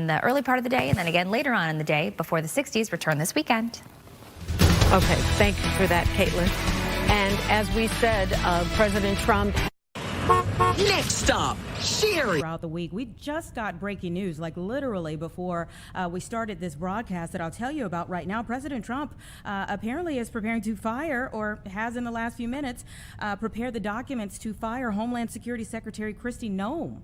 the early part of the day and then again later on in the day before the 60s return this weekend. Okay, thank you for that, Caitlin. And as we said, President Trump. Next stop, Sherry. Throughout the week, we just got breaking news, like literally before we started this broadcast that I'll tell you about right now. President Trump apparently is preparing to fire, or has in the last few minutes, prepared the documents to fire Homeland Security Secretary Kristi Noem.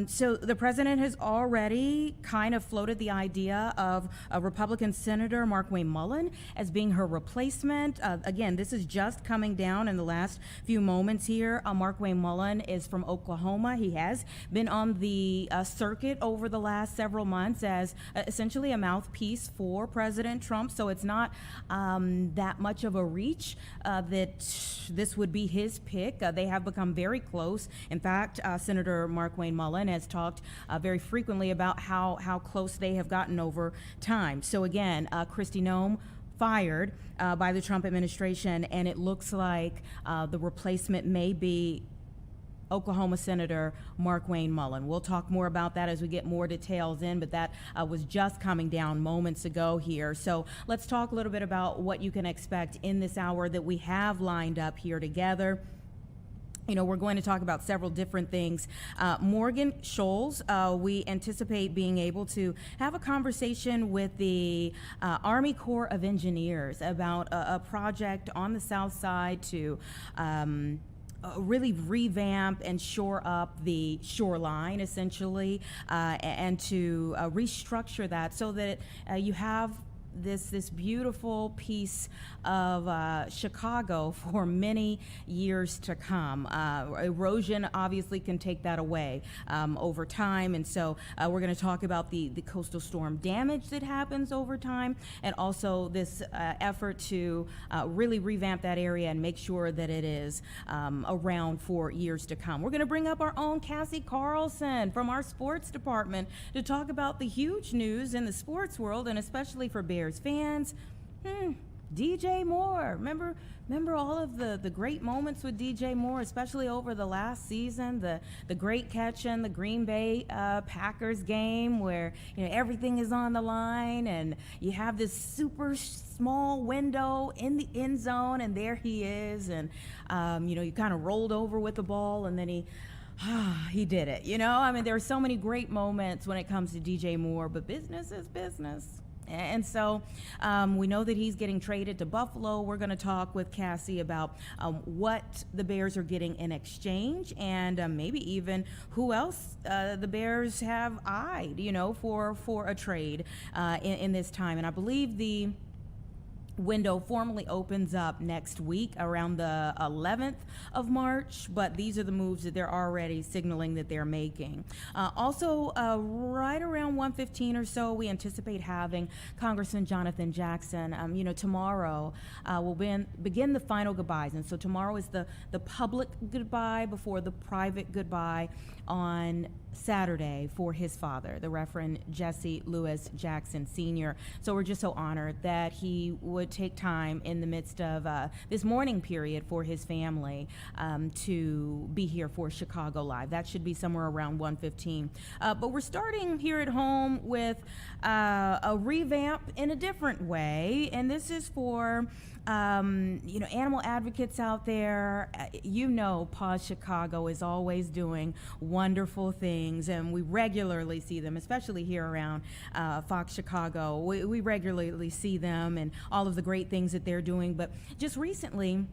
So the president has already kind of floated the idea of Republican Senator Markwayne Mullin as being her replacement. Again, this is just coming down in the last few moments here. Markwayne Mullin is from Oklahoma. He has been on the circuit over the last several months as essentially a mouthpiece for President Trump. So it's not that much of a reach that this would be his pick. They have become very close. In fact, Senator Markwayne Mullin has talked very frequently about how close they have gotten over time. So again, Kristi Noem fired by the Trump administration, and it looks like the replacement may be Oklahoma Senator Markwayne Mullin. We'll talk more about that as we get more details in, but that was just coming down moments ago here. So let's talk a little bit about what you can expect in this hour that we have lined up here together. You know, we're going to talk about several different things. Morgan Shoals, we anticipate being able to have a conversation with the Army Corps of Engineers about a project on the south side to really revamp and shore up the shoreline, essentially, and to restructure that so that you have this beautiful piece of Chicago for many years to come. Erosion obviously can take that away over time, and so we're going to talk about the coastal storm damage that happens over time, and also this effort to really revamp that area and make sure that it is around for years to come. We're going to bring up our own Cassie Carlson from our sports department to talk about the huge news in the sports world, and especially for Bears fans. DJ Moore, remember all of the great moments with DJ Moore, especially over the last season, the great catch in the Green Bay Packers game where, you know, everything is on the line and you have this super small window in the end zone, and there he is, and you know, you kind of rolled over with the ball, and then he did it. You know, I mean, there are so many great moments when it comes to DJ Moore, but business is business. And so we know that he's getting traded to Buffalo. We're going to talk with Cassie about what the Bears are getting in exchange, and maybe even who else the Bears have eyed, you know, for a trade in this time. And I believe the window formally opens up next week around the 11th of March, but these are the moves that they're already signaling that they're making. Also, right around 1:15 or so, we anticipate having Congressman Jackson. You know, tomorrow will begin the final goodbyes, and so tomorrow is the public goodbye before the private goodbye on Saturday for his father, the Reverend Jesse Lewis Jackson Sr. So we're just so honored that he would take time in the midst of this mourning period for his family to be here for Chicago Live. That should be somewhere around 1:15. But we're starting here at home with a revamp in a different way, and this is for you know, animal advocates out there. You know, Pause Chicago is always doing wonderful things, and we regularly see them, especially here around Fox Chicago. We regularly see them and all of the great things that they're doing. But just recently,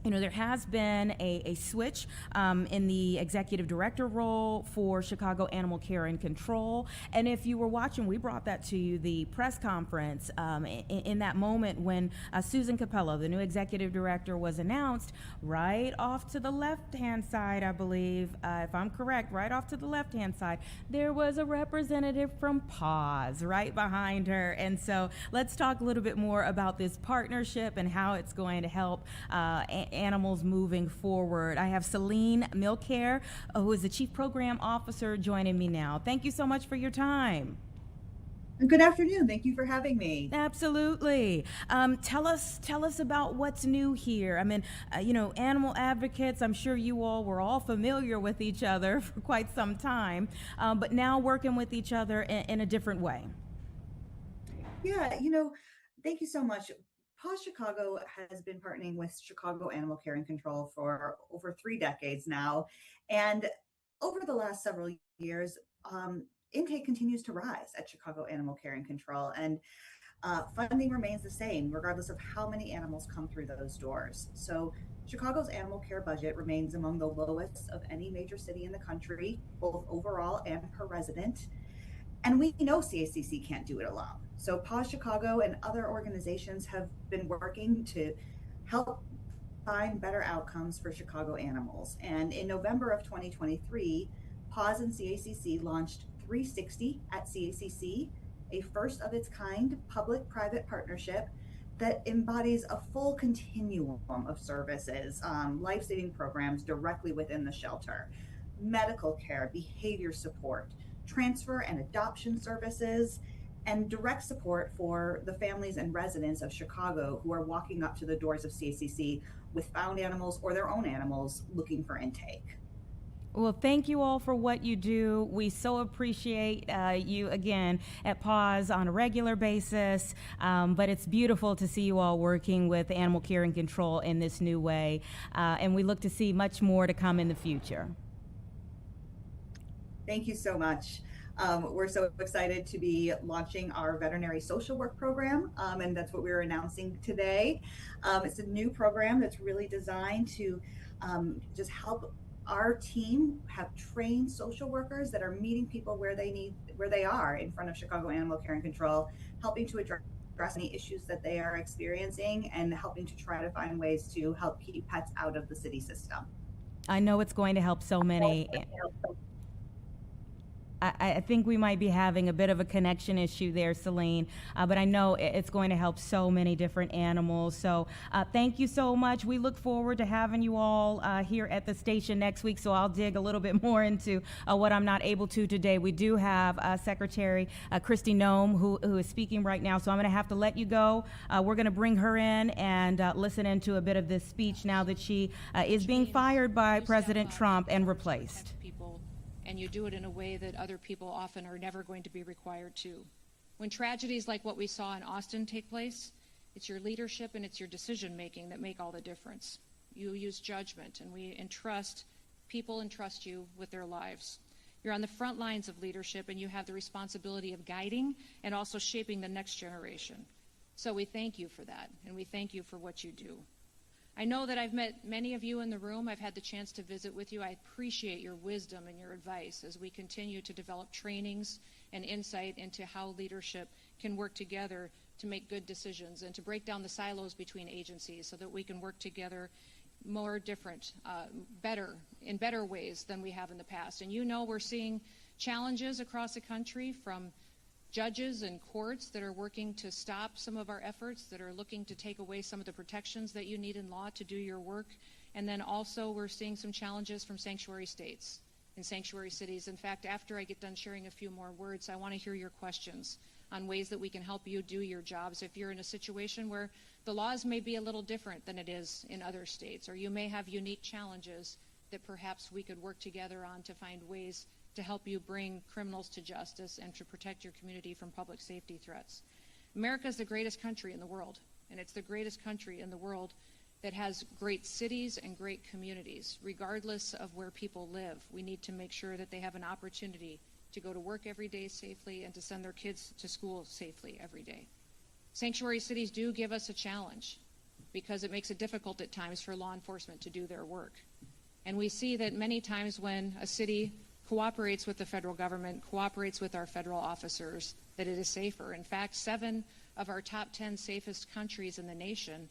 you know, there has been a switch in the executive director role for Chicago Animal Care and Control. And if you were watching, we brought that to you, the press conference in that moment when Susan Capello, the new executive director, was announced. Right off to the left-hand side, I believe, if I'm correct, right off to the left-hand side, there was a representative from PAWS right behind her. And so let's talk a little bit more about this partnership and how it's going to help animals moving forward. I have Celine Milcare, who is the Chief Program Officer, joining me now. Thank you so much for your time. Good afternoon. Thank you for having me. Absolutely. Tell us about what's new here. I mean, animal advocates. I'm sure you all were all familiar with each other for quite some time, but now working with each other in a different way. Yeah, thank you so much. Paws Chicago has been partnering with Chicago Animal Care and Control for over 3 decades now. And over the last several years, intake continues to rise at Chicago Animal Care and Control. And funding remains the same, regardless of how many animals come through those doors. So Chicago's animal care budget remains among the lowest of any major city in the country, both overall and per resident. And we know CACC can't do it alone. So Paws Chicago and other organizations have been working to help find better outcomes for Chicago animals. And in November of 2023, Paws and CACC launched 360 at CACC, a first of its kind public-private partnership that embodies a full continuum of services, life-saving programs directly within the shelter, medical care, behavior support, transfer and adoption services, and direct support for the families and residents of Chicago who are walking up to the doors of CACC with found animals or their own animals looking for intake. Well, thank you all for what you do. We so appreciate you again at Paws on a regular basis, but it's beautiful to see you all working with Animal Care and Control in this new way, and we look to see much more to come in the future. Thank you so much. We're so excited to be launching our veterinary social work program, and that's what we're announcing today. It's a new program that's really designed to just help our team have trained social workers that are meeting people where they are in front of Chicago Animal Care and Control, helping to address any issues that they are experiencing and helping to try to find ways to help keep pets out of the city system. I know it's going to help so many. I think we might be having a bit of a connection issue there, Celine, but I know it's going to help so many different animals. So thank you so much. We look forward to having you all here at the station next week, so I'll dig a little bit more into what I'm not able to today. We do have Secretary Christy Noem, who is speaking right now, so I'm going to have to let you go. We're going to bring her in and listen into a bit of this speech now that she is being fired by President Trump and replaced. And you do it in a way that other people often are never going to be required to. When tragedies like what we saw in Austin take place, it's your leadership and it's your decision making that make all the difference. You use judgment, and people entrust you with their lives. You're on the front lines of leadership, and you have the responsibility of guiding and also shaping the next generation. So we thank you for that, and we thank you for what you do. I know that I've met many of you in the room. I've had the chance to visit with you. I appreciate your wisdom and your advice as we continue to develop trainings and insight into how leadership can work together to make good decisions and to break down the silos between agencies so that we can work together more in better ways than we have in the past. And we're seeing challenges across the country from judges and courts that are working to stop some of our efforts, that are looking to take away some of the protections that you need in law to do your work. And then also we're seeing some challenges from sanctuary states and sanctuary cities. In fact, after I get done sharing a few more words, I want to hear your questions on ways that we can help you do your jobs if you're in a situation where the laws may be a little different than it is in other states, or you may have unique challenges that perhaps we could work together on to find ways to help you bring criminals to justice and to protect your community from public safety threats. America is the greatest country in the world, and it's the greatest country in the world that has great cities and great communities. Regardless of where people live, we need to make sure that they have an opportunity to go to work every day safely and to send their kids to school safely every day. Sanctuary cities do give us a challenge because it makes it difficult at times for law enforcement to do their work. And we see that many times when a city cooperates with the federal government, cooperates with our federal officers, that it is safer. In fact, 7 of our top 10 safest countries in the nation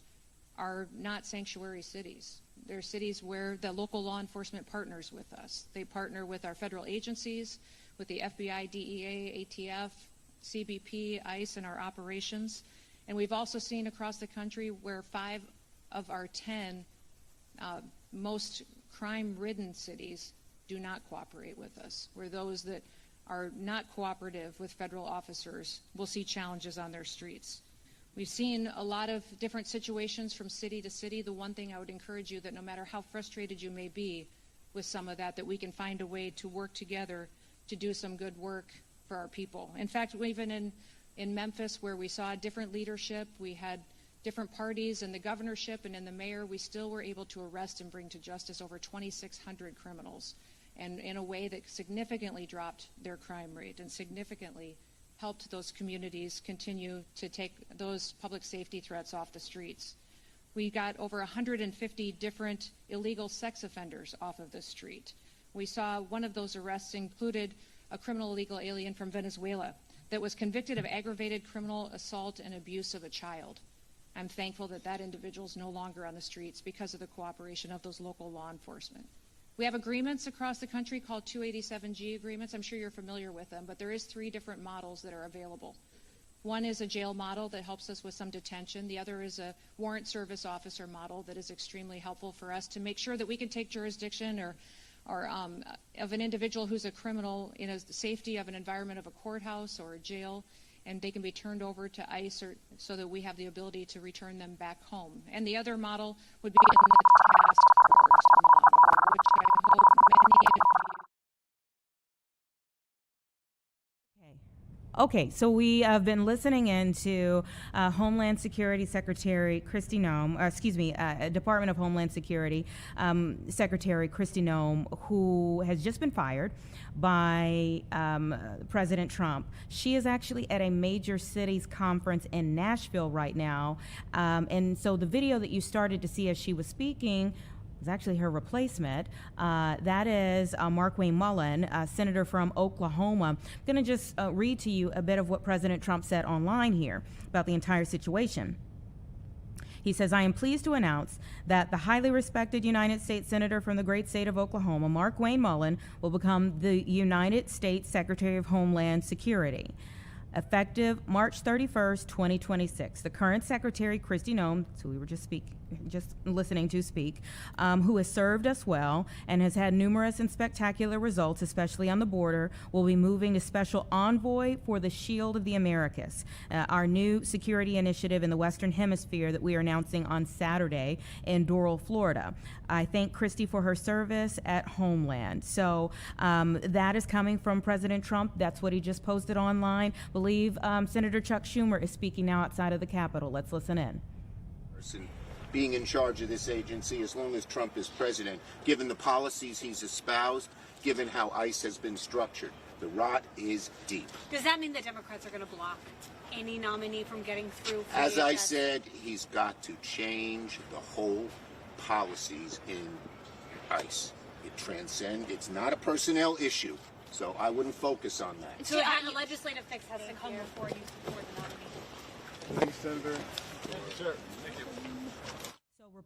are not sanctuary cities. They're cities where the local law enforcement partners with us. They partner with our federal agencies, with the FBI, DEA, ATF, CBP, ICE, and our operations. And we've also seen across the country where 5 of our 10 most crime-ridden cities do not cooperate with us. We're those that are not cooperative with federal officers will see challenges on their streets. We've seen a lot of different situations from city to city. The one thing I would encourage you that no matter how frustrated you may be with some of that we can find a way to work together to do some good work for our people. In fact, even in Memphis, where we saw different leadership, we had different parties in the governorship and in the mayor, we still were able to arrest and bring to justice over 2,600 criminals, and in a way that significantly dropped their crime rate and significantly helped those communities continue to take those public safety threats off the streets. We got over 150 different illegal sex offenders off of the street. We saw one of those arrests included a criminal illegal alien from Venezuela that was convicted of aggravated criminal assault and abuse of a child. I'm thankful that that individual is no longer on the streets because of the cooperation of those local law enforcement. We have agreements across the country called 287G agreements. I'm sure you're familiar with them, but there is 3 different models that are available. One is a jail model that helps us with some detention. The other is a warrant service officer model that is extremely helpful for us to make sure that we can take jurisdiction or of an individual who's a criminal in the safety of an environment of a courthouse or a jail, and they can be turned over to ICE so that we have the ability to return them back home. And the other model would be in the task force model, which I hope many of you. Okay, so we have been listening into Homeland Security Secretary Kristi Noem, Department of Homeland Security Secretary Kristi Noem, who has just been fired by President Trump. She is actually at a major cities conference in Nashville right now, and so the video that you started to see as she was speaking is actually her replacement. That is Markwayne Mullin, senator from Oklahoma. I'm going to just read to you a bit of what President Trump said online here about the entire situation. He says, I am pleased to announce that the highly respected United States Senator from the great state of Oklahoma, Markwayne Mullin, will become the United States Secretary of Homeland Security, effective March 31st, 2026. The current Secretary, Kristi Noem, who we were just listening to speak, who has served us well and has had numerous and spectacular results, especially on the border, will be moving to Special Envoy for the Shield of the Americas, our new security initiative in the Western Hemisphere that we are announcing on Saturday in Doral, Florida. I thank Kristi for her service at Homeland. So that is coming from President Trump. That's what he just posted online. I believe Senator Chuck Schumer is speaking now outside of the Capitol. Let's listen in. Being in charge of this agency as long as Trump is president, given the policies he's espoused, given how ICE has been structured. The rot is deep. Does that mean the Democrats are going to block any nominee from getting through? As I said, he's got to change the whole policies in ICE. It transcends, it's not a personnel issue, so I wouldn't focus on that. So a legislative fix has to come before you support the nominee. Thank you, Senator. Thank you, sir. Thank you.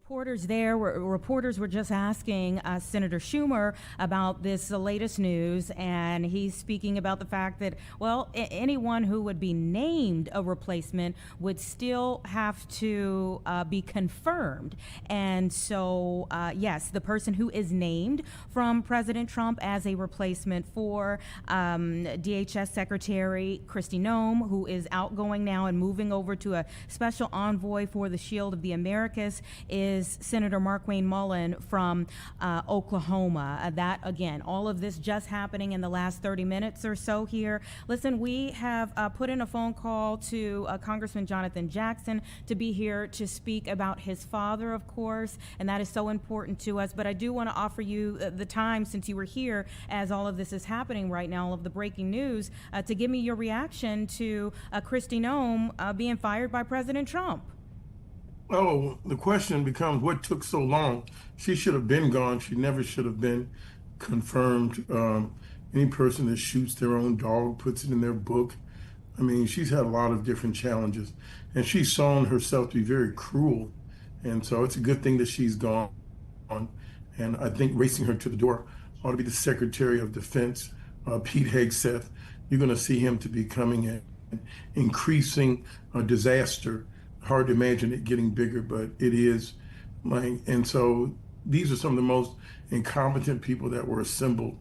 Reporters were just asking Senator Schumer about this latest news, and he's speaking about the fact that, well, anyone who would be named a replacement would still have to be confirmed. And so, yes, the person who is named from President Trump as a replacement for DHS Secretary Kristi Noem, who is outgoing now and moving over to a special envoy for the Shield of the Americas, is Senator Markwayne Mullin from Oklahoma. That, again, all of this just happening in the last 30 minutes or so here. Listen, we have put in a phone call to Congressman Jonathan Jackson to be here to speak about his father, of course, and that is so important to us. But I do want to offer you the time, since you were here as all of this is happening right now, all of the breaking news, to give me your reaction to Kristi Noem being fired by President Trump. Oh, the question becomes, what took so long? She should have been gone. She never should have been confirmed. Any person that shoots their own dog, puts it in their book. I mean, she's had a lot of different challenges, and she's shown herself to be very cruel. And so it's a good thing that she's gone. And I think racing her to the door ought to be the Secretary of Defense, Pete Hegseth. You're going to see him to be becoming an increasing disaster. Hard to imagine it getting bigger, but it is. And so these are some of the most incompetent people that were assembled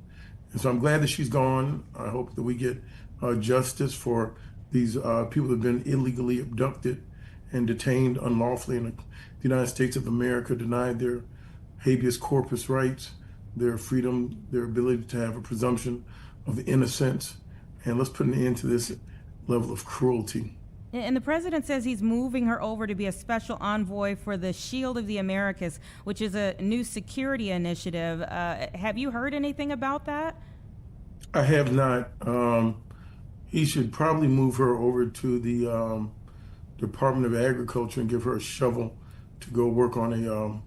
And so I'm glad that she's gone. I hope that we get justice for these people that have been illegally abducted and detained unlawfully in the United States of America, denied their habeas corpus rights, their freedom, their ability to have a presumption of innocence. And let's put an end to this level of cruelty. And the president says he's moving her over to be a special envoy for the Shield of the Americas, which is a new security initiative. Have you heard anything about that? I have not. He should probably move her over to the Department of Agriculture and give her a shovel to go work on a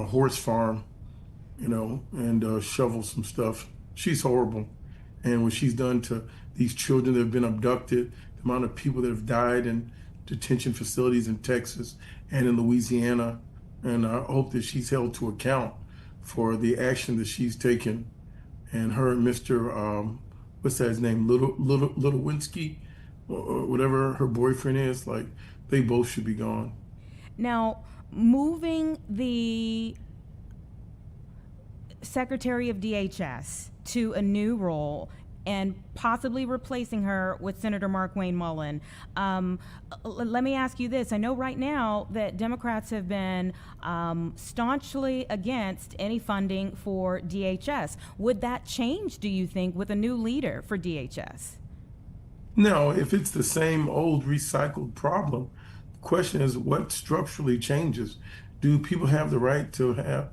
horse farm, you know, and shovel some stuff. She's horrible. And what she's done to these children that have been abducted, the amount of people that have died in detention facilities in Texas and in Louisiana. And I hope that she's held to account for the action that she's taken. And her and Mr. What's that, his name? Littlewinski, or whatever her boyfriend is, like, they both should be gone. Now, moving the Secretary of DHS to a new role and possibly replacing her with Senator Mark Wayne Mullen. Let me ask you this. I know right now that Democrats have been staunchly against any funding for DHS. Would that change, do you think, with a new leader for DHS? No, if it's the same old recycled problem, the question is what structurally changes? Do people have the right to have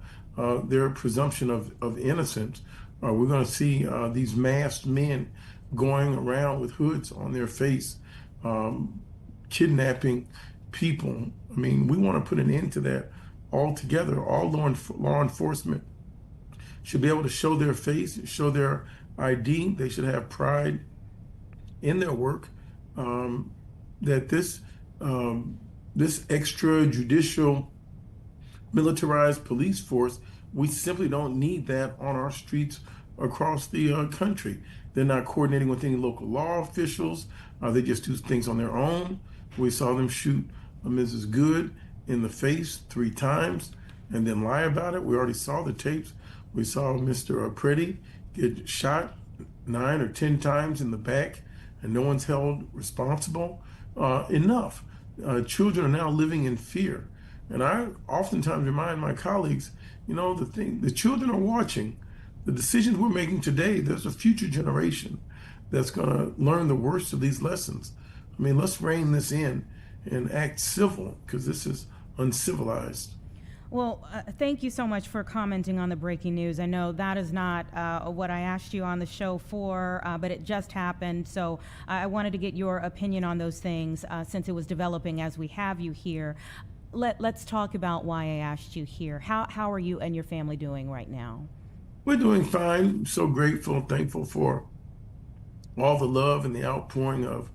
their presumption of innocence? We're going to see these masked men going around with hoods on their face, kidnapping people. I mean, we want to put an end to that altogether. All law enforcement should be able to show their face, show their ID. They should have pride in their work. That this extrajudicial militarized police force, we simply don't need that on our streets across the country. They're not coordinating with any local law officials. They just do things on their own. We saw them shoot Mrs. Good in the face 3 times and then lie about it. We already saw the tapes. We saw Mr. Preddy get shot 9 or 10 times in the back and no one's held responsible. Enough. Children are now living in fear. And I oftentimes remind my colleagues, you know, the children are watching. The decisions we're making today, there's a future generation that's going to learn the worst of these lessons. I mean, let's rein this in and act civil, because this is uncivilized. Well, thank you so much for commenting on the breaking news. I know that is not what I asked you on the show for, but it just happened. So I wanted to get your opinion on those things since it was developing as we have you here. Let's talk about why I asked you here. How are you and your family doing right now? We're doing fine. I'm so grateful and thankful for all the love and the outpouring of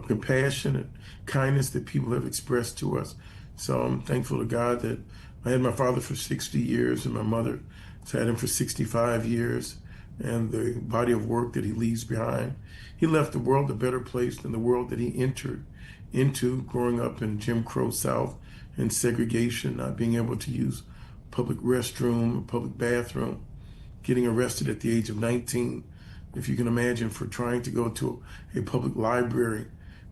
compassion and kindness that people have expressed to us. So I'm thankful to God that I had my father for 60 years and my mother had him for 65 years, and the body of work that he leaves behind. He left the world a better place than the world that he entered into, growing up in Jim Crow South and segregation, not being able to use public restroom, public bathroom, getting arrested at the age of 19, if you can imagine, for trying to go to a public library.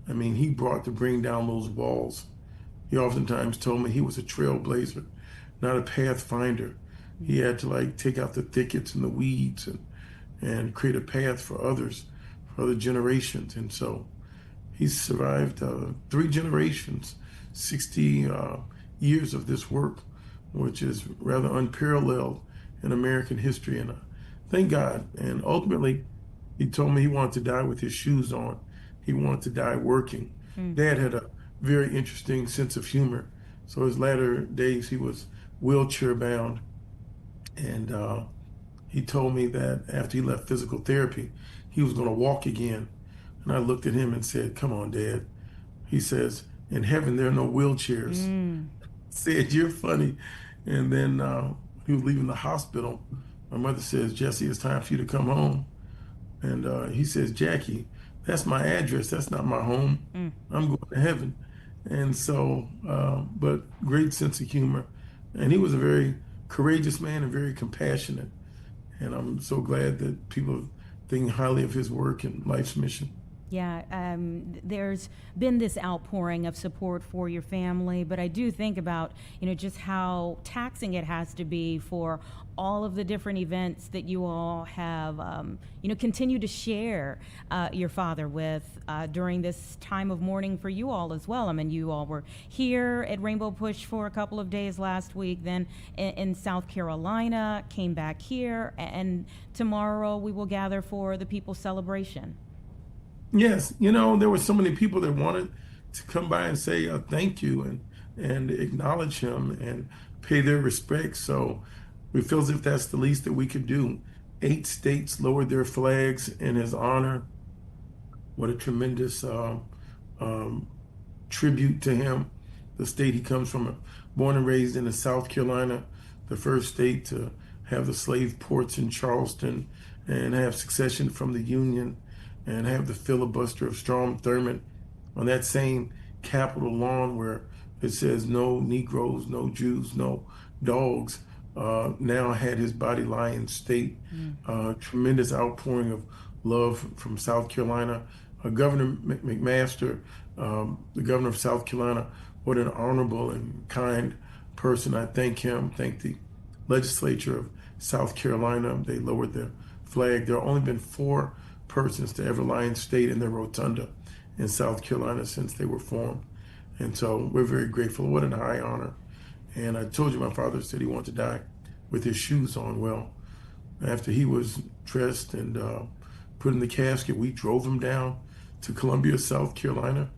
I mean, he brought to bring down those walls. He oftentimes told me he was a trailblazer, not a pathfinder. He had to take out the thickets and the weeds and create a path for others, for other generations. And so he's survived 3 generations, 60 years of this work, which is rather unparalleled in American history. And thank God. And ultimately, he told me he wanted to die with his shoes on. He wanted to die working. Dad had a very interesting sense of humor. So his latter days, he was wheelchair bound. And he told me that after he left physical therapy, he was going to walk again. And I looked at him and said, "Come on, Dad." He says, "In heaven, there are no wheelchairs." Said, "You're funny." And then he was leaving the hospital. My mother says, "Jesse, it's time for you to come home." And he says, "Jackie, that's my address. That's not my home. I'm going to heaven." And so, but great sense of humor. And he was a very courageous man and very compassionate. And I'm so glad that people think highly of his work and life's mission. Yeah, there's been this outpouring of support for your family, but I do think about, just how taxing it has to be for all of the different events that you all have, continue to share your father with during this time of mourning for you all as well. I mean, you all were here at Rainbow Push for a couple of days last week, then in South Carolina, came back here, and tomorrow we will gather for the People's Celebration. Yes, there were so many people that wanted to come by and say thank you and acknowledge him and pay their respects. So we feel as if that's the least that we could do. 8 states lowered their flags in his honor. What a tremendous tribute to him. The state he comes from, born and raised in South Carolina, the first state to have the slave ports in Charleston and have succession from the Union, and have the filibuster of Strom Thurmond on that same Capitol lawn where it says no Negroes, no Jews, no dogs, now had his body lie in state. Tremendous outpouring of love from South Carolina. Governor McMaster, the governor of South Carolina, what an honorable and kind person. I thank him, thank the legislature of South Carolina. They lowered their flag. There have only been 4 persons to ever lie in state in their rotunda in South Carolina since they were formed. And so we're very grateful. What an high honor. And I told you my father said he wanted to die with his shoes on. Well, after he was dressed and put in the casket, we drove him down to Columbia, South Carolina.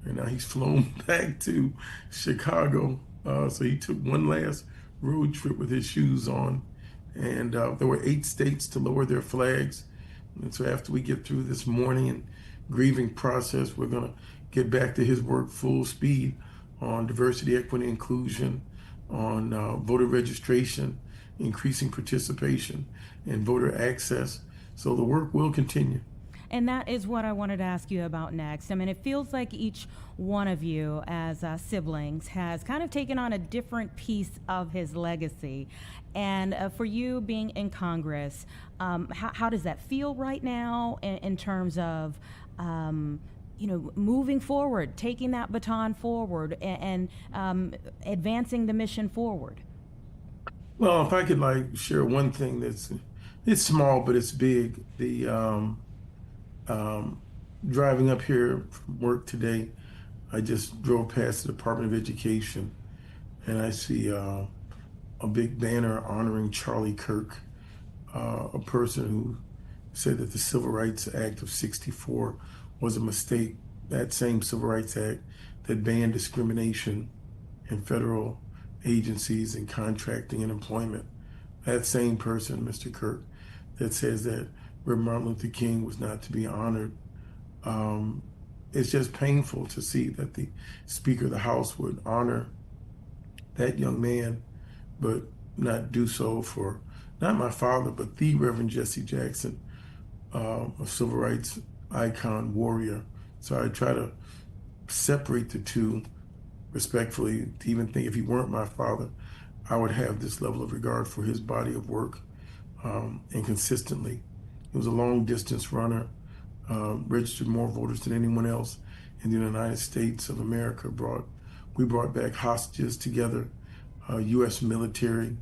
And now he's flown back to Chicago. So he took one last road trip with his shoes on. And there were 8 states to lower their flags. And so after we get through this mourning and grieving process, we're going to get back to his work full speed on diversity, equity, inclusion, on voter registration, increasing participation, and voter access. So the work will continue. And that is what I wanted to ask you about next. I mean, it feels like each one of you as siblings has kind of taken on a different piece of his legacy. And for you being in Congress, how does that feel right now in terms of, moving forward, taking that baton forward and advancing the mission forward? Well, if I could share one thing it's small, but it's big. The driving up here from work today, I just drove past the Department of Education and I see a big banner honoring Charlie Kirk, a person who said that the Civil Rights Act of '64 was a mistake. That same Civil Rights Act that banned discrimination in federal agencies and contracting and employment. That same person, Mr. Kirk, that says that where Martin Luther King was not to be honored. It's just painful to see that the Speaker of the House would honor that young man, but not do so for not my father, but the Reverend Jesse Jackson, a civil rights icon, warrior. So I try to separate the two respectfully, to even think if he weren't my father, I would have this level of regard for his body of work, and consistently. He was a long distance runner, registered more voters than anyone else in the United States of America. We brought back hostages together, U.S. military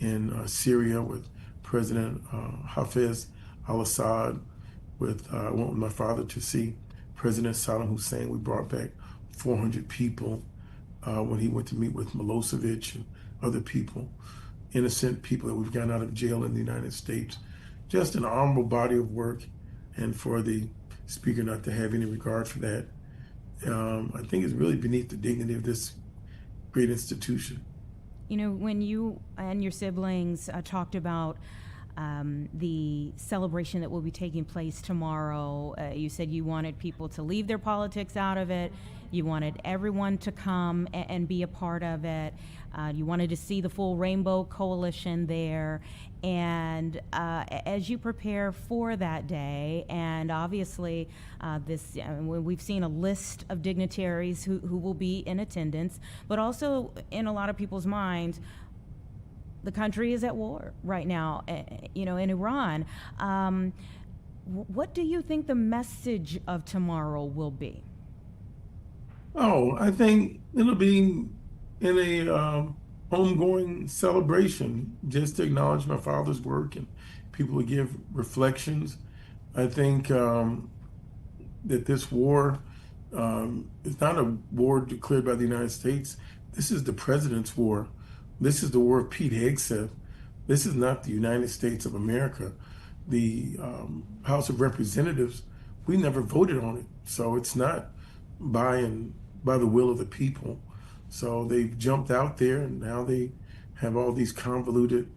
in Syria with President Hafez al-Assad. I went with my father to see President Saddam Hussein. We brought back 400 people when he went to meet with Milosevic and other people, innocent people that we've gotten out of jail in the United States. Just an honorable body of work, and for the Speaker not to have any regard for that, I think is really beneath the dignity of this great institution. When you and your siblings talked about the celebration that will be taking place tomorrow, you said you wanted people to leave their politics out of it. You wanted everyone to come and be a part of it. You wanted to see the full Rainbow Coalition there. And as you prepare for that day, and obviously we've seen a list of dignitaries who will be in attendance, but also in a lot of people's minds, the country is at war right now, in Iran. What do you think the message of tomorrow will be? Oh, I think it'll be in a homegoing celebration, just to acknowledge my father's work, and people will give reflections. I think that this war is not a war declared by the United States. This is the president's war. This is the war of Pete Hegseth. This is not the United States of America. The House of Representatives, we never voted on it. So it's not by the will of the people. So they've jumped out there, and now they have all these convoluted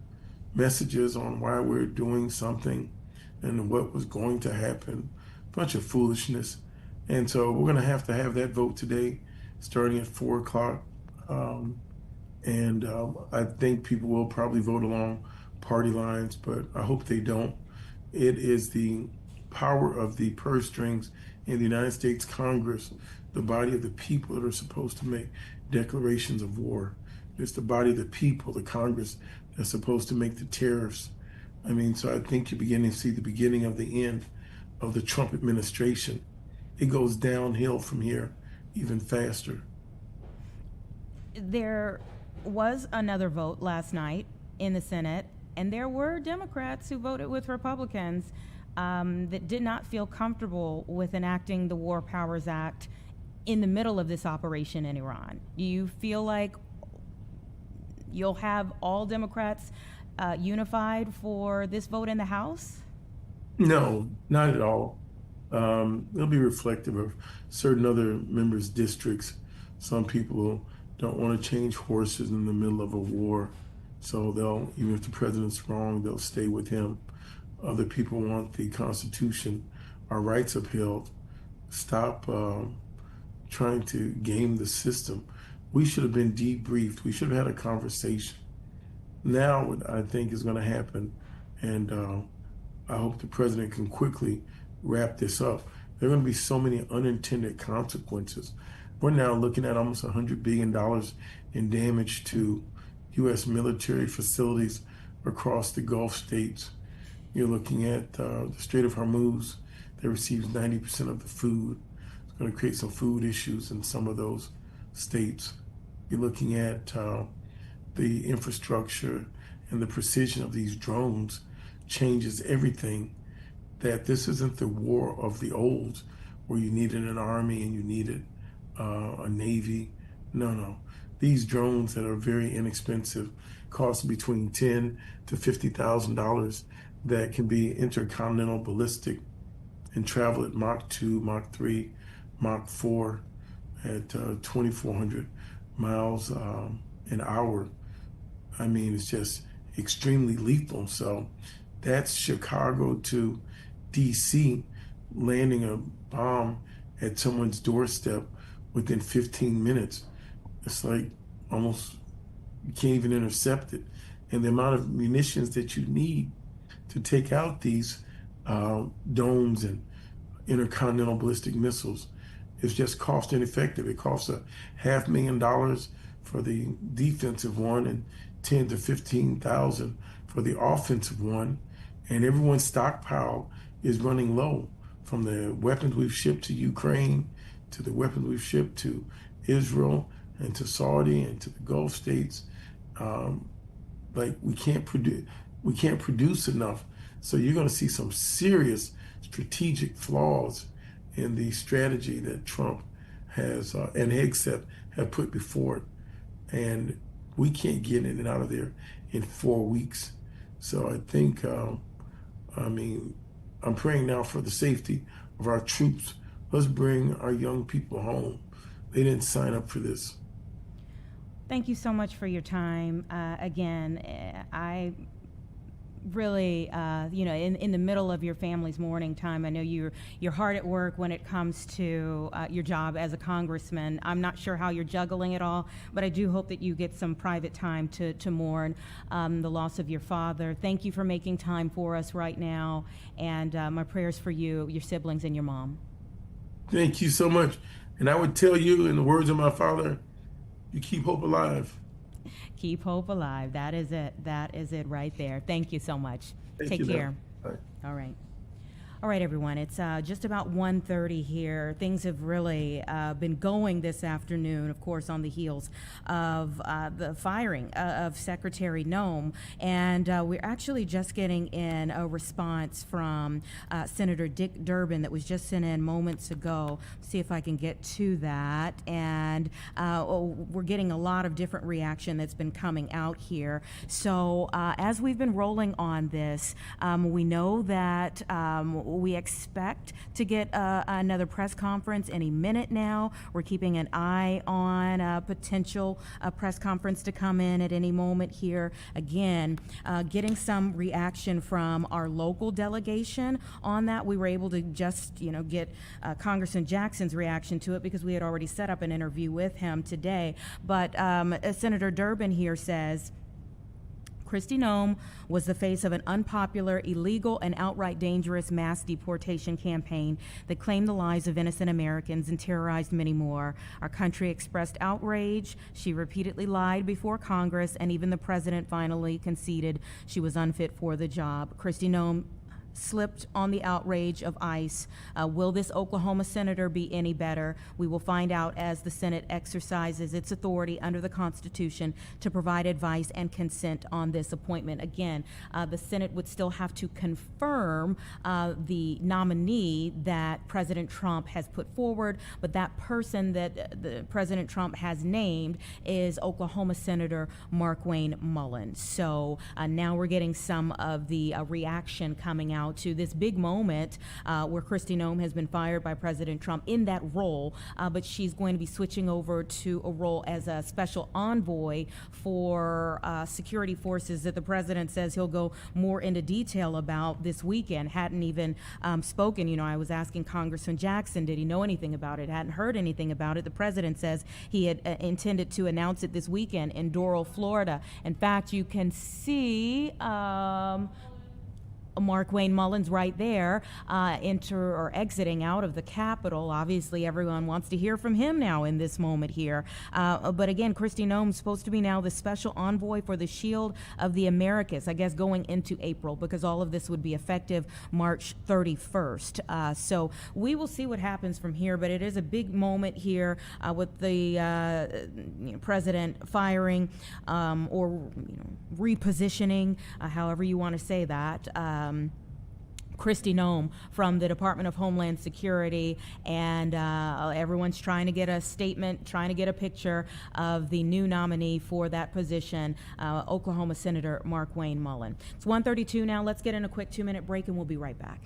messages on why we're doing something and what was going to happen. Bunch of foolishness. And so we're going to have that vote today, starting at 4 o'clock. I think people will probably vote along party lines, but I hope they don't. It is the power of the purse strings in the United States Congress, the body of the people that are supposed to make declarations of war. It's the body of the people, the Congress, that's supposed to make the tariffs. So I think you're beginning to see the beginning of the end of the Trump administration. It goes downhill from here even faster. There was another vote last night in the Senate, and there were Democrats who voted with Republicans that did not feel comfortable with enacting the War Powers Act in the middle of this operation in Iran. Do you feel like you'll have all Democrats unified for this vote in the House? No, not at all. It'll be reflective of certain other members' districts. Some people don't want to change horses in the middle of a war. So they'll, even if the president's wrong, they'll stay with him. Other people want the Constitution, our rights upheld. Stop trying to game the system. We should have been debriefed. We should have had a conversation. Now what I think is going to happen, and I hope the president can quickly wrap this up. There are going to be so many unintended consequences. We're now looking at almost $100 billion in damage to U.S. military facilities across the Gulf states. You're looking at the Strait of Hormuz that receives 90% of the food. It's going to create some food issues in some of those states. You're looking at the infrastructure and the precision of these drones changes everything. That this isn't the war of the old, where you needed an army and you needed a navy. No. These drones that are very inexpensive cost between $10,000 to $50,000 that can be intercontinental ballistic and travel at Mach 2, Mach 3, Mach 4 at 2,400 miles an hour. It's just extremely lethal. So that's Chicago to DC, landing a bomb at someone's doorstep within 15 minutes. It's like almost, you can't even intercept it. And the amount of munitions that you need to take out these domes and intercontinental ballistic missiles is just cost ineffective. It costs $500,000 for the defensive one and $10,000 to $15,000 for the offensive one. And everyone's stockpile is running low, from the weapons we've shipped to Ukraine to the weapons we've shipped to Israel and to Saudi and to the Gulf states. We can't produce enough. So you're going to see some serious strategic flaws in the strategy that Trump has and Hegseth have put before it. And we can't get in and out of there in 4 weeks. So I think, I'm praying now for the safety of our troops. Let's bring our young people home. They didn't sign up for this. Thank you so much for your time. Again, I really, in the middle of your family's mourning time, I know you're hard at work when it comes to your job as a congressman. I'm not sure how you're juggling it all, but I do hope that you get some private time to mourn the loss of your father. Thank you for making time for us right now, and my prayers for you, your siblings, and your mom. Thank you so much. And I would tell you, in the words of my father, you keep hope alive. Keep hope alive. That is it. That is it right there. Thank you so much. Thank Take you, care. Bye. All right. All right, everyone. It's just about 1:30 here. Things have really been going this afternoon, of course, on the heels of the firing of Secretary Noem. And we're actually just getting in a response from Senator Dick Durbin that was just sent in moments ago. See if I can get to that. And we're getting a lot of different reaction that's been coming out here. So as we've been rolling on this, we know that we expect to get another press conference any minute now. We're keeping an eye on a potential press conference to come in at any moment here. Again, getting some reaction from our local delegation on that. We were able to just, get Congressman Jackson's reaction to it because we had already set up an interview with him today. But Senator Durbin here says, Kristi Noem was the face of an unpopular, illegal, and outright dangerous mass deportation campaign that claimed the lives of innocent Americans and terrorized many more. Our country expressed outrage. She repeatedly lied before Congress, and even the president finally conceded she was unfit for the job. Kristi Noem slipped on the outrage of ICE. Will this Oklahoma senator be any better? We will find out as the Senate exercises its authority under the Constitution to provide advice and consent on this appointment. Again, the Senate would still have to confirm the nominee that President Trump has put forward, but that person that the President Trump has named is Oklahoma Senator Markwayne Mullin. So now we're getting some of the reaction coming out to this big moment where Kristi Noem has been fired by President Trump in that role, but she's going to be switching over to a role as a special envoy for security forces that the president says he'll go more into detail about this weekend. Hadn't even spoken. I was asking Congressman Jackson, did he know anything about it? Hadn't heard anything about it. The president says he had intended to announce it this weekend in Doral, Florida. In fact, you can see Markwayne Mullin's right there, exiting out of the Capitol. Obviously, everyone wants to hear from him now in this moment here. But again, Kristi Noem's supposed to be now the special envoy for the Shield of the Americas, I guess going into April, because all of this would be effective March 31st. So we will see what happens from here, but it is a big moment here with the president firing or repositioning, however you want to say that. Kristi Noem from the Department of Homeland Security, and everyone's trying to get a statement, trying to get a picture of the new nominee for that position, Oklahoma Senator Markwayne Mullin. It's 1:32 now. Let's get in a quick 2-minute break, and we'll be right back.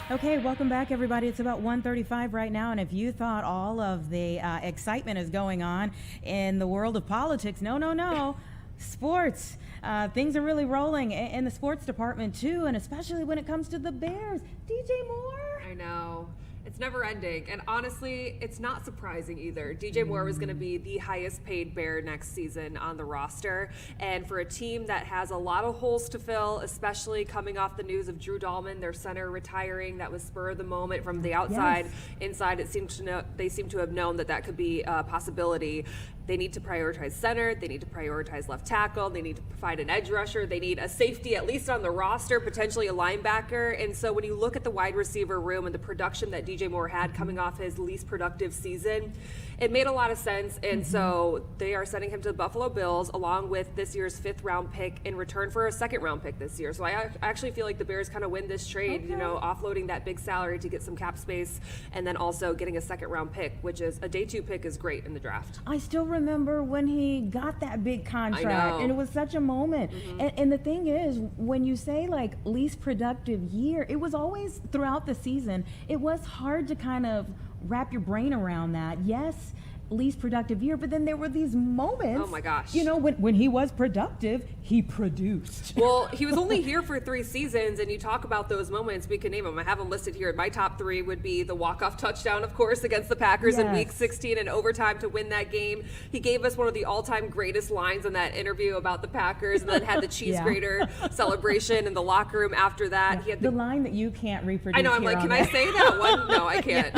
Okay, welcome back, everybody. It's about 1:35 right now, and if you thought all of the excitement is going on in the world of politics, no. Sports. Things are really rolling in the sports department, too, and especially when it comes to the Bears. DJ Moore? I know. It's never ending. And honestly, it's not surprising either. DJ Moore was going to be the highest paid Bear next season on the roster. And for a team that has a lot of holes to fill, especially coming off the news of Drew Dahlman, their center, retiring, that was spur of the moment from the outside. Yes. Inside, they seem to have known that could be a possibility. They need to prioritize center. They need to prioritize left tackle. They need to provide an edge rusher. They need a safety, at least on the roster, potentially a linebacker. And so when you look at the wide receiver room and the production that DJ Moore had coming off his least productive season, it made a lot of sense. And so they are sending him to the Buffalo Bills along with this year's 5th round pick in return for a 2nd round pick this year. So I actually feel like the Bears kind of win this trade, offloading that big salary to get some cap space and then also getting a 2nd round pick, which is a day 2 pick is great in the draft. I still remember when he got that big contract, and it was such a moment. And the thing is, when you say like least productive year, it was always throughout the season. It was hard to kind of wrap your brain around that. Yes, least productive year, but then there were these moments. Oh my gosh. When he was productive, he produced. Well, he was only here for 3 seasons, and you talk about those moments, we can name them. I have them listed here. My top 3 would be the walk-off touchdown, of course, against the Packers in Week 16 in overtime to win that game. He gave us one of the all-time greatest lines in that interview about the Packers, and then had the cheese grater celebration in the locker room after that. He had the line that you can't reproduce. I know, I'm like, can I say that one? No, I can't.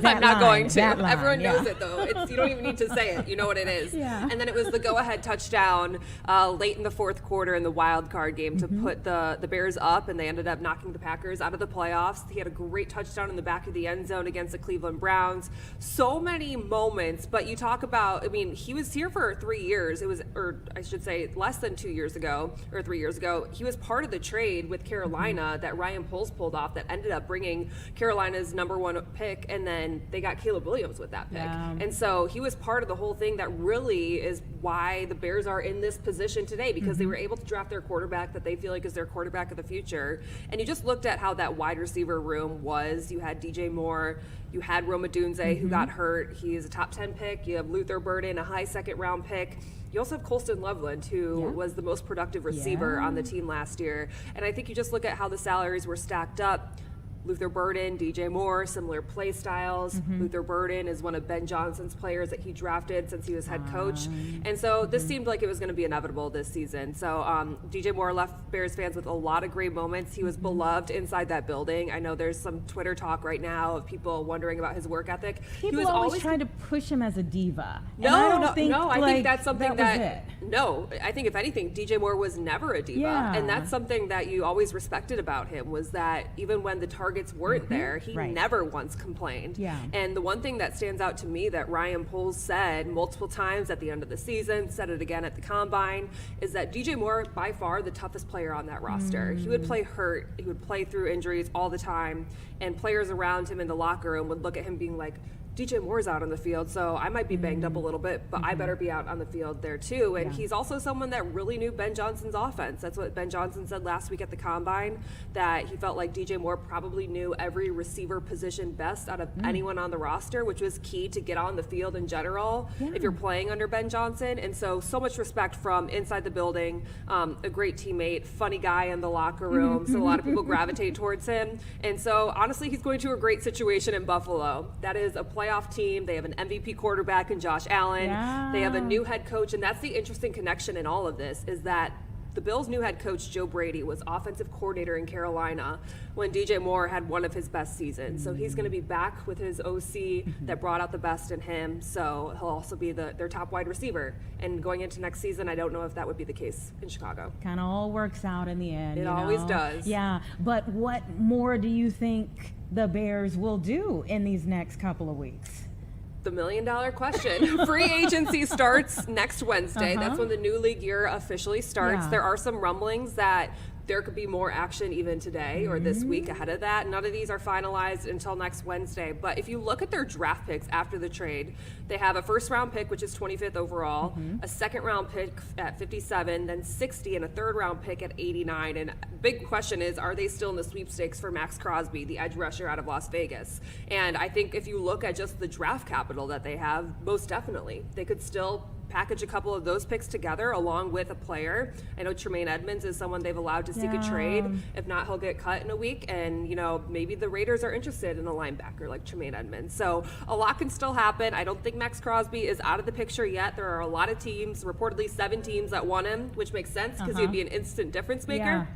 I'm not going to. Everyone knows it, though. You don't even need to say it. You know what it is. And then it was the go-ahead touchdown late in the 4th quarter in the wild card game to put the Bears up, and they ended up knocking the Packers out of the playoffs. He had a great touchdown in the back of the end zone against the Cleveland Browns. So many moments, but you talk about, he was here for 3 years. It was, or I should say less than 2 years ago, or 3 years ago. He was part of the trade with Carolina that Ryan Poles pulled off that ended up bringing Carolina's #1 pick, and then they got Caleb Williams with that pick. And so he was part of the whole thing that really is why the Bears are in this position today, because they were able to draft their quarterback that they feel like is their quarterback of the future. And you just looked at how that wide receiver room was. You had DJ Moore, you had Rome Odunze, who got hurt. He is a top 10 pick. You have Luther Burden, a high 2nd round pick. You also have Colston Loveland, who was the most productive receiver on the team last year. And I think you just look at how the salaries were stacked up. Luther Burden, DJ Moore, similar play styles. Luther Burden is one of Ben Johnson's players that he drafted since he was head coach. And so this seemed like it was going to be inevitable this season. So DJ Moore left Bears fans with a lot of great moments. He was beloved inside that building. I know there's some Twitter talk right now of people wondering about his work ethic. People he was always trying to push him as a diva. I think that's something I think if anything, DJ Moore was never a diva. And that's something that you always respected about him, was that even when the targets weren't there, he never once complained. And the one thing that stands out to me that Ryan Poles said multiple times at the end of the season, said it again at the combine, is that DJ Moore, by far the toughest player on that roster. He would play hurt, he would play through injuries all the time, and players around him in the locker room would look at him being like, DJ Moore's out on the field, so I might be banged up a little bit, but I better be out on the field there too. And he's also someone that really knew Ben Johnson's offense. That's what Ben Johnson said last week at the Combine, that he felt like DJ Moore probably knew every receiver position best out of anyone on the roster, which was key to get on the field in general if you're playing under Ben Johnson. And so much respect from inside the building, a great teammate, funny guy in the locker room, so a lot of people gravitate towards him. And so honestly, he's going to a great situation in Buffalo. That is a playoff team. They have an MVP quarterback in Josh Allen. They have a new head coach, and that's the interesting connection in all of this, is that the Bills' new head coach, Joe Brady, was offensive coordinator in Carolina when DJ Moore had one of his best seasons. So he's going to be back with his OC that brought out the best in him. So he'll also be their top wide receiver. And going into next season, I don't know if that would be the case in Chicago. Kind of all works out in the end. It always does. Yeah. But what more do you think the Bears will do in these next couple of weeks? The $1 million question. Free agency starts next Wednesday. That's when the new league year officially starts. There are some rumblings that there could be more action even today or this week ahead of that. None of these are finalized until next Wednesday. But if you look at their draft picks after the trade, they have a first round pick, which is 25th overall, a second round pick at 57, then 60, and a third round pick at 89. And big question is, are they still in the sweepstakes for Max Crosby, the edge rusher out of Las Vegas? And I think if you look at just the draft capital that they have, most definitely, they could still package a couple of those picks together along with a player. I know Tremaine Edmonds is someone they've allowed to seek a trade. If not, he'll get cut in a week. And, you know, maybe the Raiders are interested in a linebacker like Tremaine Edmonds. So a lot can still happen. I don't think Max Crosby is out of the picture yet. There are a lot of teams, reportedly 7 teams that want him, which makes sense because he'd be an instant difference maker.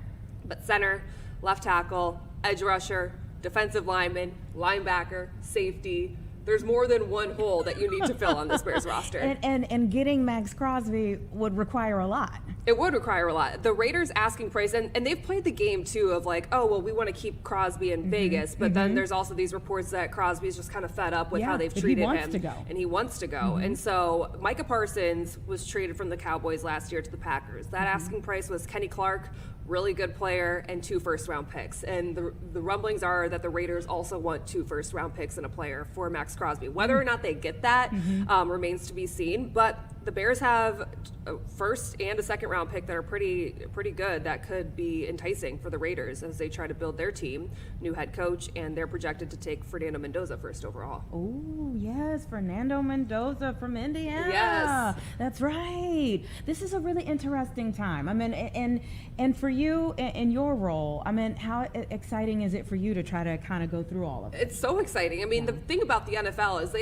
But center, left tackle, edge rusher, defensive lineman, linebacker, safety, there's more than one hole that you need to fill on this Bears roster. And getting Max Crosby would require a lot. It would require a lot. The Raiders asking price, and they've played the game too of like, oh, well, we want to keep Crosby in Vegas, but then there's also these reports that Crosby's just kind of fed up with how they've treated him. And he wants to go. And so Micah Parsons was traded from the Cowboys last year to the Packers. That asking price was Kenny Clark, really good player, and 2 first-round picks. And the rumblings are that the Raiders also want 2 first-round picks and a player for Max Crosby. Whether or not they get that remains to be seen. But the Bears have a first and a second-round pick that are pretty good that could be enticing for the Raiders as they try to build their team, new head coach, and they're projected to take Fernando Mendoza first overall. Oh, yes, Fernando Mendoza from Indiana. Yes. That's right. This is a really interesting time. I mean, and for you in your role, I mean, how exciting is it for you to try to kind of go through all of it? It's so exciting. I mean, the thing about the NFL is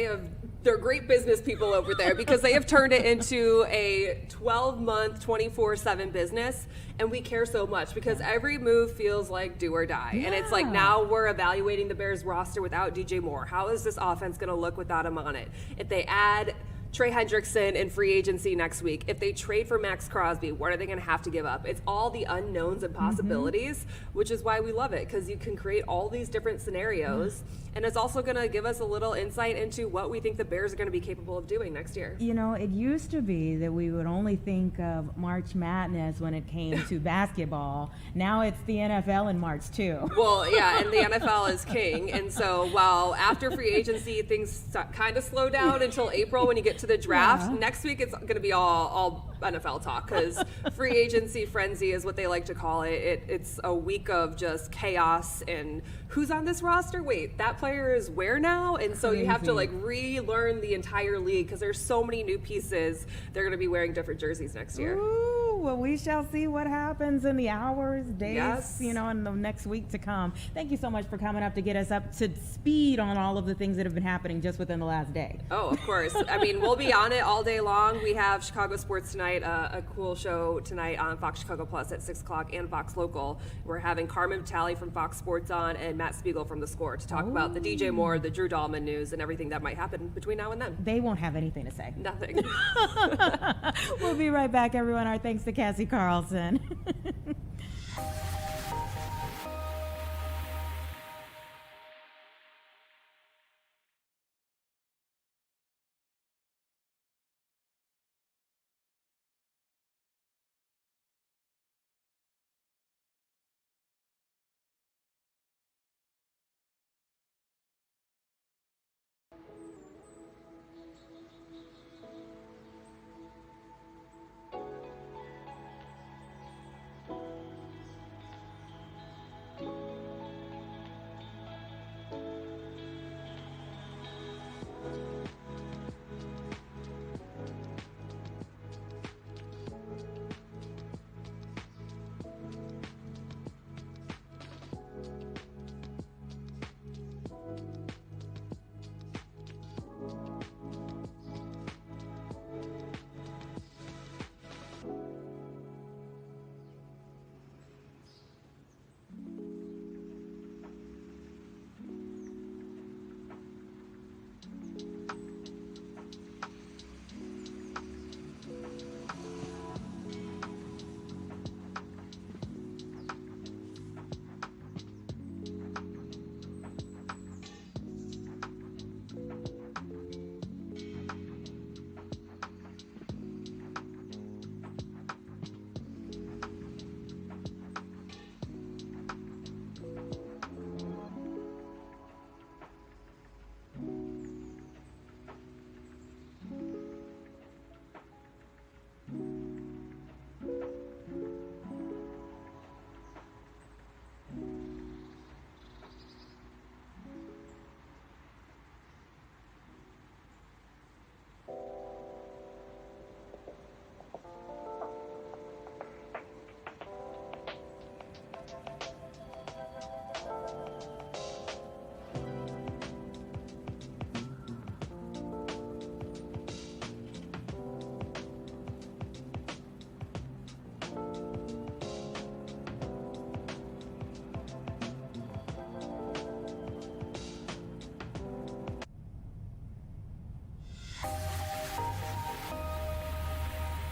they're great business people over there because they have turned it into a 12-month, 24/7 business, and we care so much because every move feels like do or die. And it's like now we're evaluating the Bears roster without DJ Moore. How is this offense going to look without him on it? If they add Trey Hendrickson in free agency next week, if they trade for Max Crosby, what are they going to have to give up? It's all the unknowns and possibilities, which is why we love it, because you can create all these different scenarios, and it's also going to give us a little insight into what we think the Bears are going to be capable of doing next year. You know, it used to be that we would only think of March Madness when it came to basketball. Now it's the NFL in March, too. Well, yeah, and the NFL is king, and so while after free agency things kind of slow down until April when you get to the draft, next week it's going to be all NFL talk because free agency frenzy is what they like to call it. It's a week of just chaos and who's on this roster? Wait, that player is where now? And so you have to like relearn the entire league because there's so many new pieces. They're going to be wearing different jerseys next year. Ooh, well, we shall see what happens in the hours, days, you know, in the next week to come. Thank you so much for coming up to get us up to speed on all of the things that have been happening just within the last day. Oh, of course. I mean, we'll be on it all day long. We have Chicago Sports Tonight, a cool show tonight on Fox Chicago Plus at 6 o'clock and Fox Local. We're having Carmen Vitale from Fox Sports on and Matt Spiegel from The Score to talk about the DJ Moore, the Drew Dahlman news, and everything that might happen between now and then. They won't have anything to say. Nothing. We'll be right back, everyone. Our thanks to Cassie Carlson.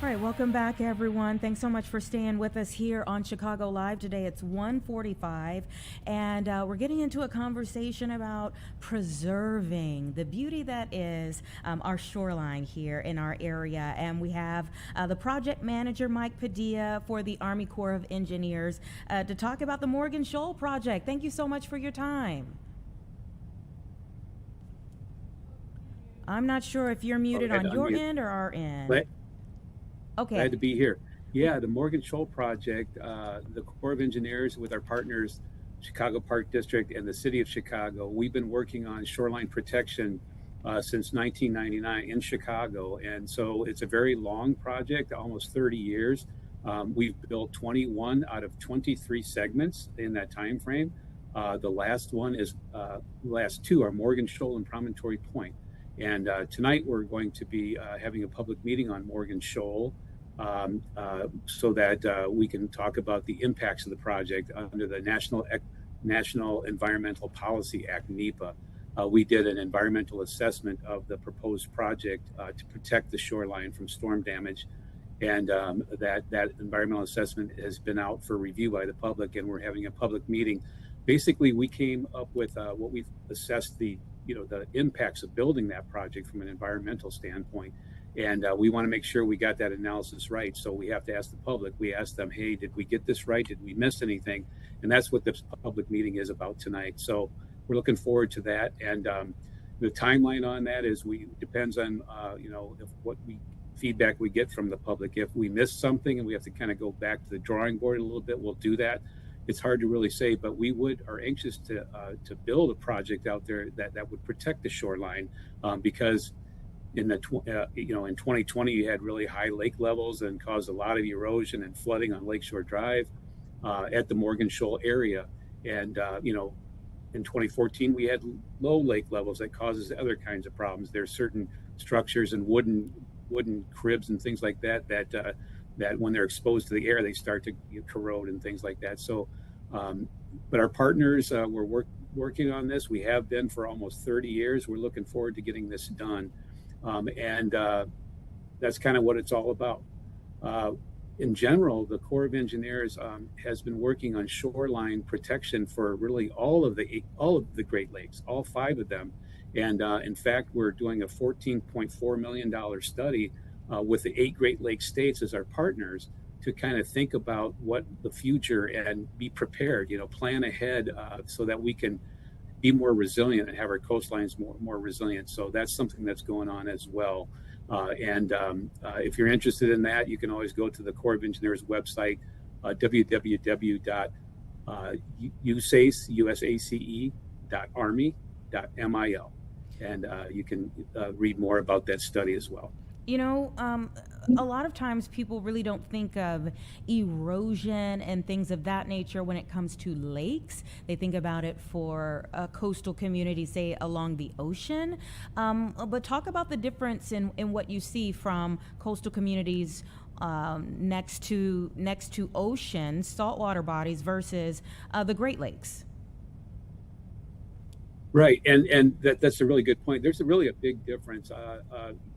All right, welcome back, everyone. Thanks so much for staying with us here on Chicago Live today. It's 1:45, and we're getting into a conversation about preserving the beauty that is our shoreline here in our area. And we have the project manager, Mike Padilla, for the Army Corps of Engineers to talk about the Morgan Shoal project. Thank you so much for your time. I'm not sure if you're muted on your end or our end. Okay. Glad to be here. Yeah, the Morgan Shoal project, the Corps of Engineers with our partners, Chicago Park District and the City of Chicago, we've been working on shoreline protection since 1999 in Chicago. And so it's a very long project, almost 30 years. We've built 21 out of 23 segments in that time frame. The last two are Morgan Shoal and Promontory Point. And tonight we're going to be having a public meeting on Morgan Shoal so that we can talk about the impacts of the project under the National Environmental Policy Act, NEPA. We did an environmental assessment of the proposed project to protect the shoreline from storm damage. And that environmental assessment has been out for review by the public, and we're having a public meeting. Basically, we came up with what we've assessed the impacts of building that project from an environmental standpoint. And we want to make sure we got that analysis right. So we have to ask the public. We ask them, hey, did we get this right? Did we miss anything? And that's what this public meeting is about tonight. So we're looking forward to that. And the timeline on that depends on, what feedback we get from the public. If we miss something and we have to kind of go back to the drawing board a little bit, we'll do that. It's hard to really say, but we are anxious to build a project out there that would protect the shoreline because in 2020 you had really high lake levels and caused a lot of erosion and flooding on Lakeshore Drive at the Morgan Shoal area. And in 2014 we had low lake levels that causes other kinds of problems. There's certain structures and wooden cribs and things like that when they're exposed to the air, they start to corrode and things like that. So, but our partners, we're working on this. We have been for almost 30 years. We're looking forward to getting this done. And that's kind of what it's all about. In general, the Corps of Engineers has been working on shoreline protection for really all of the Great Lakes, all 5 of them. And in fact, we're doing a $14.4 million study with the 8 Great Lakes states as our partners to kind of think about what the future and be prepared, plan ahead so that we can be more resilient and have our coastlines more resilient. So that's something that's going on as well. And if you're interested in that, you can always go to the Corps of Engineers website, www.usace.army.mil. And you can read more about that study as well. A lot of times people really don't think of erosion and things of that nature when it comes to lakes. They think about it for a coastal community, say along the ocean. But talk about the difference in what you see from coastal communities next to oceans, saltwater bodies versus the Great Lakes. Right, and that's a really good point. There's really a big difference.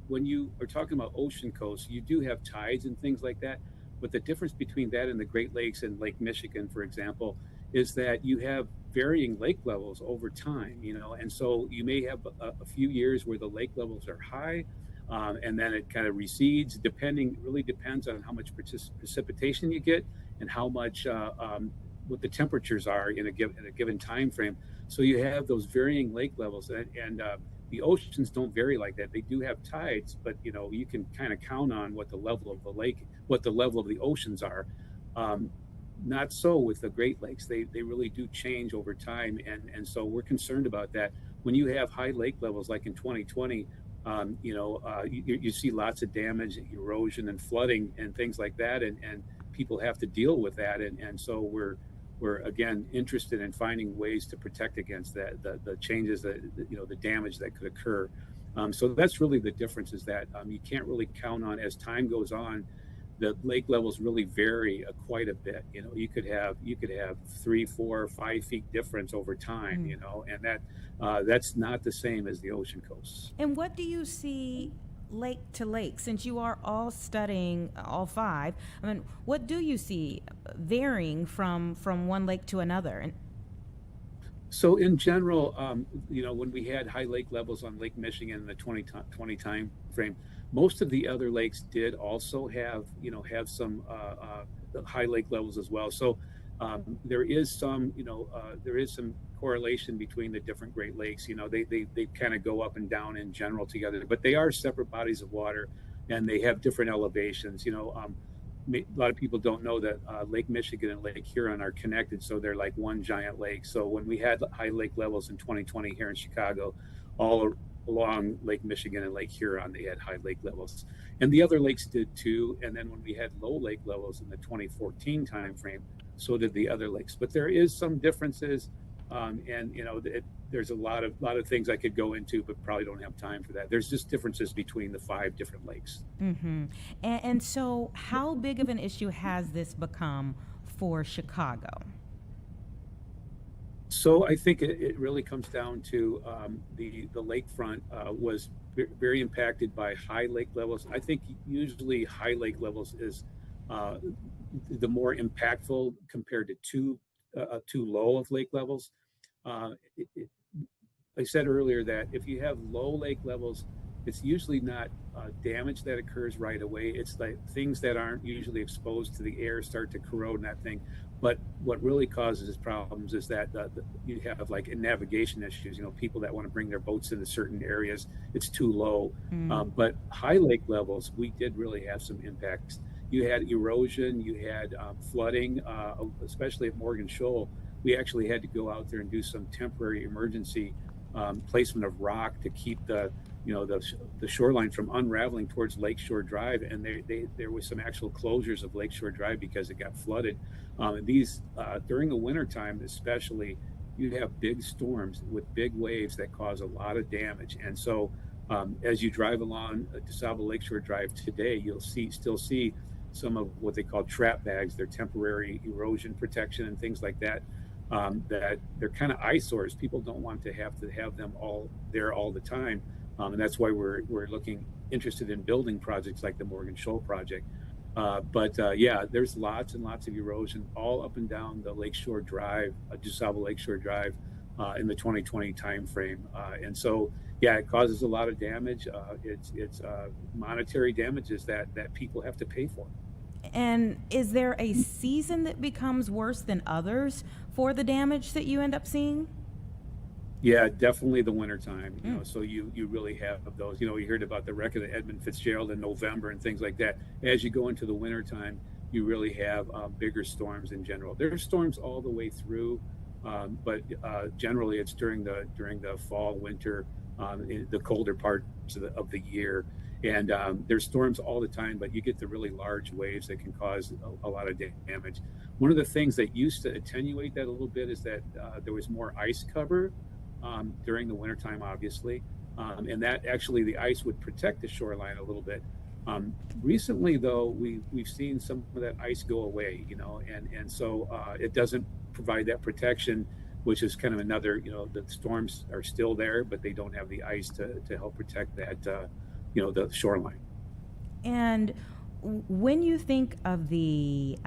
When you are talking about ocean coast, you do have tides and things like that, but the difference between that and the Great Lakes and Lake Michigan, for example, is that you have varying lake levels over time, and so you may have a few years where the lake levels are high, and then it kind of recedes. Really depends on how much precipitation you get and how much what the temperatures are in a given time frame. So you have those varying lake levels, and the oceans don't vary like that. They do have tides, but you can kind of count on what the level of the lake, what the level of the oceans are. Not so with the Great Lakes. They really do change over time, and so we're concerned about that. When you have high lake levels like in 2020, you see lots of damage, erosion, and flooding and things like that, and people have to deal with that, and so we're again interested in finding ways to protect against that, the changes that the damage that could occur. So that's really the difference, is that you can't really count on, as time goes on, the lake levels really vary quite a bit. You could have 3, 4, 5 feet difference over time. And that's not the same as the ocean coasts. And what do you see lake to lake, since you are all studying all five, I mean, what do you see varying from one lake to another? And so in general, when we had high lake levels on Lake Michigan in the 2020 time frame, most of the other lakes did also have some high lake levels as well. So there is some correlation between the different Great Lakes. They kind of go up and down in general together, but they are separate bodies of water, and they have different elevations. A lot of people don't know that Lake Michigan and Lake Huron are connected, so they're like one giant lake. So when we had high lake levels in 2020 here in Chicago, all along Lake Michigan and Lake Huron, they had high lake levels, and the other lakes did too. And then when we had low lake levels in the 2014 timeframe, so did the other lakes. But there is some differences, there's a lot of things I could go into, but probably don't have time for that. There's just differences between the 5 different lakes. Mm-hmm. And so, how big of an issue has this become for Chicago? So I think it really comes down to the lakefront was very impacted by high lake levels. I think usually high lake levels is the more impactful compared to too low of lake levels. I said earlier that if you have low lake levels, it's usually not damage that occurs right away. It's like things that aren't usually exposed to the air start to corrode and that thing. But what really causes problems is that you have like navigation issues. People that want to bring their boats into certain areas, it's too low. But high lake levels, we did really have some impacts. You had erosion, you had flooding, especially at Morgan Shoal. We actually had to go out there and do some temporary emergency placement of rock to keep the shoreline from unraveling towards Lakeshore Drive, and there was some actual closures of Lakeshore Drive because it got flooded. These during the wintertime especially, you have big storms with big waves that cause a lot of damage. And so as you drive along DeSable Lakeshore Drive today, you'll still see some of what they call trap bags. They're temporary erosion protection and things like that. That they're kind of eyesores. People don't want to have them all there all the time. And that's why we're interested in building projects like the Morgan Shoal project. But there's lots and lots of erosion all up and down the Lakeshore Drive, DeSable Lakeshore Drive, in the 2020 timeframe. And so, it causes a lot of damage. It's monetary damages that people have to pay for. And is there a season that becomes worse than others for the damage that you end up seeing? Yeah, definitely the wintertime. So you really have those. You heard about the wreck of the Edmund Fitzgerald in November and things like that. As you go into the wintertime, you really have bigger storms in general. There are storms all the way through, but generally it's during the fall, winter, the colder parts of the year. And there's storms all the time, but you get the really large waves that can cause a lot of damage. One of the things that used to attenuate that a little bit is that there was more ice cover during the wintertime, obviously. And that actually the ice would protect the shoreline a little bit. Recently, though, we've seen some of that ice go away, and so it doesn't provide that protection, which is kind of another, the storms are still there, but they don't have the ice to help protect that, the shoreline. And when you think of the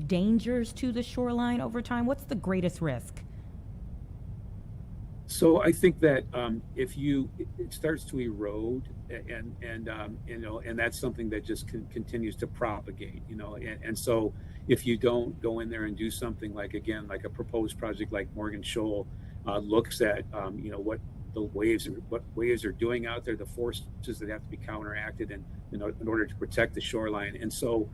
dangers to the shoreline over time, what's the greatest risk? So I think that if it starts to erode, and that's something that just continues to propagate, and so if you don't go in there and do something like a proposed project like Morgan Shoal looks at, what waves are doing out there, the forces that have to be counteracted, and in order to protect the shoreline, and so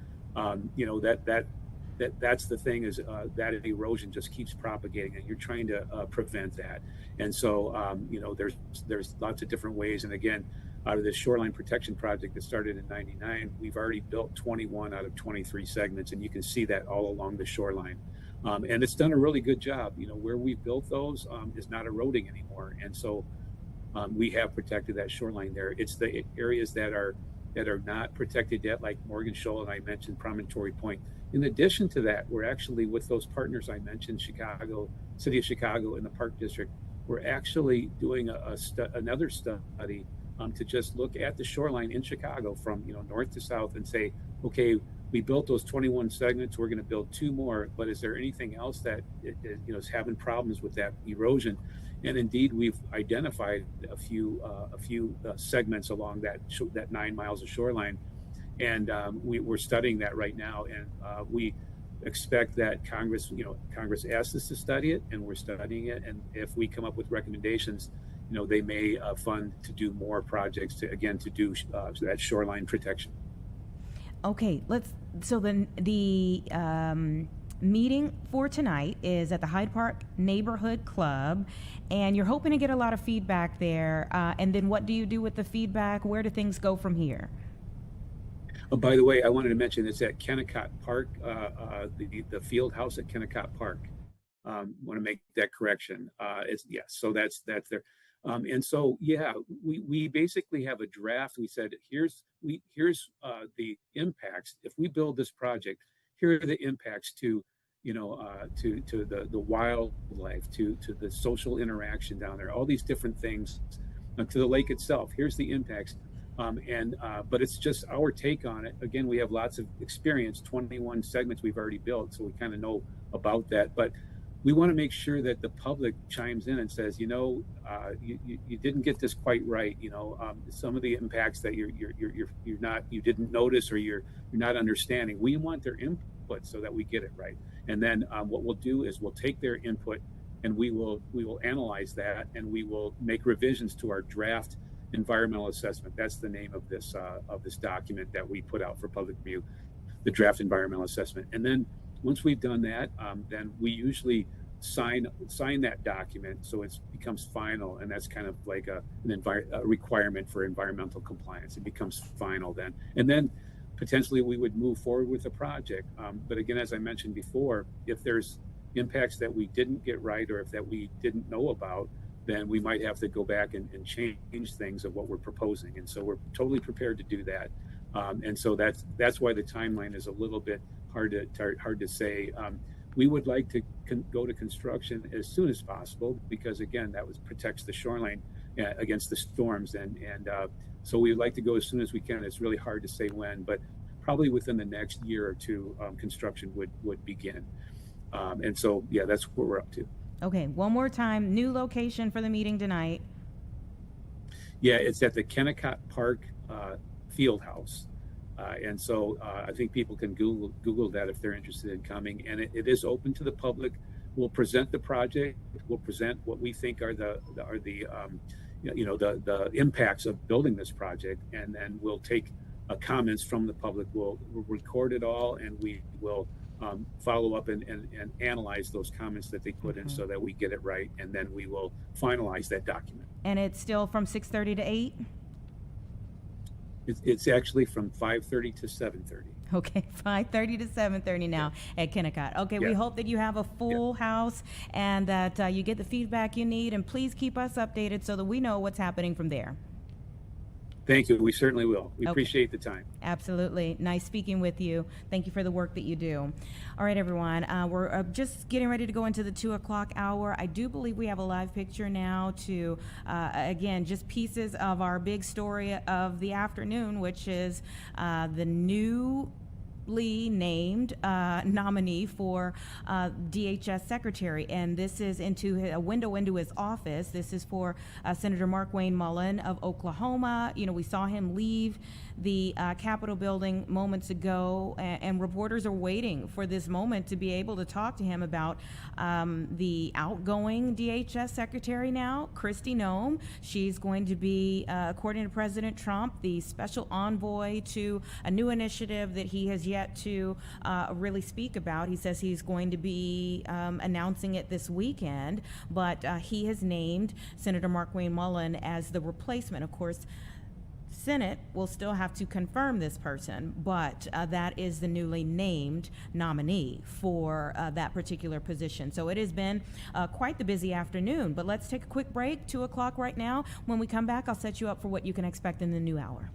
that's the thing is that erosion just keeps propagating, and you're trying to prevent that. And so there's lots of different ways. And again, out of this shoreline protection project that started in '99, we've already built 21 out of 23 segments, and you can see that all along the shoreline. And it's done a really good job. Where we've built those is not eroding anymore, and so we have protected that shoreline there. It's the areas that are not protected yet, like Morgan Shoal, and I mentioned Promontory Point. In addition to that, we're actually, with those partners I mentioned, Chicago, City of Chicago, and the Park District, we're actually doing another study to just look at the shoreline in Chicago from north to south and say, okay, we built those 21 segments. We're going to build 2 more, but is there anything else that is having problems with that erosion? And indeed, we've identified a few segments along that 9 miles of shoreline, and we're studying that right now. And we expect that Congress asked us to study it, and we're studying it. And if we come up with recommendations, they may fund to do more projects to do that shoreline protection. Okay, so then the meeting for tonight is at the Hyde Park Neighborhood Club, and you're hoping to get a lot of feedback there. And then what do you do with the feedback? Where do things go from here? Oh, by the way, I wanted to mention it's at Kennecott Park, the field house at Kennecott Park. Want to make that correction. So that's there. And so, we basically have a draft. We said, here's the impacts. If we build this project, here are the impacts to the wildlife, to the social interaction down there, all these different things, to the lake itself. Here's the impacts. But it's just our take on it. Again, we have lots of experience, 21 segments we've already built, so we kind of know about that. But we want to make sure that the public chimes in and says, you didn't get this quite right. Some of the impacts that you didn't notice or you're not understanding. We want their input so that we get it right. And then what we'll do is we'll take their input and we will analyze that, and we will make revisions to our draft environmental assessment. That's the name of this document that we put out for public review, the draft environmental assessment. And then once we've done that, then we usually sign that document so it becomes final, and that's kind of like a requirement for environmental compliance. It becomes final then, and then potentially we would move forward with the project. But again, as I mentioned before, if there's impacts that we didn't get right or if that we didn't know about, then we might have to go back and change things of what we're proposing. And so we're totally prepared to do that. And so that's why the timeline is a little bit hard to say. We would like to go to construction as soon as possible because, again, that protects the shoreline against the storms. And so we'd like to go as soon as we can. It's really hard to say when, but probably within the next year or two, construction would begin. And so, that's what we're up to. Okay, one more time, new location for the meeting tonight. Yeah, it's at the Kennecott Park Field House. And so I think people can Google that if they're interested in coming. And it is open to the public. We'll present the project. We'll present what we think are the impacts of building this project. And then we'll take comments from the public. We'll record it all, and we will follow up and analyze those comments that they put in so that we get it right, and then we will finalize that document. And it's still from 6:30 to 8? It's actually from 5:30 to 7:30. Okay, 5:30 to 7:30 now at Kennecott. Okay, we hope that you have a full house and that you get the feedback you need, and please keep us updated so that we know what's happening from there. Thank you. We certainly will. We appreciate the time. Absolutely. Nice speaking with you. Thank you for the work that you do. All right, everyone. We're just getting ready to go into the 2 o'clock hour. I do believe we have a live picture now to, again, just pieces of our big story of the afternoon, which is the newly named nominee for DHS secretary, and this is into a window into his office. This is for Senator Mark Wayne Mullen of Oklahoma. We saw him leave the Capitol building moments ago, and reporters are waiting for this moment to be able to talk to him about the outgoing DHS secretary now, Kristi Noem. She's going to be, according to President Trump, the special envoy to a new initiative that he has yet to really speak about. He says he's going to be announcing it this weekend, but he has named Senator Mark Wayne Mullen as the replacement. Of course, Senate will still have to confirm this person, but that is the newly named nominee for that particular position. So it has been quite the busy afternoon, but let's take a quick break, 2 o'clock right now. When we come back, I'll set you up for what you can expect in the new hour.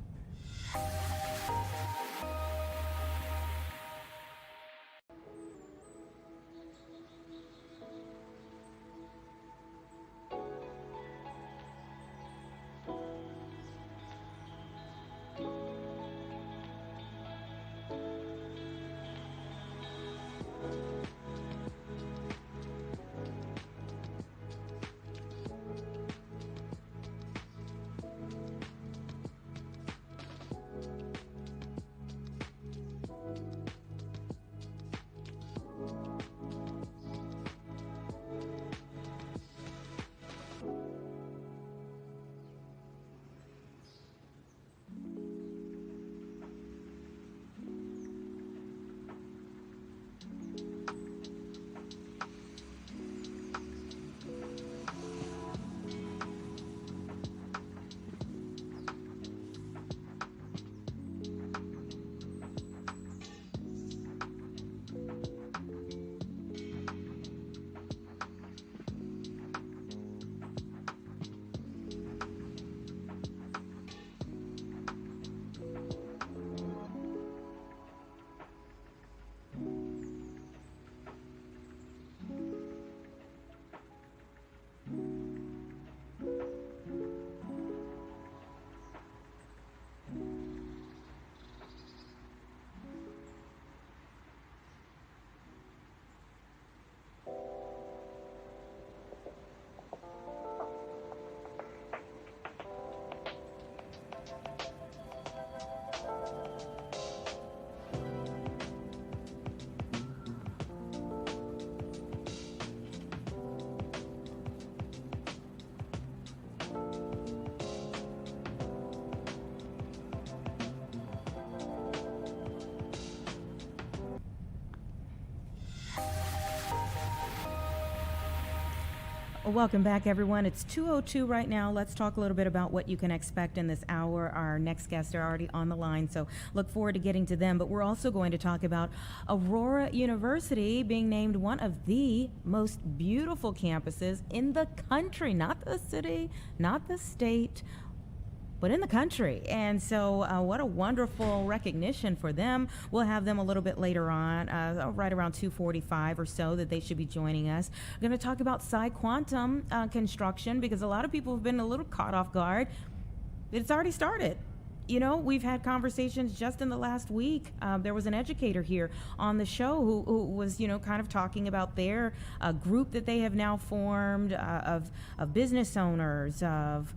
Well, welcome back, everyone. It's 2:02 right now. Let's talk a little bit about what you can expect in this hour. Our next guests are already on the line, so look forward to getting to them. But we're also going to talk about Aurora University being named one of the most beautiful campuses in the country, not the city, not the state, but in the country. And so what a wonderful recognition for them. We'll have them a little bit later on, right around 2:45 or so, that they should be joining us. We're going to talk about Sai Quantum construction, because a lot of people have been a little caught off guard. It's already started. You know, we've had conversations just in the last week. There was an educator here on the show who was, you know, kind of talking about their group that they have now formed of business owners, of,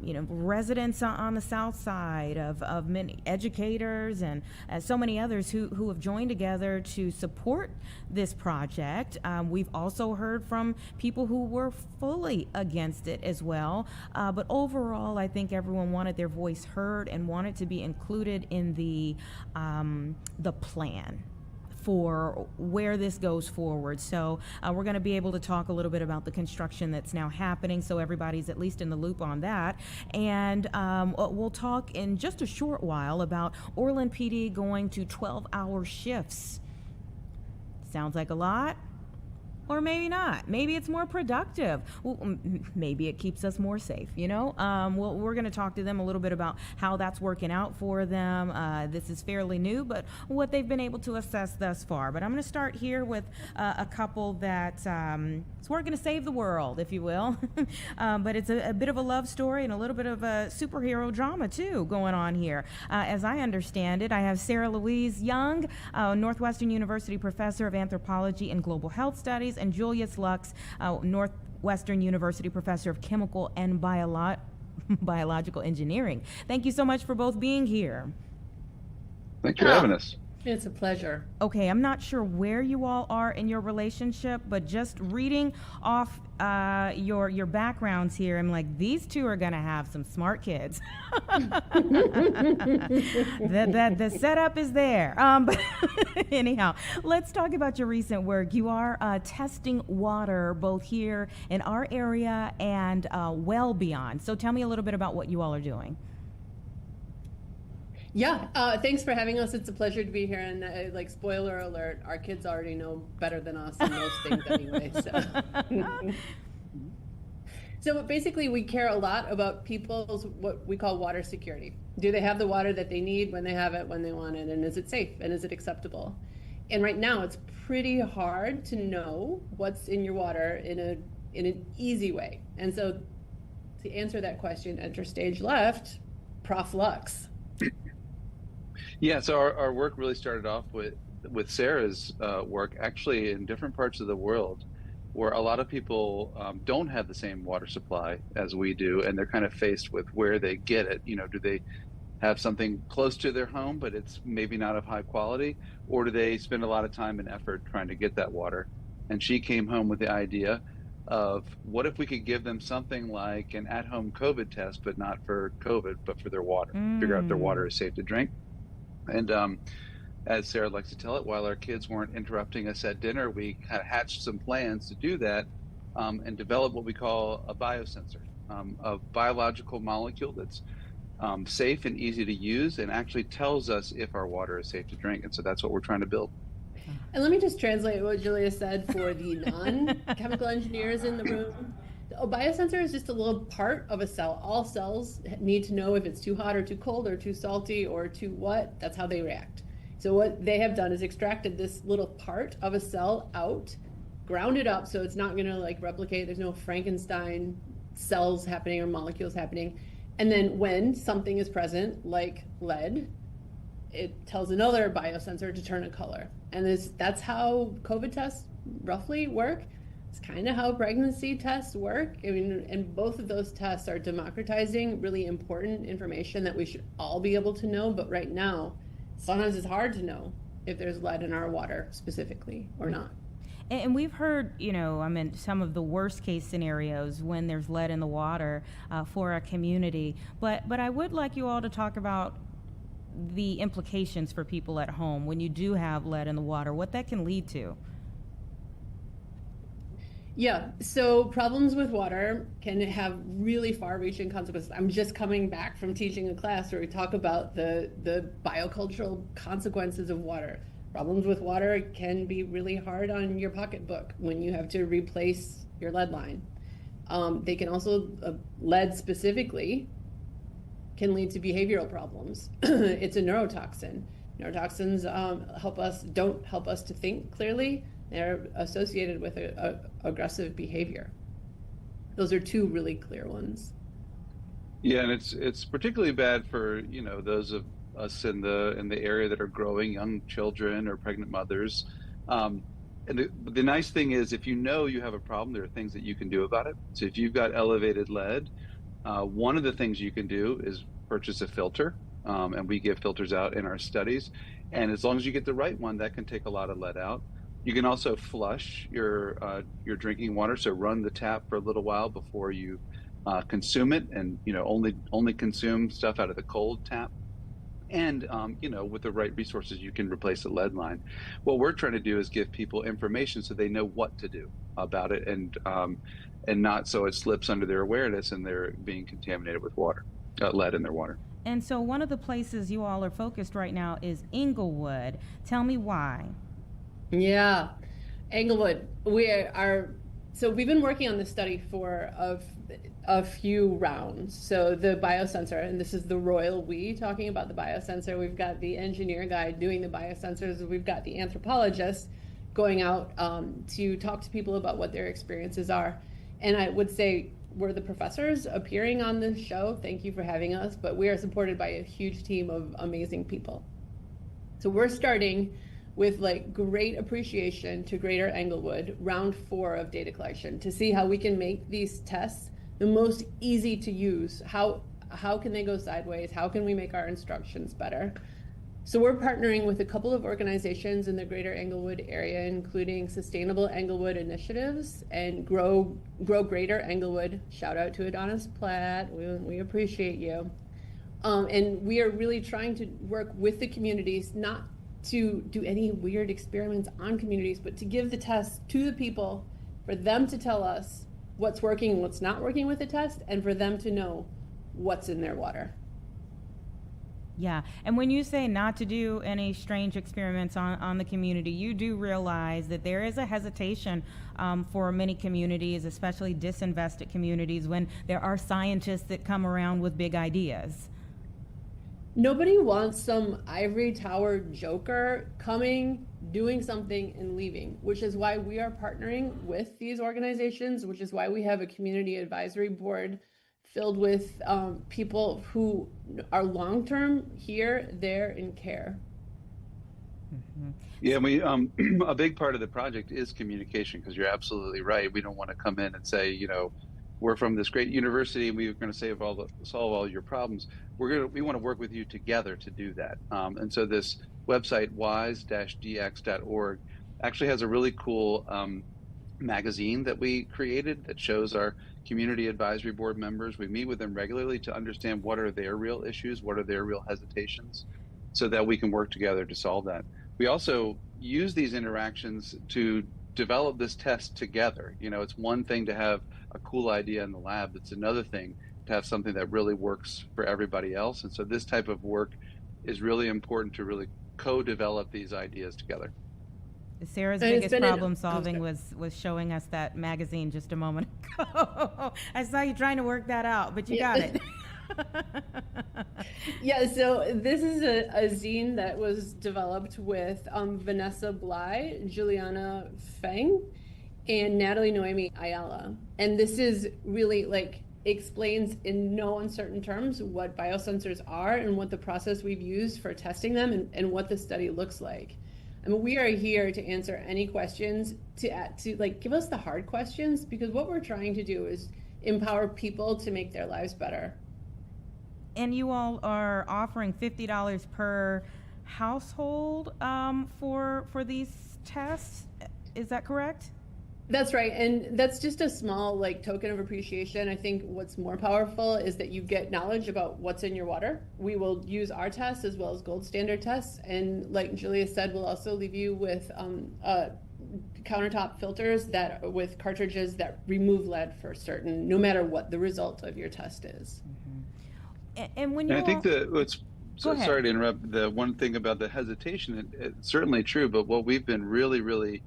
you know, residents on the south side, of many educators and so many others who have joined together to support this project. We've also heard from people who were fully against it as well. But overall, I think everyone wanted their voice heard and wanted to be included in the plan for where this goes forward. So we're going to be able to talk a little bit about the construction that's now happening, so everybody's at least in the loop on that. And we'll talk in just a short while about Orland PD going to 12-hour shifts. Sounds like a lot? Or maybe not. Maybe it's more productive. Well, maybe it keeps us more safe, you know? We're going to talk to them a little bit about how that's working out for them. This is fairly new, but what they've been able to assess thus far. But I'm going to start here with a couple that we're going to save the world, if you will. But it's a bit of a love story and a little bit of a superhero drama, too, going on here. As I understand it, I have Sarah Louise Young, Northwestern University professor of anthropology and global health studies, and Julius Lux, Northwestern University professor of chemical and biological engineering. Thank you so much for both being here. Thanks for having us. It's a pleasure. Okay, I'm not sure where you all are in your relationship, but just reading off your backgrounds here, I'm like, these two are going to have some smart kids. The setup is there. But anyhow, let's talk about your recent work. You are testing water both here in our area and well beyond. So tell me a little bit about what you all are doing. Yeah, thanks for having us. It's a pleasure to be here. And like, spoiler alert, our kids already know better than us in most things anyway. So basically, we care a lot about people's what we call water security. Do they have the water that they need when they have it, when they want it, and is it safe and is it acceptable? And right now, it's pretty hard to know what's in your water in an easy way. And so, to answer that question, enter stage left, Prof. Lux. Yeah, so our work really started off with Sarah's work, actually in different parts of the world, where a lot of people don't have the same water supply as we do, and they're kind of faced with where they get it. You know, do they have something close to their home, but it's maybe not of high quality, or do they spend a lot of time and effort trying to get that water? And she came home with the idea of, what if we could give them something like an at-home COVID test, but not for COVID, but for their water, figure out their water is safe to drink. And as Sarah likes to tell it, while our kids weren't interrupting us at dinner, we kind of hatched some plans to do that and develop what we call a biosensor, a biological molecule that's safe and easy to use and actually tells us if our water is safe to drink. And so that's what we're trying to build. And let me just translate what Julia said for the non-chemical engineers in the room. A biosensor is just a little part of a cell. All cells need to know if it's too hot or too cold or too salty or too what. That's how they react. So what they have done is extracted this little part of a cell out, ground it up so it's not going to like replicate. There's no Frankenstein cells happening or molecules happening. And then when something is present, like lead, it tells another biosensor to turn a color. And that's how COVID tests roughly work. It's kind of how pregnancy tests work. I mean, and both of those tests are democratizing really important information that we should all be able to know. But right now, sometimes it's hard to know if there's lead in our water specifically or not. And we've heard, you know, I mean, some of the worst case scenarios when there's lead in the water for a community. But I would like you all to talk about the implications for people at home when you do have lead in the water, what that can lead to. Yeah, so problems with water can have really far-reaching consequences. I'm just coming back from teaching a class where we talk about the biocultural consequences of water. Problems with water can be really hard on your pocketbook when you have to replace your lead line. They can also, lead specifically, can lead to behavioral problems. It's a neurotoxin. Neurotoxins don't help us to think clearly. They're associated with aggressive behavior. Those are two really clear ones. Yeah, and it's particularly bad for those of us in the area that are growing young children or pregnant mothers. And the nice thing is, if you have a problem, there are things that you can do about it. So if you've got elevated lead, one of the things you can do is purchase a filter, and we give filters out in our studies. And as long as you get the right one, that can take a lot of lead out. You can also flush your drinking water, so run the tap for a little while before you consume it, and only consume stuff out of the cold tap. And with the right resources, you can replace a lead line. What we're trying to do is give people information so they know what to do about it, and not so it slips under their awareness and they're being contaminated with lead in their water. And so one of the places you all are focused right now is Englewood. Tell me why. Yeah, Englewood. So we've been working on this study for a few rounds. So the biosensor, and this is the royal we talking about the biosensor. We've got the engineer guy doing the biosensors. We've got the anthropologist going out to talk to people about what their experiences are. And I would say we're the professors appearing on this show. Thank you for having us. But we are supported by a huge team of amazing people. So we're starting with great appreciation to Greater Englewood, round 4 of data collection, to see how we can make these tests the most easy to use. How can they go sideways? How can we make our instructions better? So we're partnering with a couple of organizations in the Greater Englewood area, including Sustainable Englewood Initiatives and Grow Greater Englewood. Shout out to Adonis Platt. We appreciate you. And we are really trying to work with the communities, not to do any weird experiments on communities, but to give the test to the people, for them to tell us what's working and what's not working with the test, and for them to know what's in their water. Yeah, and when you say not to do any strange experiments on the community, you do realize that there is a hesitation for many communities, especially disinvested communities, when there are scientists that come around with big ideas. Nobody wants some ivory tower joker coming, doing something, and leaving, which is why we are partnering with these organizations, which is why we have a community advisory board filled with people who are long-term here, there, and care. Mm-hmm. Yeah, we a big part of the project is communication, because you're absolutely right. We don't want to come in and say, we're from this great university and we're going to solve all your problems. We want to work with you together to do that. And so this website, wise-dx.org, actually has a really cool magazine that we created that shows our community advisory board members. We meet with them regularly to understand what are their real issues, what are their real hesitations, so that we can work together to solve that. We also use these interactions to develop this test together. It's one thing to have a cool idea in the lab. It's another thing to have something that really works for everybody else. And so this type of work is really important, to really co-develop these ideas together. Sarah's biggest problem solving was showing us that magazine just a moment ago. I saw you trying to work that out, but you got it. Yeah, so this is a zine that was developed with Vanessa Bly, Juliana Feng, and Natalie Noemi Ayala. And this is really explains in no uncertain terms what biosensors are and what the process we've used for testing them and what the study looks like. I mean, we are here to answer any questions, to give us the hard questions, because what we're trying to do is empower people to make their lives better. And you all are offering $50 per household for these tests. Is that correct? That's right, and that's just a small token of appreciation. I think what's more powerful is that you get knowledge about what's in your water. We will use our tests as well as gold standard tests, and like Julia said, we'll also leave you with countertop filters that with cartridges that remove lead for certain, no matter what the result of your test is. And when you I think sorry to interrupt, the one thing about the hesitation, it's certainly true, but what we've been really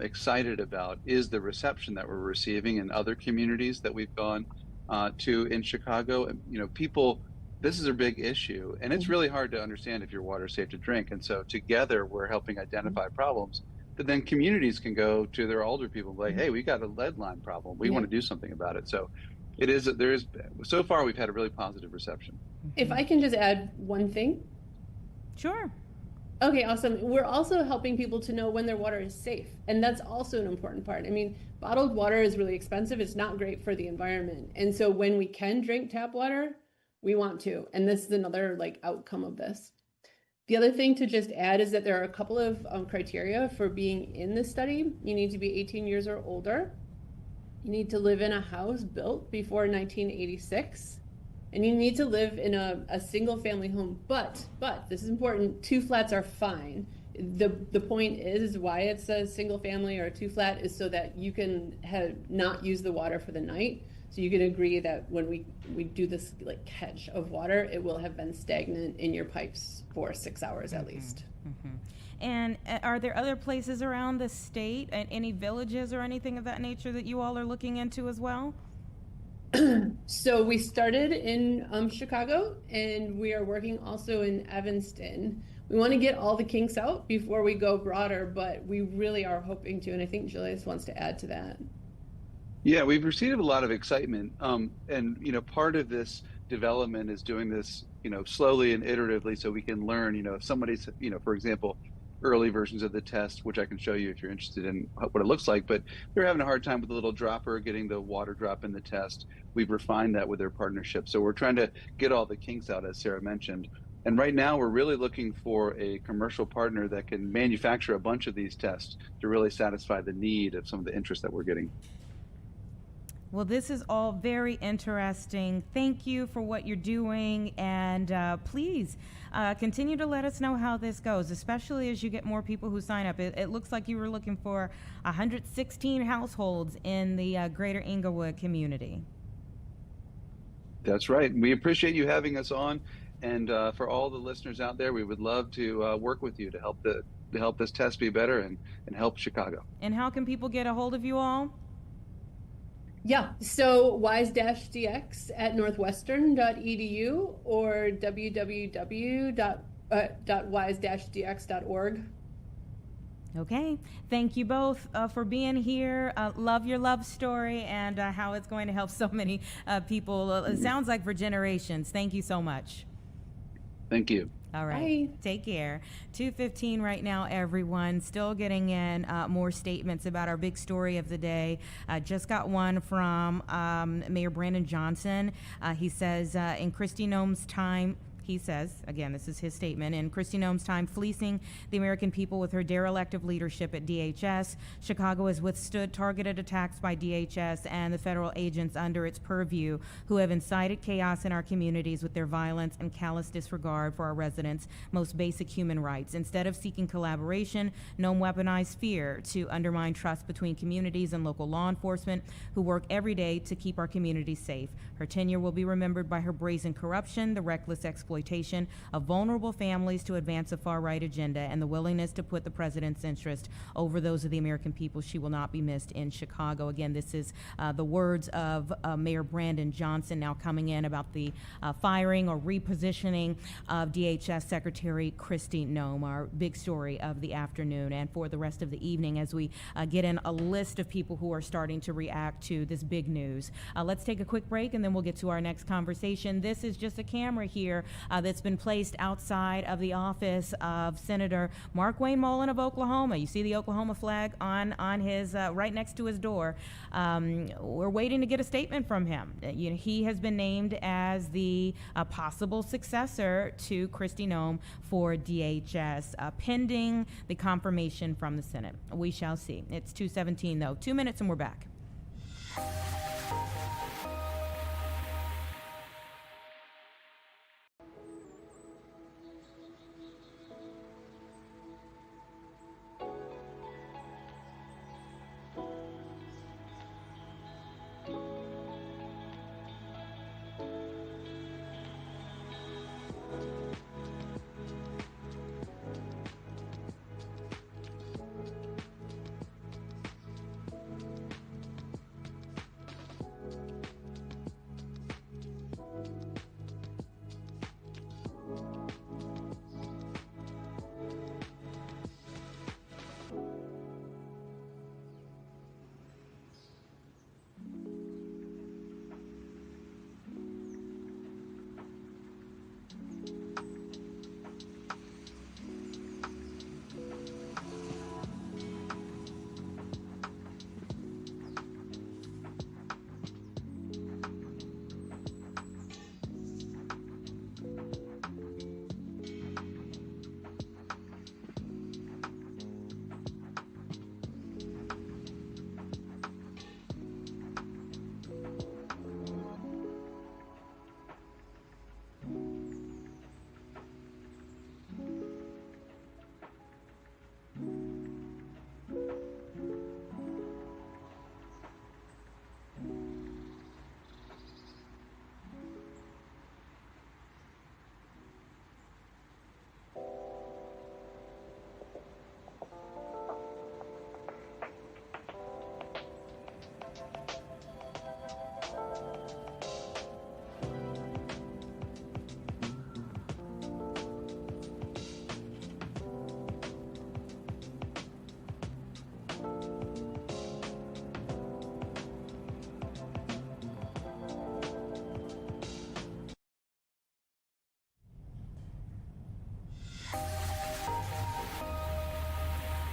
excited about is the reception that we're receiving in other communities that we've gone to in Chicago. You know, people, this is a big issue, and it's really hard to understand if your water is safe to drink. And so together we're helping identify problems, but then communities can go to their older people and say, hey, we got a lead line problem. We want to do something about it. So so far we've had a really positive reception. If I can just add one thing. Sure. Okay, awesome. We're also helping people to know when their water is safe. And that's also an important part. I mean, bottled water is really expensive. It's not great for the environment. And so when we can drink tap water, we want to. And this is another outcome of this. The other thing to just add is that there are a couple of criteria for being in this study. You need to be 18 years or older. You need to live in a house built before 1986. And you need to live in a single family home, but this is important, 2 flats are fine. The point is why it's a single family or a 2 flat is so that you can not use the water for the night. So you can agree that when we do this catch of water, it will have been stagnant in your pipes for 6 hours at least. And are there other places around the state and any villages or anything of that nature that you all are looking into as well? So we started in Chicago, and we are working also in Evanston. We want to get all the kinks out before we go broader, but we really are hoping to, and I think Julius wants to add to that. Yeah, we've received a lot of excitement, and part of this development is doing this slowly and iteratively, so we can learn. If somebody's for example, early versions of the test, which I can show you if you're interested in what it looks like, but they're having a hard time with the little dropper, getting the water drop in the test. We've refined that with their partnership. So we're trying to get all the kinks out, as Sarah mentioned. And right now we're really looking for a commercial partner that can manufacture a bunch of these tests to really satisfy the need of some of the interest that we're getting. Well, this is all very interesting. Thank you for what you're doing, and please continue to let us know how this goes, especially as you get more people who sign up. It looks like you were looking for 116 households in the greater Inglewood community. That's right. We appreciate you having us on, and for all the listeners out there, we would love to work with you to help this test be better and help Chicago. And how can people get a hold of you all? Yeah, so wise-dx at northwestern.edu or www.wise-dx.org. Okay, thank you both for being here. Love your love story and how it's going to help so many people. It sounds like for generations. Thank you so much. Thank you. All right. Bye. Take care. 2:15 right now, everyone. Still getting in more statements about our big story of the day. Just got one from Mayor Brandon Johnson. He says, in Kristi Noem's time, he says, again, this is his statement, in Kristi Noem's time fleecing the American people with her derelict of leadership at DHS, Chicago has withstood targeted attacks by DHS and the federal agents under its purview who have incited chaos in our communities with their violence and callous disregard for our residents' most basic human rights. Instead of seeking collaboration, Noem weaponized fear to undermine trust between communities and local law enforcement who work every day to keep our communities safe. Her tenure will be remembered by her brazen corruption, the reckless exploitation of vulnerable families to advance a far-right agenda, and the willingness to put the president's interest over those of the American people. She will not be missed in Chicago. Again, this is the words of Mayor Brandon Johnson now coming in about the firing or repositioning of DHS Secretary Kristi Noem, our big story of the afternoon and for the rest of the evening as we get in a list of people who are starting to react to this big news. Let's take a quick break and then we'll get to our next conversation. This is just a camera here that's been placed outside of the office of Senator Mark Wayne Mullen of Oklahoma. You see the Oklahoma flag on his right next to his door. We're waiting to get a statement from him. He has been named as the possible successor to Kristi Noem for DHS, pending the confirmation from the Senate. We shall see. It's 2:17 though. 2 minutes and we're back.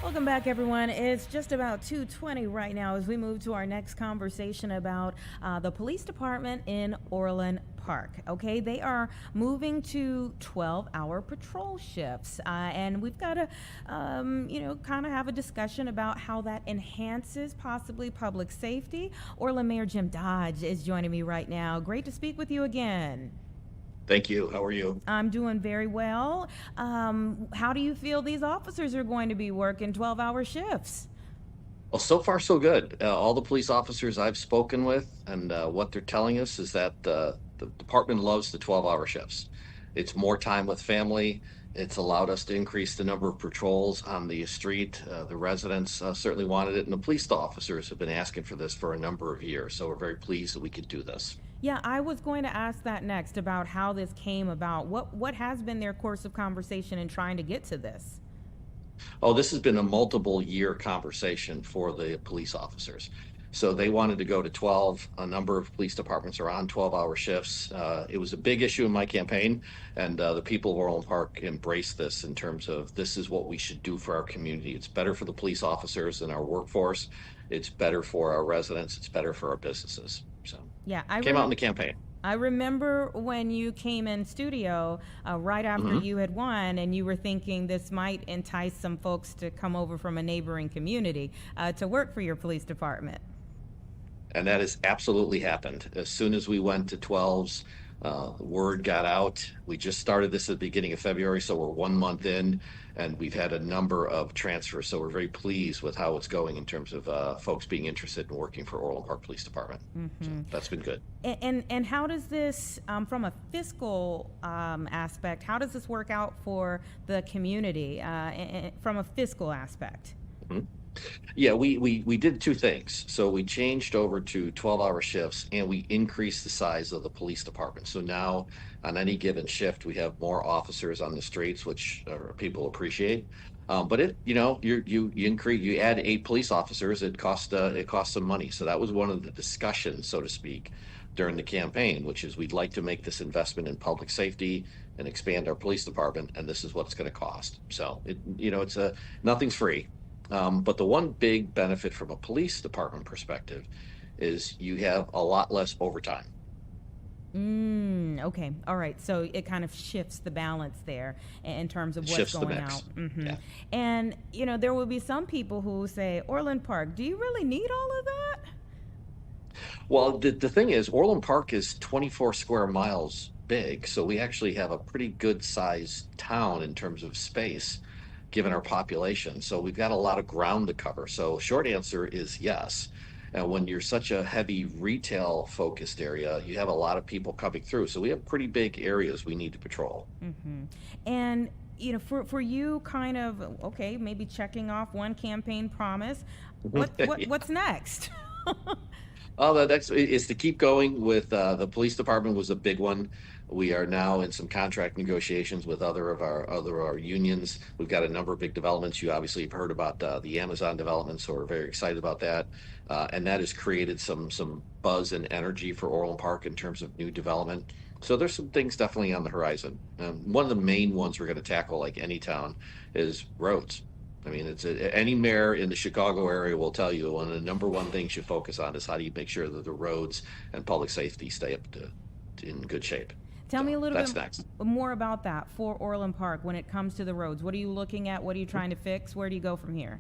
Welcome back, everyone. It's just about 2:20 right now as we move to our next conversation about the police department in Orland Park. Okay, they are moving to 12-hour patrol shifts, and we've got to, kind of have a discussion about how that enhances possibly public safety. Orland Mayor Jim Dodge is joining me right now. Great to speak with you again. Thank you. How are you? I'm doing very well. How do you feel these officers are going to be working 12-hour shifts? Well, so far so good. All the police officers I've spoken with and what they're telling us is that the department loves the 12-hour shifts. It's more time with family. It's allowed us to increase the number of patrols on the street. The residents certainly wanted it, and the police officers have been asking for this for a number of years. So we're very pleased that we could do this. Yeah, I was going to ask that next about how this came about. What has been their course of conversation in trying to get to this? Oh, this has been a multiple year conversation for the police officers. So they wanted to go to 12. A number of police departments are on 12-hour shifts. It was a big issue in my campaign, and the people of Orland Park embraced this in terms of this is what we should do for our community. It's better for the police officers and our workforce. It's better for our residents. It's better for our businesses. So yeah, came out in the campaign. I remember when you came in studio right after you had won, and you were thinking this might entice some folks to come over from a neighboring community to work for your police department. And that has absolutely happened. As soon as we went to 12s, word got out. We just started this at the beginning of February, so we're 1 month in, and we've had a number of transfers. So we're very pleased with how it's going in terms of folks being interested in working for Orland Park Police Department. So that's been good. And how does this, from a fiscal aspect, how does this work out for the community from a fiscal aspect? Yeah, we did two things. So we changed over to 12-hour shifts, and we increased the size of the police department. So now on any given shift, we have more officers on the streets, which people appreciate. But you add 8 police officers, it costs some money. So that was one of the discussions, so to speak, during the campaign, which is we'd like to make this investment in public safety and expand our police department, and this is what it's going to cost. So nothing's free. But the one big benefit from a police department perspective is you have a lot less overtime. Okay. All right. So it kind of shifts the balance there in terms of what's going out. Yeah. And, there will be some people who say, Orland Park, do you really need all of that? Well, the thing is, Orland Park is 24 square miles big. So we actually have a pretty good sized town in terms of space, given our population. So we've got a lot of ground to cover. So short answer is yes. And when you're such a heavy retail focused area, you have a lot of people coming through. So we have pretty big areas we need to patrol. And, for you kind of, okay, maybe checking off one campaign promise, what's next? The next is to keep going with the police department was a big one. We are now in some contract negotiations with other of our unions. We've got a number of big developments. You obviously have heard about the Amazon development, so we're very excited about that. And that has created some buzz and energy for Orland Park in terms of new development. So there's some things definitely on the horizon. One of the main ones we're going to tackle, like any town, is roads. I mean, any mayor in the Chicago area will tell you one of the number one things you focus on is how do you make sure that the roads and public safety stay in good shape. Tell me a little bit more about that for Orland Park when it comes to the roads. What are you looking at? What are you trying to fix? Where do you go from here?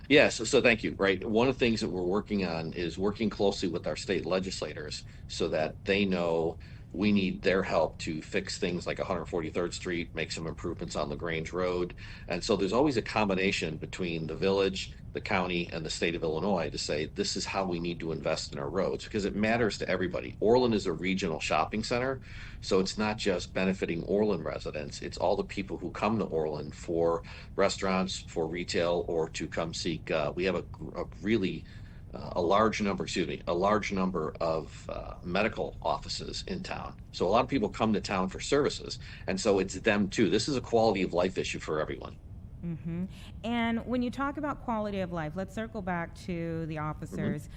Yeah, so thank you. Right. One of the things that we're working on is working closely with our state legislators so that they know we need their help to fix things like 143rd Street, make some improvements on LaGrange Road. And so there's always a combination between the village, the county, and the state of Illinois to say, this is how we need to invest in our roads, because it matters to everybody. Orland is a regional shopping center, so it's not just benefiting Orland residents, it's all the people who come to Orland for restaurants, for retail, or to come seek. We have a large number of medical offices in town. So a lot of people come to town for services, and so it's them too. This is a quality of life issue for everyone. And when you talk about quality of life, let's circle back to the officers.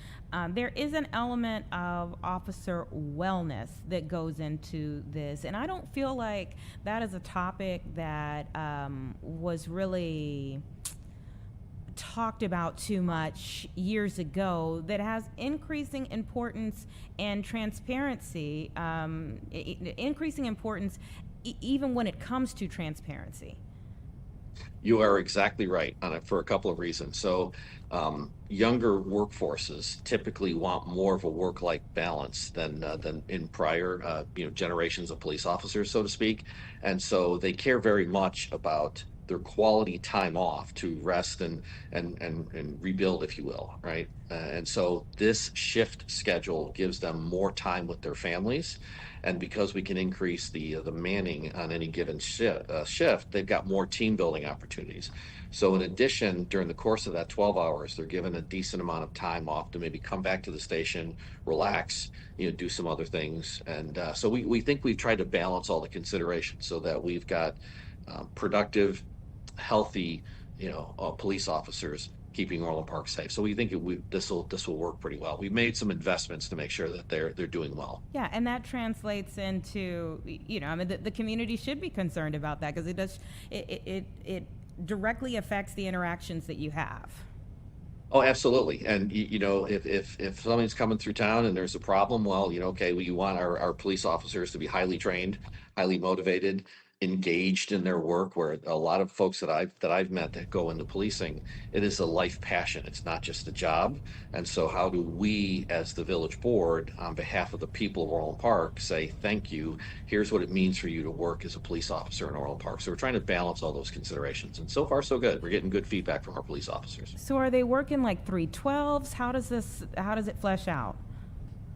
There is an element of officer wellness that goes into this, and I don't feel like that is a topic that was really talked about too much years ago that has increasing importance and transparency, increasing importance even when it comes to transparency? You are exactly right on it for a couple of reasons. So, younger workforces typically want more of a work-life balance than in prior, generations of police officers, so to speak, and so they care very much about their quality time off to rest and rebuild, if you will, right? And so this shift schedule gives them more time with their families, and because we can increase the manning on any given shift, they've got more team building opportunities. So in addition, during the course of that 12 hours, they're given a decent amount of time off to maybe come back to the station, relax, do some other things. And so we think we've tried to balance all the considerations so that we've got productive, healthy, police officers keeping Orland Park safe. So we think this will work pretty well. We've made some investments to make sure that they're doing well. Yeah, and that translates into, the community should be concerned about that, because it directly affects the interactions that you have. Oh, absolutely. And if something's coming through town and there's a problem, well, we want our police officers to be highly trained, highly motivated, engaged in their work. Where a lot of folks that I've met that go into policing, it is a life passion. It's not just a job. And so how do we, as the village board, on behalf of the people of Orland Park, say thank you? Here's what it means for you to work as a police officer in Orland Park. So we're trying to balance all those considerations, and so far so good. We're getting good feedback from our police officers. So are they working like 312s? How does it flesh out?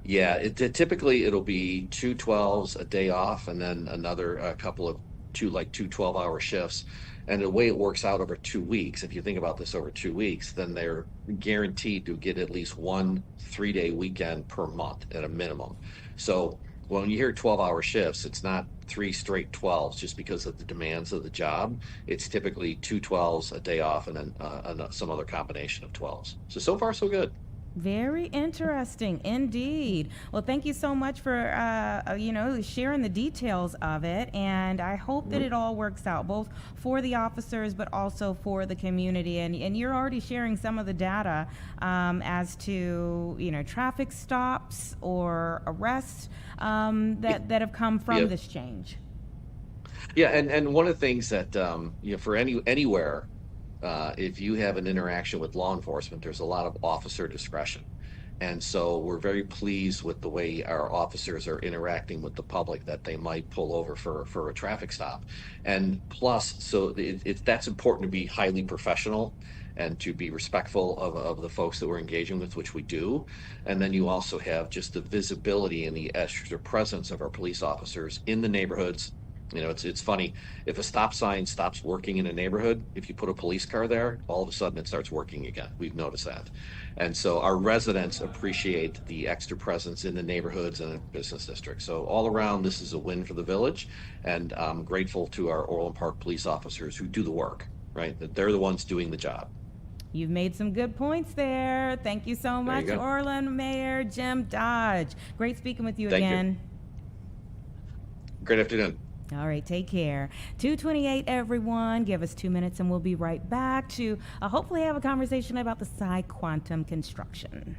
Yeah, typically it'll be 2 12s, a day off, and then another couple of two 12-hour shifts. And the way it works out over 2 weeks, if you think about this over 2 weeks, then they're guaranteed to get at least 1 3-day weekend per month at a minimum. So when you hear 12-hour shifts, it's not 3 straight 12s just because of the demands of the job. It's typically 2 12s, a day off, and then some other combination of 12s. So far so good. Very interesting indeed. Well, thank you so much for sharing the details of it, and I hope that it all works out, both for the officers but also for the community. And you're already sharing some of the data as to traffic stops or arrests that have come from this change. Yeah, and one of the things that for anywhere. If you have an interaction with law enforcement, there's a lot of officer discretion. And so we're very pleased with the way our officers are interacting with the public, that they might pull over for a traffic stop. And plus, so that's important to be highly professional and to be respectful of the folks that we're engaging with, which we do. And then you also have just the visibility and the extra presence of our police officers in the neighborhoods. It's funny, if a stop sign stops working in a neighborhood, if you put a police car there, all of a sudden it starts working again. We've noticed that. And so our residents appreciate the extra presence in the neighborhoods and the business districts. So all around, this is a win for the village, and I'm grateful to our Orland Park police officers who do the work, right? That they're the ones doing the job. You've made some good points there. Thank you so much, Orland Mayor Jim Dodge. Great speaking with you again. Great afternoon. All right, take care. 2:28, everyone. Give us 2 minutes and we'll be right back to hopefully have a conversation about the Sai Quantum construction.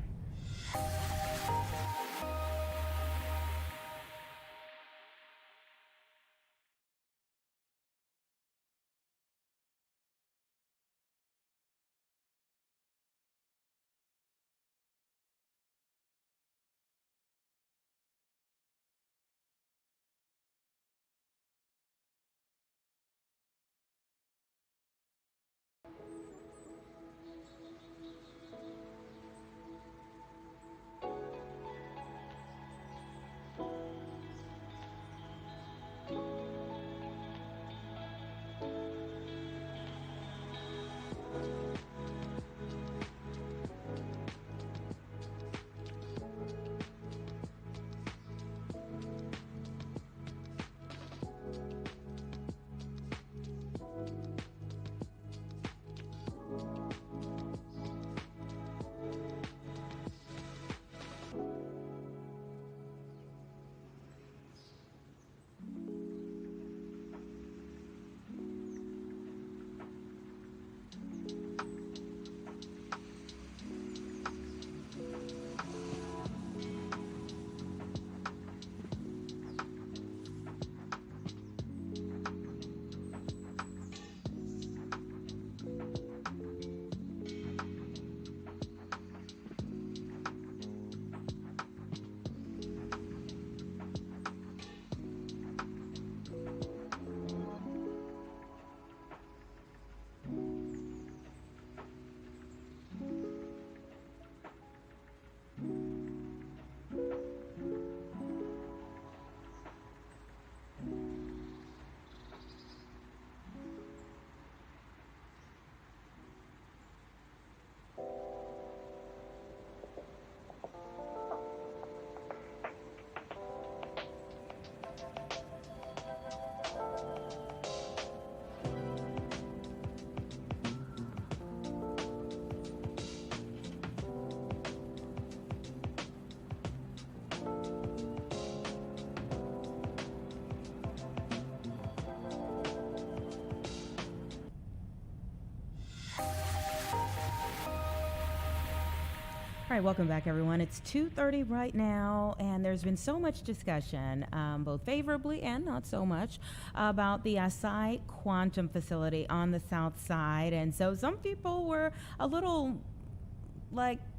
All right, welcome back, everyone. It's 2:30 right now, and there's been so much discussion, both favorably and not so much, about the Sai Quantum facility on the south side. And so some people were a little,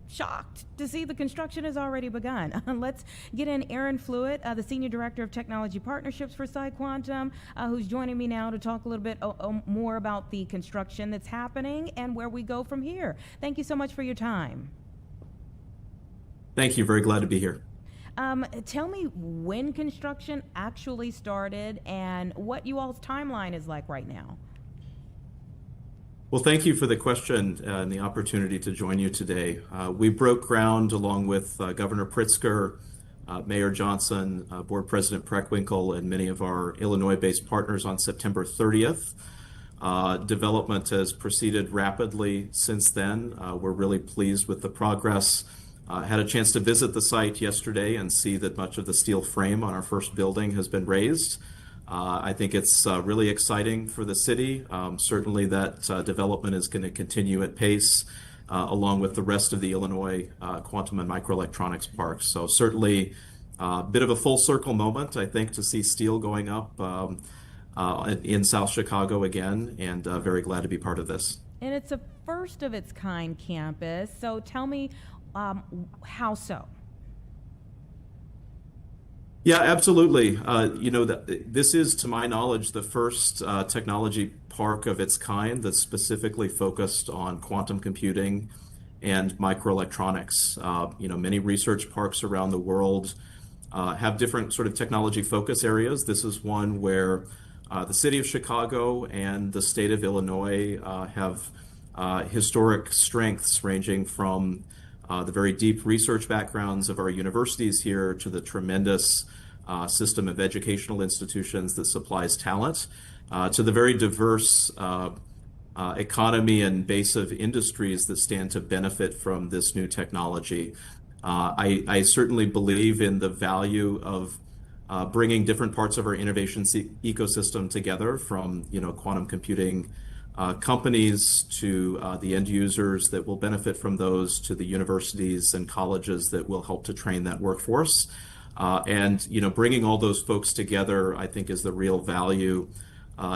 shocked to see the construction has already begun. Let's get in Aaron Fluitt, the Senior Director of Technology Partnerships for Sai Quantum, who's joining me now to talk a little bit more about the construction that's happening and where we go from here. Thank you so much for your time. Thank you. Very glad to be here. Tell me when construction actually started and what you all's timeline is like right now. Well, thank you for the question and the opportunity to join you today. We broke ground along with Governor Pritzker, Mayor Johnson, Board President Preckwinkle, and many of our Illinois-based partners on September 30th. Development has proceeded rapidly since then. We're really pleased with the progress. Had a chance to visit the site yesterday and see that much of the steel frame on our first building has been raised. I think it's really exciting for the city. Certainly that development is going to continue at pace along with the rest of the Illinois quantum and microelectronics parks. So certainly a bit of a full circle moment, I think, to see steel going up in South Chicago again, and very glad to be part of this. And it's a first of its kind campus. So tell me, how so? Yeah, absolutely. This is, to my knowledge, the first technology park of its kind that's specifically focused on quantum computing and microelectronics. Many research parks around the world have different sort of technology focus areas. This is one where the city of Chicago and the state of Illinois have historic strengths ranging from the very deep research backgrounds of our universities here to the tremendous system of educational institutions that supplies talent, to the very diverse economy and base of industries that stand to benefit from this new technology. I certainly believe in the value of bringing different parts of our innovation ecosystem together, from quantum computing companies to the end users that will benefit from those, to the universities and colleges that will help to train that workforce. And bringing all those folks together, I think, is the real value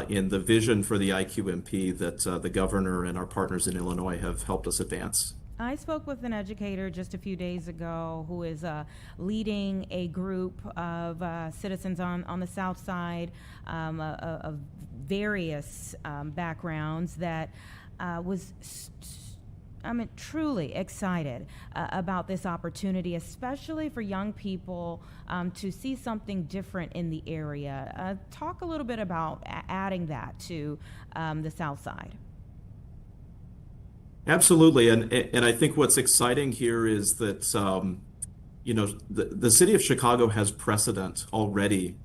in the vision for the IQMP that the governor and our partners in Illinois have helped us advance. I spoke with an educator just a few days ago who is leading a group of citizens on the South Side of various backgrounds that was truly excited about this opportunity, especially for young people to see something different in the area. Talk a little bit about adding that to the South Side. Absolutely, and I think what's exciting here is that the city of Chicago has precedent already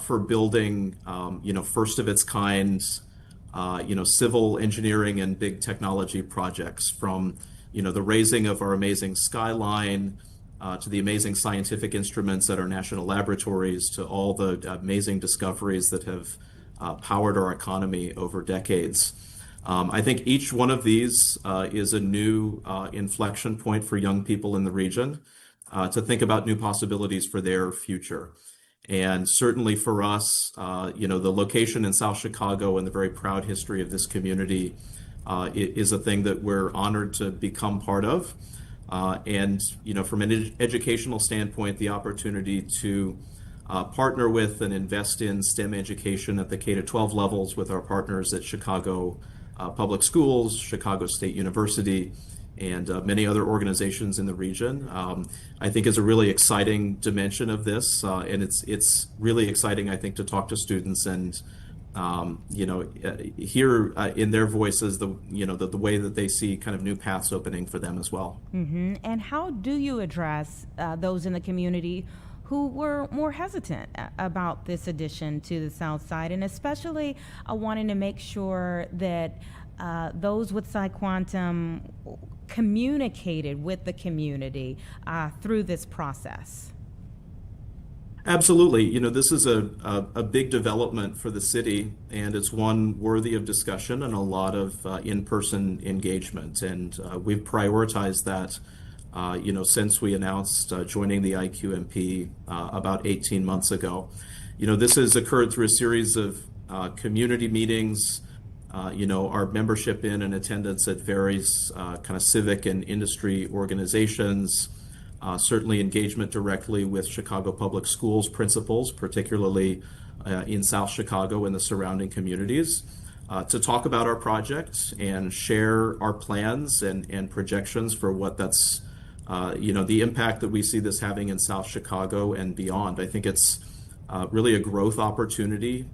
for building first of its kind civil engineering and big technology projects, from the raising of our amazing skyline to the amazing scientific instruments at our national laboratories, to all the amazing discoveries that have powered our economy over decades. I think each one of these is a new inflection point for young people in the region to think about new possibilities for their future. And certainly for us, the location in South Chicago and the very proud history of this community is a thing that we're honored to become part of. And from an educational standpoint, the opportunity to partner with and invest in STEM education at the K-12 levels with our partners at Chicago Public Schools, Chicago State University, and many other organizations in the region, I think is a really exciting dimension of this. And it's really exciting, I think, to talk to students and hear in their voices the way that they see kind of new paths opening for them as well. Mm-hmm. And how do you address those in the community who were more hesitant about this addition to the South Side, and especially wanting to make sure that those with Sai Quantum communicated with the community through this process? Absolutely. This is a big development for the city, and it's one worthy of discussion and a lot of in-person engagement. And we've prioritized that since we announced joining the IQMP about 18 months ago. This has occurred through a series of community meetings, our membership in and attendance at various kind of civic and industry organizations, certainly engagement directly with Chicago Public Schools principals, particularly in South Chicago and the surrounding communities, to talk about our project and share our plans and projections for what that's, the impact that we see this having in South Chicago and beyond. I think it's really a growth opportunity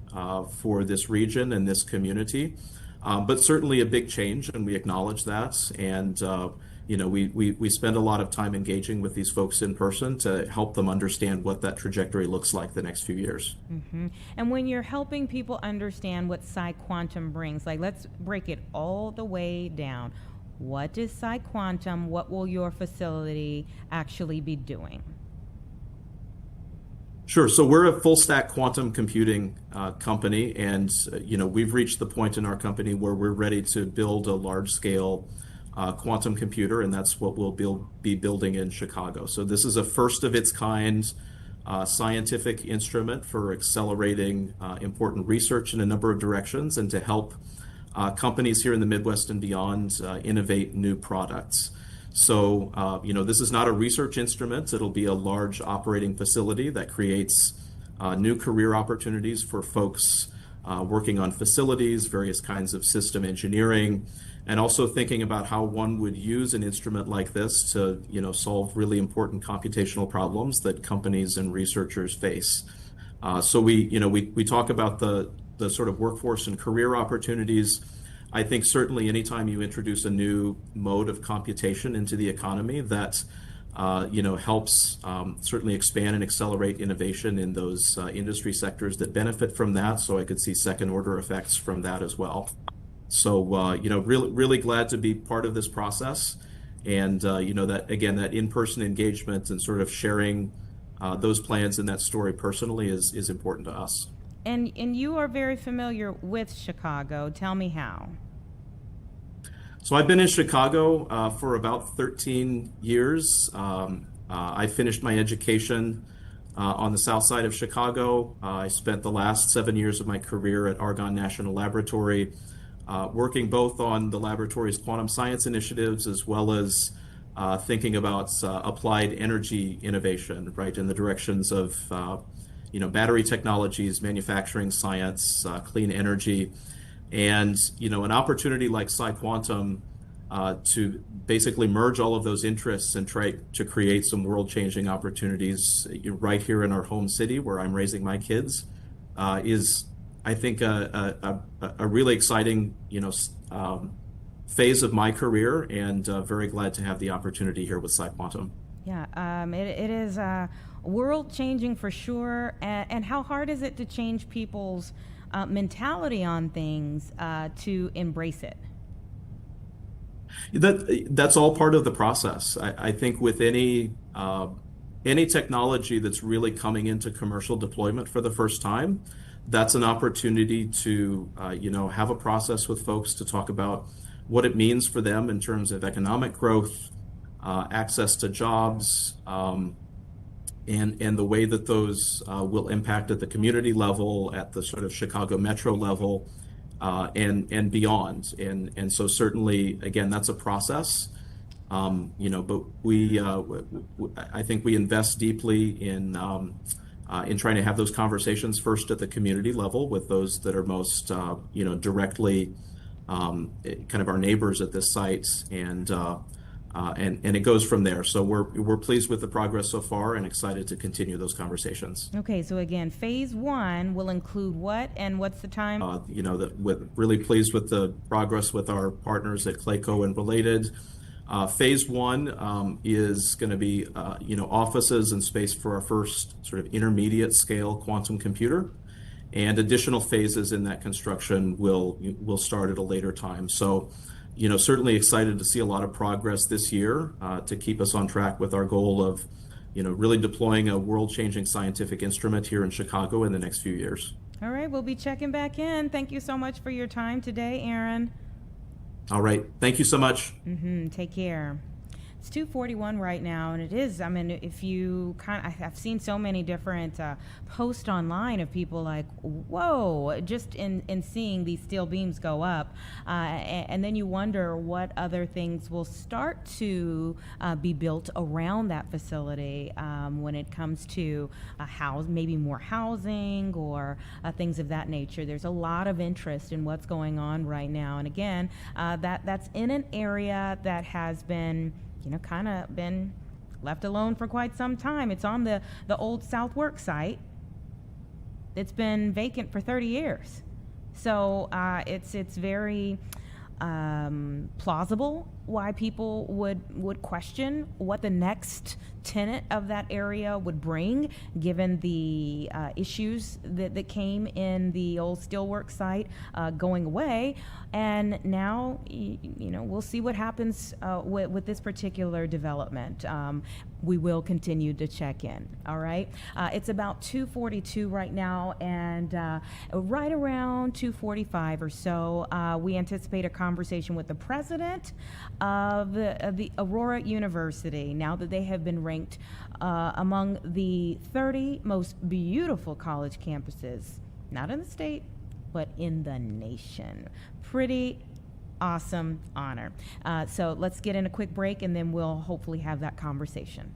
for this region and this community, but certainly a big change, and we acknowledge that. And we spend a lot of time engaging with these folks in person to help them understand what that trajectory looks like the next few years. Mm-hmm. And when you're helping people understand what Sai Quantum brings, like let's break it all the way down. What is Sai Quantum? What will your facility actually be doing? Sure. So we're a full stack quantum computing company, and we've reached the point in our company where we're ready to build a large scale quantum computer, and that's what we'll be building in Chicago. So this is a first of its kind scientific instrument for accelerating important research in a number of directions and to help companies here in the Midwest and beyond innovate new products. So, this is not a research instrument. It'll be a large operating facility that creates new career opportunities for folks working on facilities, various kinds of system engineering, and also thinking about how one would use an instrument like this to, solve really important computational problems that companies and researchers face. So we talk about the sort of workforce and career opportunities. I think certainly anytime you introduce a new mode of computation into the economy, that helps certainly expand and accelerate innovation in those industry sectors that benefit from that. So I could see second order effects from that as well. So really glad to be part of this process, and that again, that in-person engagement and sort of sharing those plans and that story personally is important to us. And you are very familiar with Chicago. Tell me how. So I've been in Chicago for about 13 years. I finished my education on the south side of Chicago. I spent the last 7 years of my career at Argonne National Laboratory, working both on the laboratory's quantum science initiatives as well as thinking about applied energy innovation, right, in the directions of battery technologies, manufacturing science, clean energy, and an opportunity like Sai Quantum to basically merge all of those interests and try to create some world-changing opportunities right here in our home city where I'm raising my kids is, I think, a really exciting phase of my career, and very glad to have the opportunity here with Sai Quantum. Yeah, it is world-changing for sure. And how hard is it to change people's mentality on things to embrace it? That's all part of the process. I think with any technology that's really coming into commercial deployment for the first time, that's an opportunity to have a process with folks to talk about what it means for them in terms of economic growth, access to jobs, and the way that those will impact at the community level, at the sort of Chicago metro level, and beyond. And so certainly, again, that's a process. But I think we invest deeply in trying to have those conversations first at the community level with those that are most, directly kind of our neighbors at this site, and it goes from there. So we're pleased with the progress so far and excited to continue those conversations. Okay, so again, phase 1 will include what, and what's the time? Really pleased with the progress with our partners at Clayco and related. Phase 1 is going to be offices and space for our first sort of intermediate scale quantum computer, and additional phases in that construction will start at a later time. So certainly excited to see a lot of progress this year to keep us on track with our goal of really deploying a world-changing scientific instrument here in Chicago in the next few years. All right, we'll be checking back in. Thank you so much for your time today, Aaron. All right, thank you so much. Take care. It's 241 right now, and it is. I mean, if you I've seen so many different posts online of people like, whoa, just in seeing these steel beams go up. And then you wonder what other things will start to be built around that facility when it comes to maybe more housing or things of that nature. There's a lot of interest in what's going on right now. And again, that's in an area that has been kind of been left alone for quite some time. It's on the old South Work site. It's been vacant for 30 years. So it's very plausible why people would question what the next tenant of that area would bring, given the issues that came in the old steelworks site going away. And now, we'll see what happens with this particular development. We will continue to check in, all right? It's about 2:42 right now, and right around 2:45 or so, we anticipate a conversation with the president of the Aurora University, now that they have been ranked among the 30 most beautiful college campuses, not in the state, but in the nation. Pretty awesome honor. So let's get in a quick break, and then we'll hopefully have that conversation.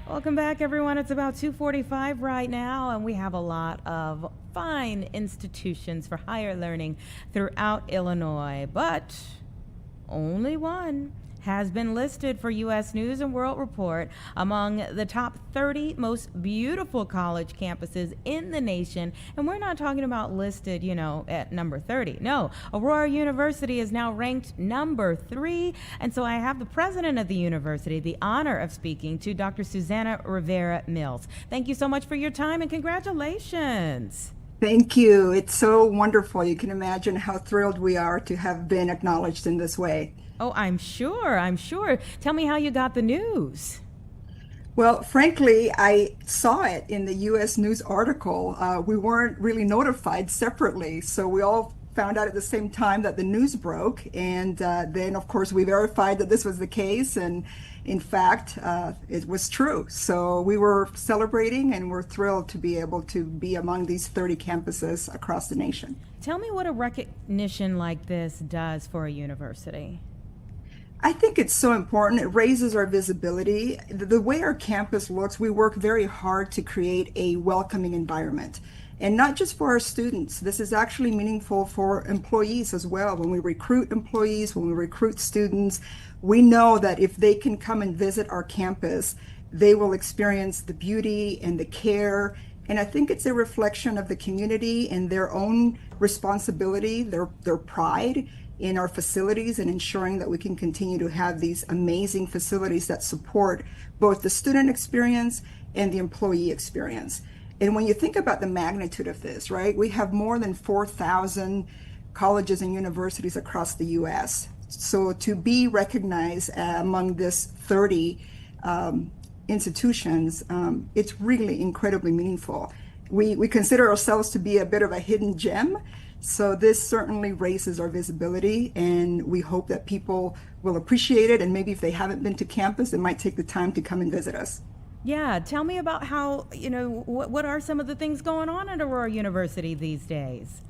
Welcome back, everyone. It's about 2:45 right now, and we have a lot of fine institutions for higher learning throughout Illinois, but only one has been listed for U.S. News and World Report among the top 30 most beautiful college campuses in the nation. And we're not talking about listed, at number 30. No, Aurora University is now ranked number 3. And so I have the president of the university, the honor of speaking to Dr. Susanna Rivera Mills. Thank you so much for your time, and congratulations. Thank you. It's so wonderful. You can imagine how thrilled we are to have been acknowledged in this way. Oh, I'm sure. Tell me how you got the news. Well, frankly, I saw it in the U.S. News article. We weren't really notified separately, so we all found out at the same time that the news broke. And then, of course, we verified that this was the case. And in fact, it was true. So we were celebrating and we're thrilled to be able to be among these 30 campuses across the nation. Tell me what a recognition like this does for a university. I think it's so important. It raises our visibility. The way our campus looks, we work very hard to create a welcoming environment. And not just for our students. This is actually meaningful for employees as well. When we recruit employees, when we recruit students, we know that if they can come and visit our campus, they will experience the beauty and the care. And I think it's a reflection of the community and their own responsibility, their pride in our facilities and ensuring that we can continue to have these amazing facilities that support both the student experience and the employee experience. And when you think about the magnitude of this, right, we have more than 4,000 colleges and universities across the U.S. So to be recognized among this 30 institutions, it's really incredibly meaningful. We consider ourselves to be a bit of a hidden gem. So this certainly raises our visibility, and we hope that people will appreciate it. And maybe if they haven't been to campus, they might take the time to come and visit us. Yeah, tell me about how, what are some of the things going on at Aurora University these days?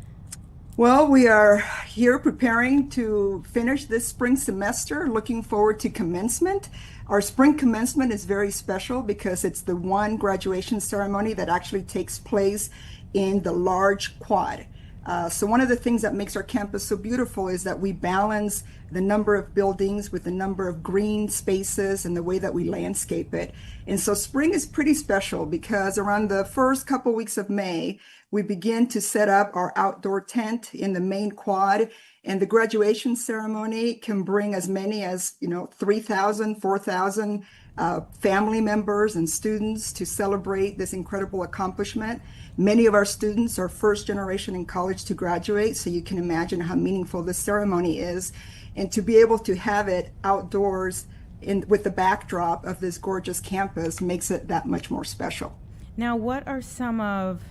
Well, we are here preparing to finish this spring semester, looking forward to commencement. Our spring commencement is very special because it's the one graduation ceremony that actually takes place in the large quad. So one of the things that makes our campus so beautiful is that we balance the number of buildings with the number of green spaces and the way that we landscape it. And so spring is pretty special because around the first couple weeks of May, we begin to set up our outdoor tent in the main quad, and the graduation ceremony can bring as many as 3,000, 4,000 family members and students to celebrate this incredible accomplishment. Many of our students are first generation in college to graduate, so you can imagine how meaningful this ceremony is. And to be able to have it outdoors with the backdrop of this gorgeous campus makes it that much more special. Now, what are some of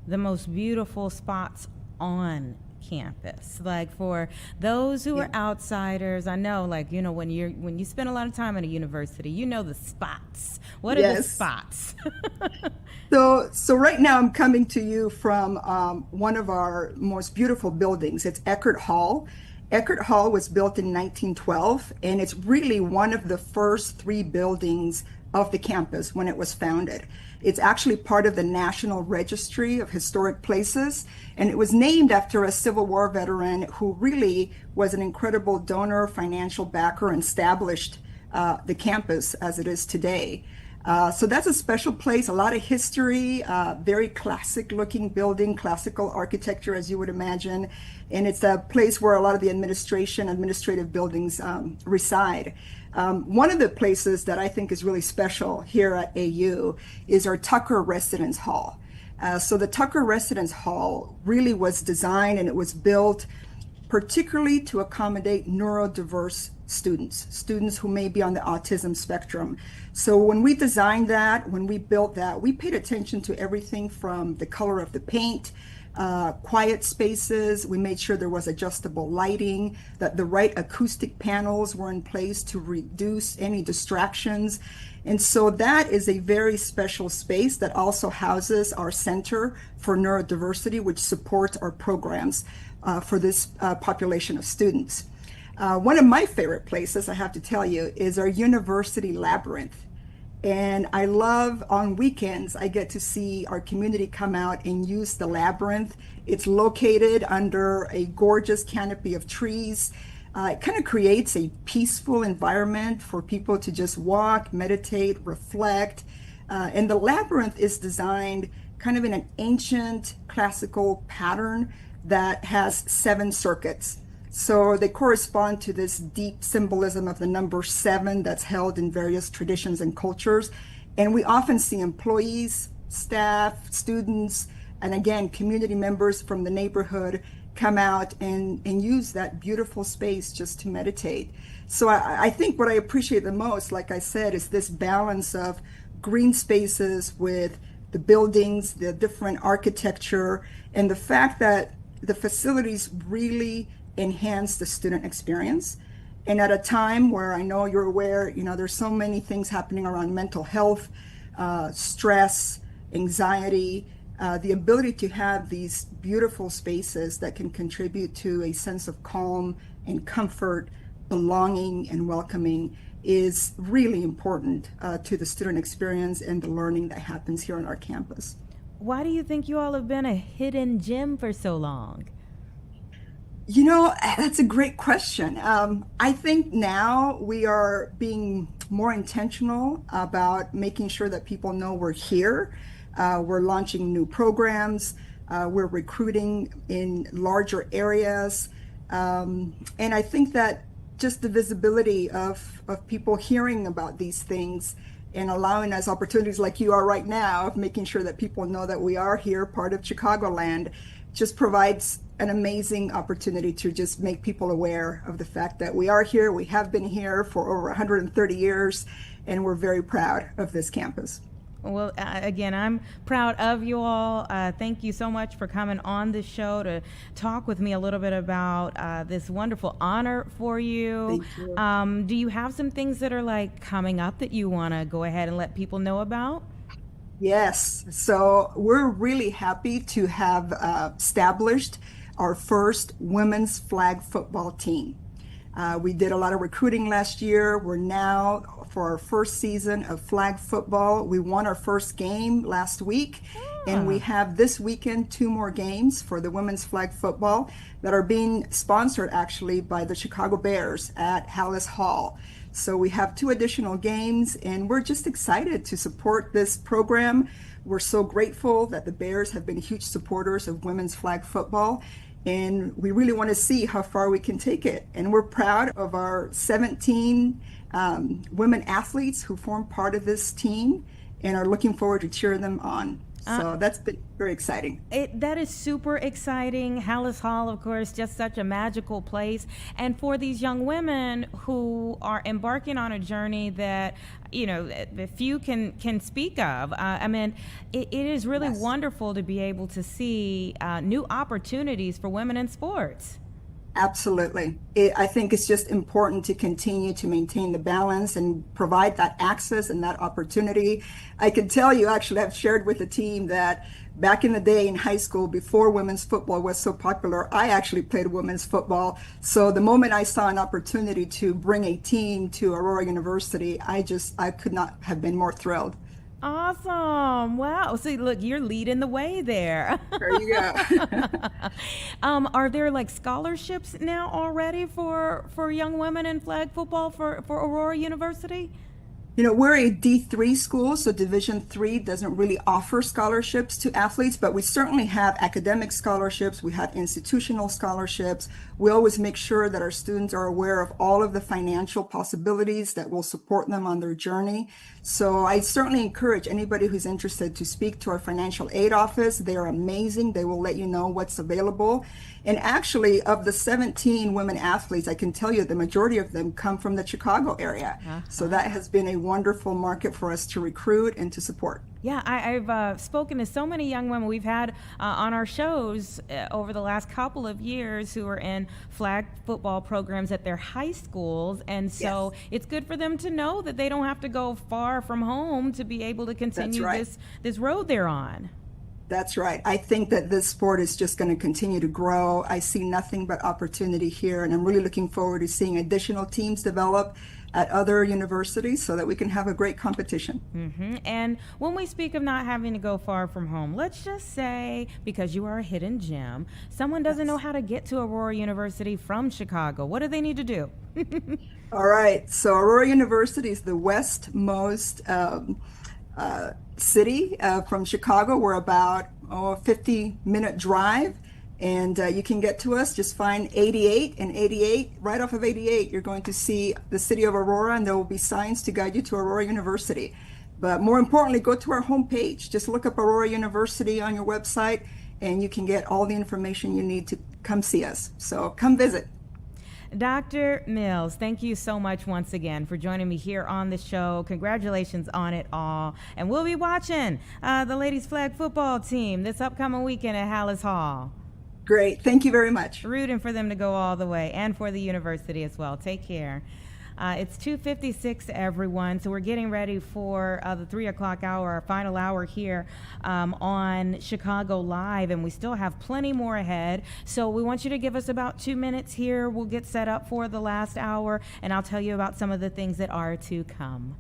the most beautiful spots on campus? Like for those who are outsiders, I know, when you spend a lot of time at a university, the spots. What are the spots? So right now I'm coming to you from one of our most beautiful buildings. It's Eckert Hall. Eckert Hall was built in 1912, and it's really one of the first 3 buildings of the campus when it was founded. It's actually part of the National Registry of Historic Places, and it was named after a Civil War veteran who really was an incredible donor, financial backer, and established the campus as it is today. So that's a special place, a lot of history, very classic looking building, classical architecture as you would imagine. And it's a place where a lot of the administrative buildings reside. One of the places that I think is really special here at AU is our Tucker Residence Hall. So the Tucker Residence Hall really was designed and it was built particularly to accommodate neurodiverse students who may be on the autism spectrum. So when we designed that, when we built that, we paid attention to everything from the color of the paint, quiet spaces. We made sure there was adjustable lighting, that the right acoustic panels were in place to reduce any distractions. And so that is a very special space that also houses our Center for Neurodiversity, which supports our programs for this population of students. One of my favorite places, I have to tell you, is our university labyrinth. And I love on weekends, I get to see our community come out and use the labyrinth. It's located under a gorgeous canopy of trees. It kind of creates a peaceful environment for people to just walk, meditate, reflect. And the labyrinth is designed kind of in an ancient classical pattern that has 7 circuits. So they correspond to this deep symbolism of the number 7 that's held in various traditions and cultures. And we often see employees, staff, students, and again, community members from the neighborhood come out and use that beautiful space just to meditate. So I think what I appreciate the most, like I said, is this balance of green spaces, with the buildings, the different architecture, and the fact that the facilities really enhance the student experience. And at a time where I know you're aware, there's so many things happening around mental health, stress, anxiety, the ability to have these beautiful spaces that can contribute to a sense of calm and comfort, belonging and welcoming is really important to the student experience and the learning that happens here on our campus. Why do you think you all have been a hidden gem for so long? That's a great question. I think now we are being more intentional about making sure that people know we're here. We're launching new programs. We're recruiting in larger areas. And I think that just the visibility of people hearing about these things and allowing us opportunities like you are right now of making sure that people know that we are here, part of Chicagoland, just provides an amazing opportunity to just make people aware of the fact that we are here. We have been here for over 130 years, and we're very proud of this campus. Well, again, I'm proud of you all. Thank you so much for coming on this show to talk with me a little bit about this wonderful honor for you. Thank you. Do you have some things that are coming up that you want to go ahead and let people know about? Yes. So we're really happy to have established our first women's flag football team. We did a lot of recruiting last year. We're now for our first season of flag football. We won our first game last week, and we have this weekend 2 more games for the women's flag football that are being sponsored actually by the Chicago Bears at Hallis Hall. So we have 2 additional games, and we're just excited to support this program. We're so grateful that the Bears have been huge supporters of women's flag football, and we really want to see how far we can take it. And we're proud of our 17 women athletes who form part of this team and are looking forward to cheering them on. So that's been very exciting. That is super exciting. Hallis Hall, of course, just such a magical place. And for these young women who are embarking on a journey that, few can speak of, it is really wonderful to be able to see new opportunities for women in sports. Absolutely. I think it's just important to continue to maintain the balance and provide that access and that opportunity. I can tell you, actually, I've shared with the team that back in the day in high school, before women's football was so popular, I actually played women's football. So the moment I saw an opportunity to bring a team to Aurora University, I could not have been more thrilled. Awesome. Wow. See, look, you're leading the way there. There you go. Are there scholarships now already for young women in flag football for Aurora University? We're a D3 school, so Division III doesn't really offer scholarships to athletes, but we certainly have academic scholarships. We have institutional scholarships. We always make sure that our students are aware of all of the financial possibilities that will support them on their journey. So I certainly encourage anybody who's interested to speak to our financial aid office. They are amazing. They will let you know what's available. And actually, of the 17 women athletes, I can tell you the majority of them come from the Chicago area. So that has been a wonderful market for us to recruit and to support. Yeah, I've spoken to so many young women we've had on our shows over the last couple of years who are in flag football programs at their high schools. And so it's good for them to know that they don't have to go far from home to be able to continue this road they're on. That's right. I think that this sport is just going to continue to grow. I see nothing but opportunity here, and I'm really looking forward to seeing additional teams develop at other universities so that we can have a great competition. Mm-hmm. And when we speak of not having to go far from home, let's just say, because you are a hidden gem, someone doesn't know how to get to Aurora University from Chicago. What do they need to do? All right. So Aurora University is the westmost city from Chicago. We're about a 50-minute drive. And you can get to us, just find 88 and 88. Right off of 88, you're going to see the city of Aurora, and there will be signs to guide you to Aurora University. But more importantly, go to our homepage. Just look up Aurora University on your website, and you can get all the information you need to come see us. So come visit. Dr. Mills, thank you so much once again for joining me here on the show. Congratulations on it all. And we'll be watching the ladies flag football team this upcoming weekend at Hallis Hall. Great. Thank you very much. Rooting for them to go all the way, and for the university as well. Take care. It's 2:56, everyone, so we're getting ready for the 3 o'clock hour, our final hour here on Chicago Live, and we still have plenty more ahead. So we want you to give us about 2 minutes here. We'll get set up for the last hour, and I'll tell you about some of the things that are to come.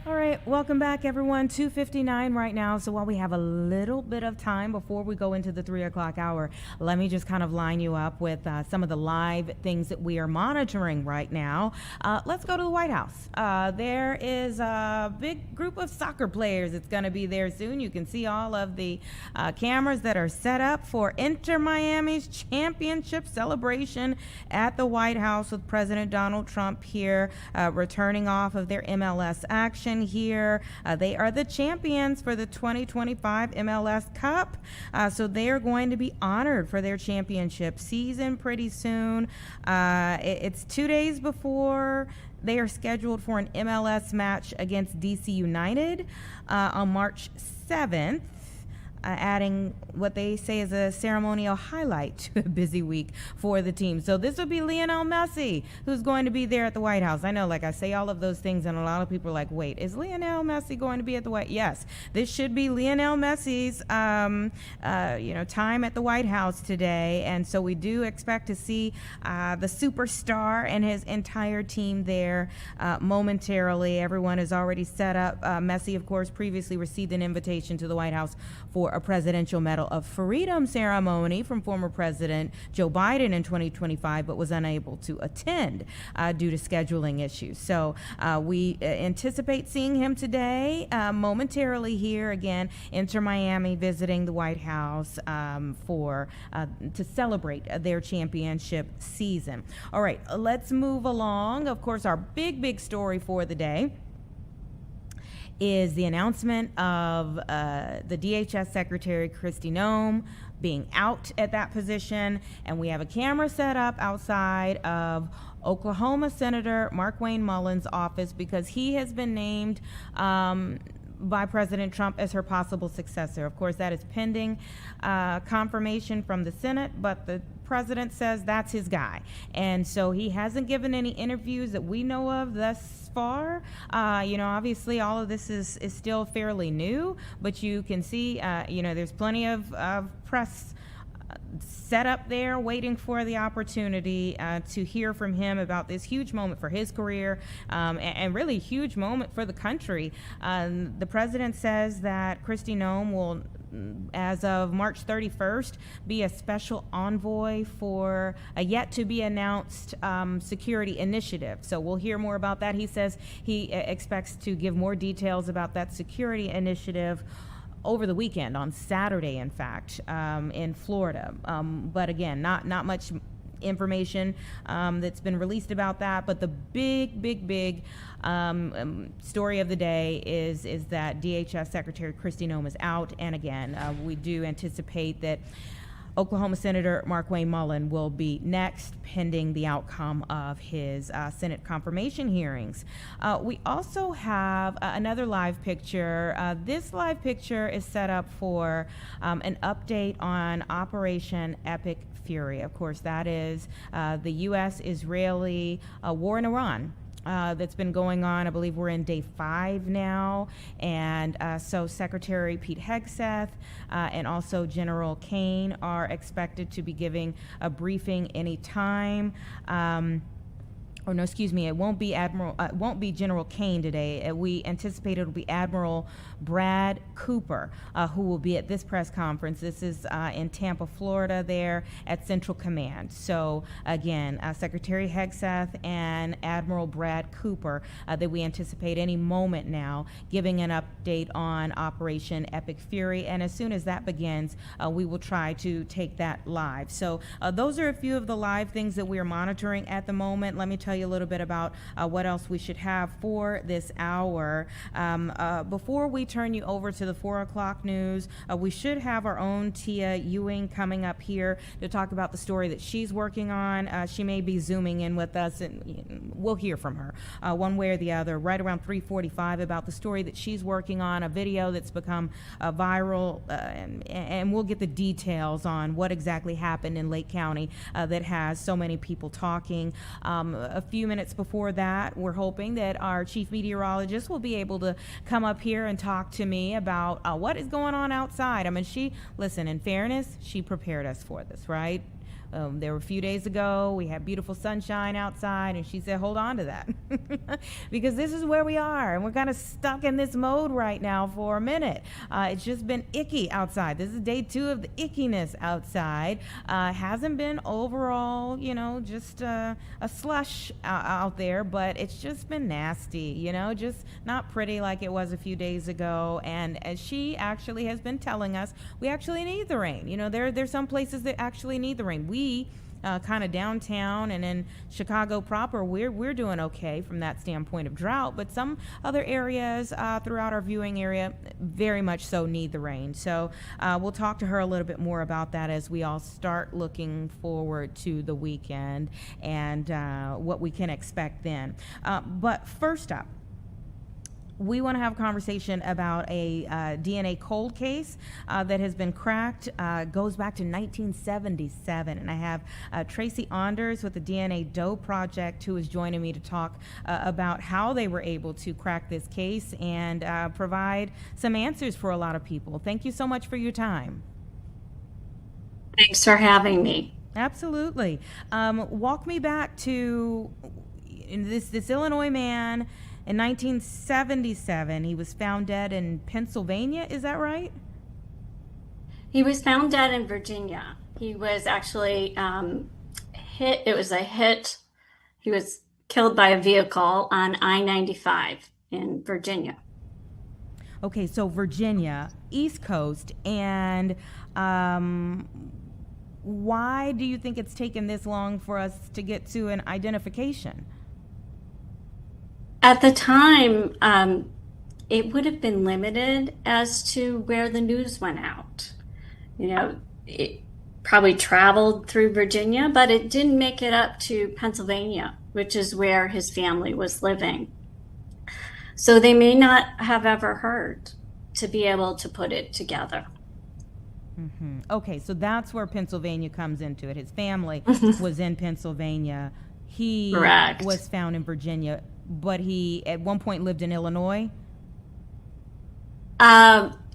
All right, welcome back, everyone. 2:59 right now. So while we have a little bit of time before we go into the 3 o'clock hour, let me just kind of line you up with some of the live things that we are monitoring right now. Let's go to the White House. There is a big group of soccer players. It's going to be there soon. You can see all of the cameras that are set up for Inter Miami's championship celebration at the White House, with President Donald Trump here returning off of their MLS action here. They are the champions for the 2025 MLS Cup. So they are going to be honored for their championship season pretty soon. It's 2 days before they are scheduled for an MLS match against DC United on March 7th. adding what they say is a ceremonial highlight to a busy week for the team. So this would be Lionel Messi, who's going to be there at the White House. I know, like, I say all of those things, and a lot of people are like, wait, is Lionel Messi going to be at the White House? Yes, this should be Lionel Messi's, time at the White House today. And so we do expect to see the superstar and his entire team there momentarily. Everyone is already set up. Messi, of course, previously received an invitation to the White House for a Presidential Medal of Freedom ceremony from former President Joe Biden in 2025, but was unable to attend due to scheduling issues. So we anticipate seeing him today momentarily here again, enter Miami, visiting the White House to celebrate their championship season. All right, let's move along. Of course, our big story for the day is the announcement of the DHS Secretary Kristi Noem being out at that position, and we have a camera set up outside of Oklahoma Senator Markwayne Mullin's office because he has been named by President Trump as her possible successor. Of course, that is pending confirmation from the Senate, but the president says that's his guy. And so he hasn't given any interviews that we know of thus far. Obviously all of this is still fairly new, but you can see, there's plenty of press set up there waiting for the opportunity to hear from him about this huge moment for his career and really huge moment for the country. The president says that Kristi Noem will, as of March 31st, be a special envoy for a yet to be announced security initiative. So we'll hear more about that. He says he expects to give more details about that security initiative over the weekend, on Saturday, in fact, in Florida. But again, not much information that's been released about that. But the big story of the day is that DHS Secretary Kristi Noem is out. And again, we do anticipate that Oklahoma Senator Markwayne Mullin will be next, pending the outcome of his Senate confirmation hearings. We also have another live picture. This live picture is set up for an update on Operation Epic Fury. Of course, that is the U.S.-Israeli war in Iran. That's been going on. I believe we're in day 5 now. And so Secretary Pete Hegseth and also General Kane are expected to be giving a briefing anytime. It won't be General Kane today. We anticipate it'll be Admiral Brad Cooper, who will be at this press conference. This is in Tampa, Florida, there at Central Command. So again, Secretary Hegseth and Admiral Brad Cooper that we anticipate any moment now giving an update on Operation Epic Fury. And as soon as that begins, we will try to take that live. So those are a few of the live things that we are monitoring at the moment. Let me tell you a little bit about what else we should have for this hour. Before we turn you over to the 4 o'clock news, we should have our own Tia Ewing coming up here to talk about the story that she's working on. She may be Zooming in with us, and we'll hear from her one way or the other right around 3:45 about the story that she's working on, a video that's become viral, and we'll get the details on what exactly happened in Lake County that has so many people talking. A few minutes before that, we're hoping that our chief meteorologist will be able to come up here and talk to me about what is going on outside. I mean, in fairness, she prepared us for this, right? There were a few days ago, we had beautiful sunshine outside, and she said, hold on to that. Because this is where we are, and we're kind of stuck in this mode right now for a minute. It's just been icky outside. This is day 2 of the ickiness outside. Hasn't been overall, just a slush out there, but it's just been nasty, just not pretty like it was a few days ago. And as she actually has been telling us, we actually need the rain. There's some places that actually need the rain. We kind of downtown and in Chicago proper, we're doing okay from that standpoint of drought, but some other areas throughout our viewing area very much so need the rain. So we'll talk to her a little bit more about that as we all start looking forward to the weekend and what we can expect then. But first up, We want to have a conversation about a DNA cold case that has been cracked, goes back to 1977. And I have Tracy Anders with the DNA Doe Project, who is joining me to talk about how they were able to crack this case and provide some answers for a lot of people. Thank you so much for your time. Thanks for having me. Absolutely. Walk me back to this Illinois man. In 1977, he was found dead in Pennsylvania. Is that right? He was found dead in Virginia. He was actually hit. It was a hit. He was killed by a vehicle on I-95 in Virginia. Okay, so Virginia, East Coast, and why do you think it's taken this long for us to get to an identification? At the time, it would have been limited as to where the news went out. You know, it probably traveled through Virginia, but it didn't make it up to Pennsylvania, which is where his family was living. So they may not have ever heard to be able to put it together. Mm-hmm. Okay, so that's where Pennsylvania comes into it. His family was in Pennsylvania. He Correct. was found in Virginia, but he at one point lived in Illinois.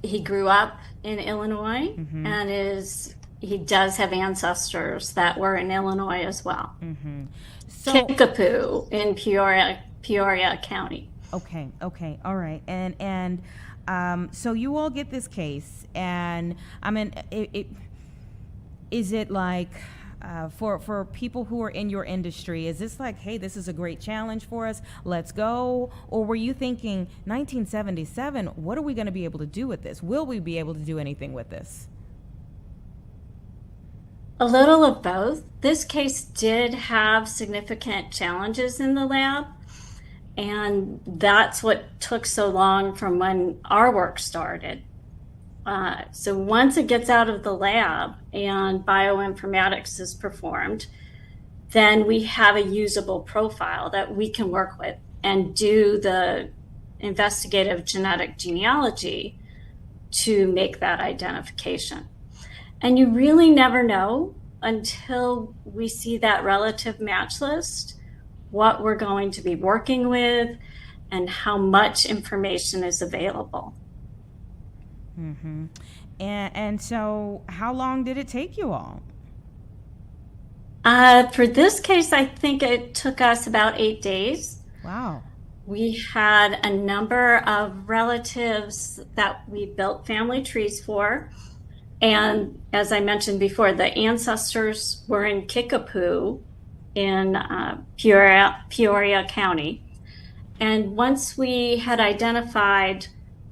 He grew up in Illinois, and he does have ancestors that were in Illinois as well. So, Kickapoo in Peoria County. Okay, all right, and so you all get this case, and I mean, is it like for people who are in your industry, is this like, hey, this is a great challenge for us, let's go? Or were you thinking 1977, what are we going to be able to do with this? Will we be able to do anything with this? A little of both. This case did have significant challenges in the lab, and that's what took so long from when our work started. So once it gets out of the lab and bioinformatics is performed, then we have a usable profile that we can work with and do the investigative genetic genealogy to make that identification. And you really never know until we see that relative match list, what we're going to be working with and how much information is available. And so how long did it take you all? For this case, I think it took us about 8 days. Wow. We had a number of relatives that we built family trees for. And as I mentioned before, the ancestors were in Kickapoo in Peoria County. And once we had identified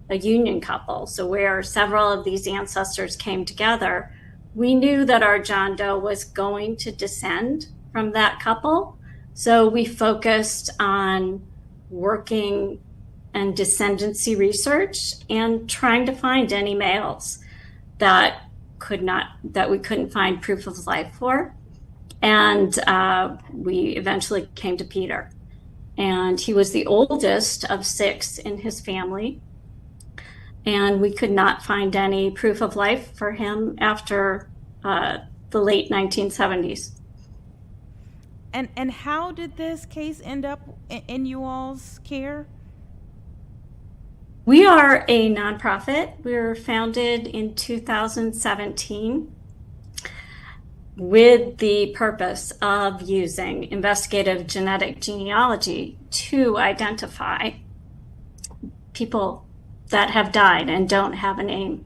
a union couple, so where several of these ancestors came together, we knew that our John Doe was going to descend from that couple. So we focused on working and descendancy research and trying to find any males that we couldn't find proof of life for. And we eventually came to Peter. And he was the oldest of 6 in his family. And we could not find any proof of life for him after the late 1970s. And how did this case end up in you all's care? We are a nonprofit. We were founded in 2017 with the purpose of using investigative genetic genealogy to identify people that have died and don't have a name.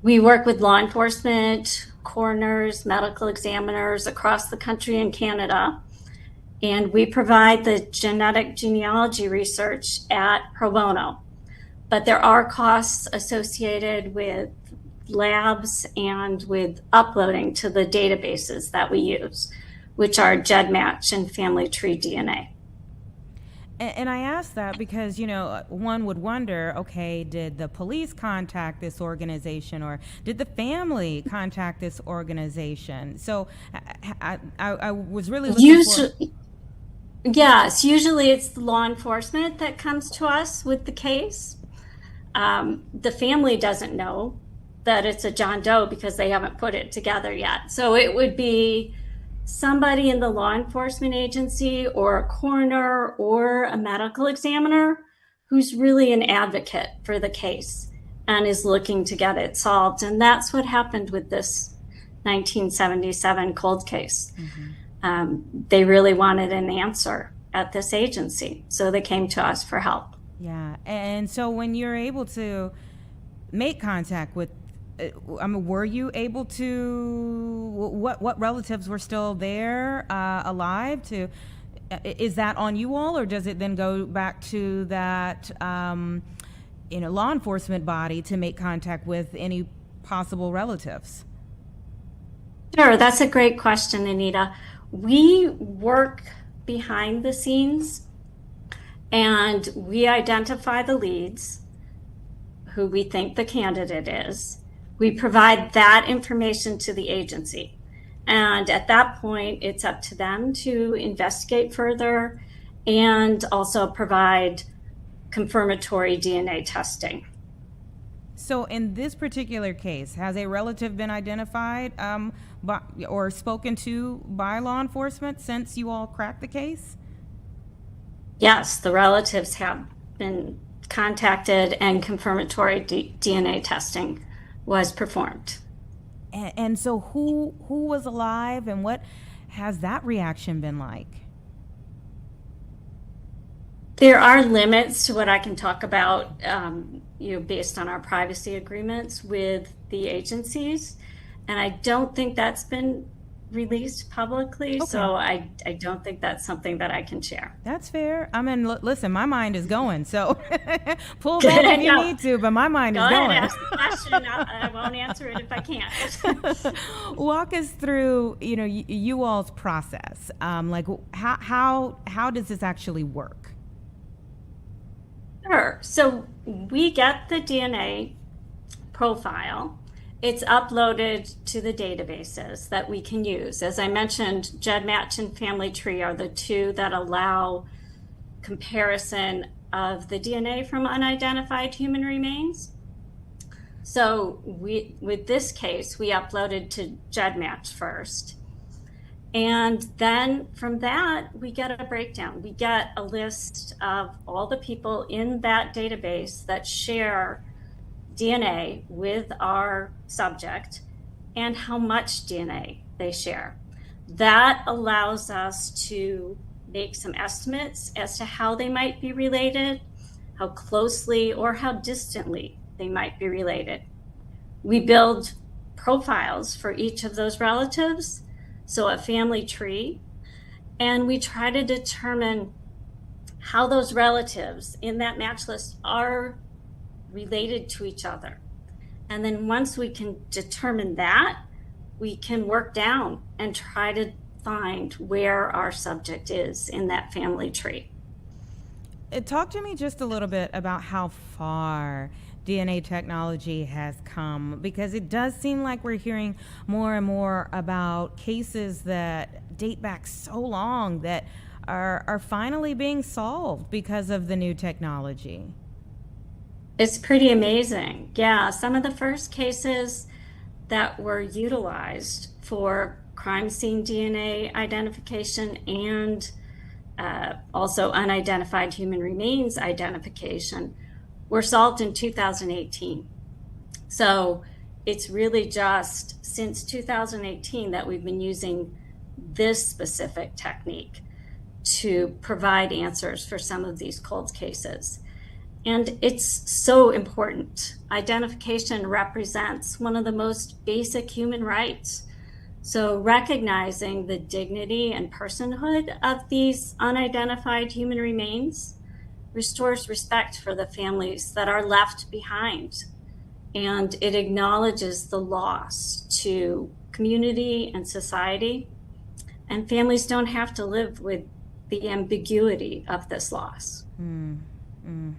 We work with law enforcement, coroners, medical examiners across the country and Canada, and we provide the genetic genealogy research at pro bono. But there are costs associated with labs and with uploading to the databases that we use, which are GEDmatch and Family Tree DNA. And I ask that because, you know, one would wonder, okay, did the police contact this organization or did the family contact this organization? So I was really looking Yes, usually it's the law enforcement that comes to us with the case. The family doesn't know that it's a John Doe because they haven't put it together yet. So it would be somebody in the law enforcement agency or a coroner or a medical examiner who's really an advocate for the case and is looking to get it solved. And that's what happened with this 1977 cold case. They really wanted an answer at this agency, so they came to us for help. Yeah, and so when you're able to make contact with, were you able to, what relatives were still there, alive to, is that on you all, or does it then go back to that, law enforcement body to make contact with any possible relatives? Sure, that's a great question, Anita. We work behind the scenes and we identify the leads, who we think the candidate is. We provide that information to the agency. And at that point, it's up to them to investigate further and also provide confirmatory DNA testing. So in this particular case, has a relative been identified or spoken to by law enforcement since you all cracked the case? Yes, the relatives have been contacted and confirmatory DNA testing was performed. And so who was alive, and what has that reaction been like? There are limits to what I can talk about, based on our privacy agreements with the agencies. And I don't think that's been released publicly. Okay. So I don't think that's something that I can share. That's fair. I mean, listen, my mind is going, so pull back if you need to, but my mind is going. Go ahead, ask the question. I won't answer it if I can't. Walk us through, you all's process. Like how does this actually work? Sure. So we get the DNA profile. It's uploaded to the databases that we can use. As I mentioned, GEDmatch and Family Tree are the two that allow comparison of the DNA from unidentified human remains. So with this case, we uploaded to GEDmatch first. And then from that, we get a breakdown. We get a list of all the people in that database that share DNA with our subject and how much DNA they share. That allows us to make some estimates as to how they might be related, how closely or how distantly they might be related. We build profiles for each of those relatives, so a family tree, and we try to determine how those relatives in that match list are related to each other. And then once we can determine that, we can work down and try to find where our subject is in that family tree. Talk to me just a little bit about how far DNA technology has come, because it does seem like we're hearing more and more about cases that date back so long that are finally being solved because of the new technology. It's pretty amazing. Yeah, some of the first cases that were utilized for crime scene DNA identification and also unidentified human remains identification were solved in 2018. So it's really just since 2018 that we've been using this specific technique to provide answers for some of these cold cases. And it's so important. Identification represents one of the most basic human rights. So recognizing the dignity and personhood of these unidentified human remains restores respect for the families that are left behind. And it acknowledges the loss to community and society. And families don't have to live with the ambiguity of this loss. You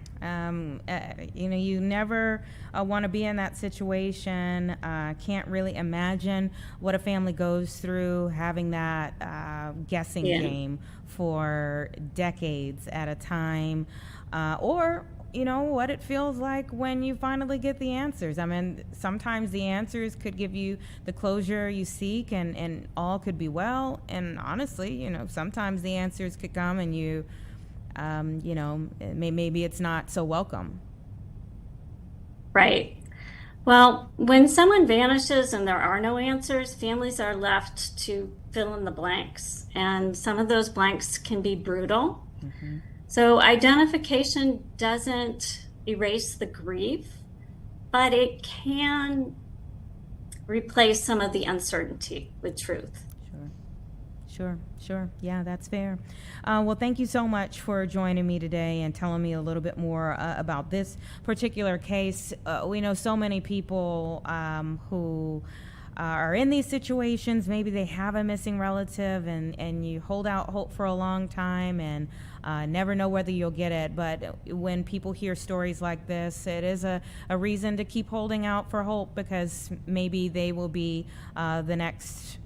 never want to be in that situation. Can't really imagine what a family goes through having that guessing game for decades at a time, or what it feels like when you finally get the answers. I mean, sometimes the answers could give you the closure you seek, and all could be well. And honestly, sometimes the answers could come and maybe it's not so welcome. Right. Well, when someone vanishes and there are no answers, families are left to fill in the blanks. And some of those blanks can be brutal. Mm-hmm. So identification doesn't erase the grief, but it can replace some of the uncertainty with truth. Sure. Yeah, that's fair. Well, thank you so much for joining me today and telling me a little bit more about this particular case. We know so many people who are in these situations. Maybe they have a missing relative, and you hold out hope for a long time and never know whether you'll get it. But when people hear stories like this, it is a reason to keep holding out for hope, because maybe they will be the next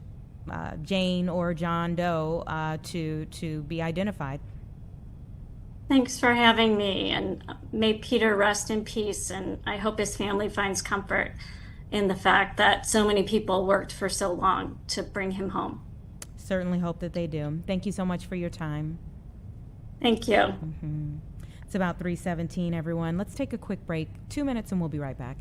Jane or John Doe to be identified. Thanks for having me, and may Peter rest in peace, and I hope his family finds comfort in the fact that so many people worked for so long to bring him home. Certainly hope that they do. Thank you so much for your time. Thank you. Mm-hmm. It's about 3:17, everyone. Let's take a quick break, 2 minutes, and we'll be right back.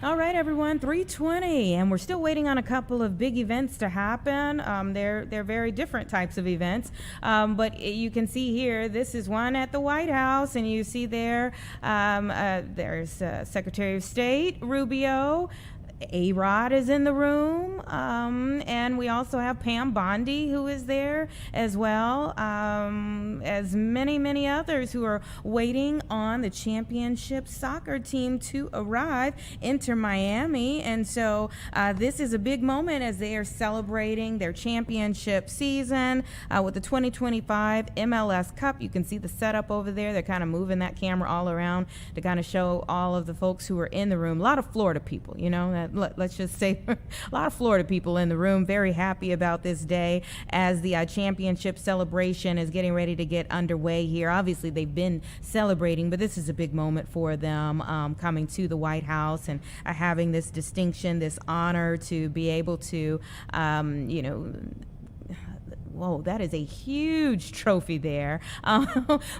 All right, everyone, 3:20, and we're still waiting on a couple of big events to happen. They're very different types of events, but you can see here, this is one at the White House, and you see there's Secretary of State Rubio. A-Rod is in the room, and we also have Pam Bondi, who is there as well, as many others who are waiting on the championship soccer team to arrive into Miami. And so this is a big moment as they are celebrating their championship season with the 2025 MLS Cup. You can see the setup over there. They're kind of moving that camera all around to kind of show all of the folks who are in the room. A lot of Florida people, you know, let's just say a lot of Florida people in the room, very happy about this day as the championship celebration is getting ready to get underway here. Obviously, they've been celebrating, but this is a big moment for them, coming to the White House and having this distinction, this honor to be able to, whoa, that is a huge trophy there.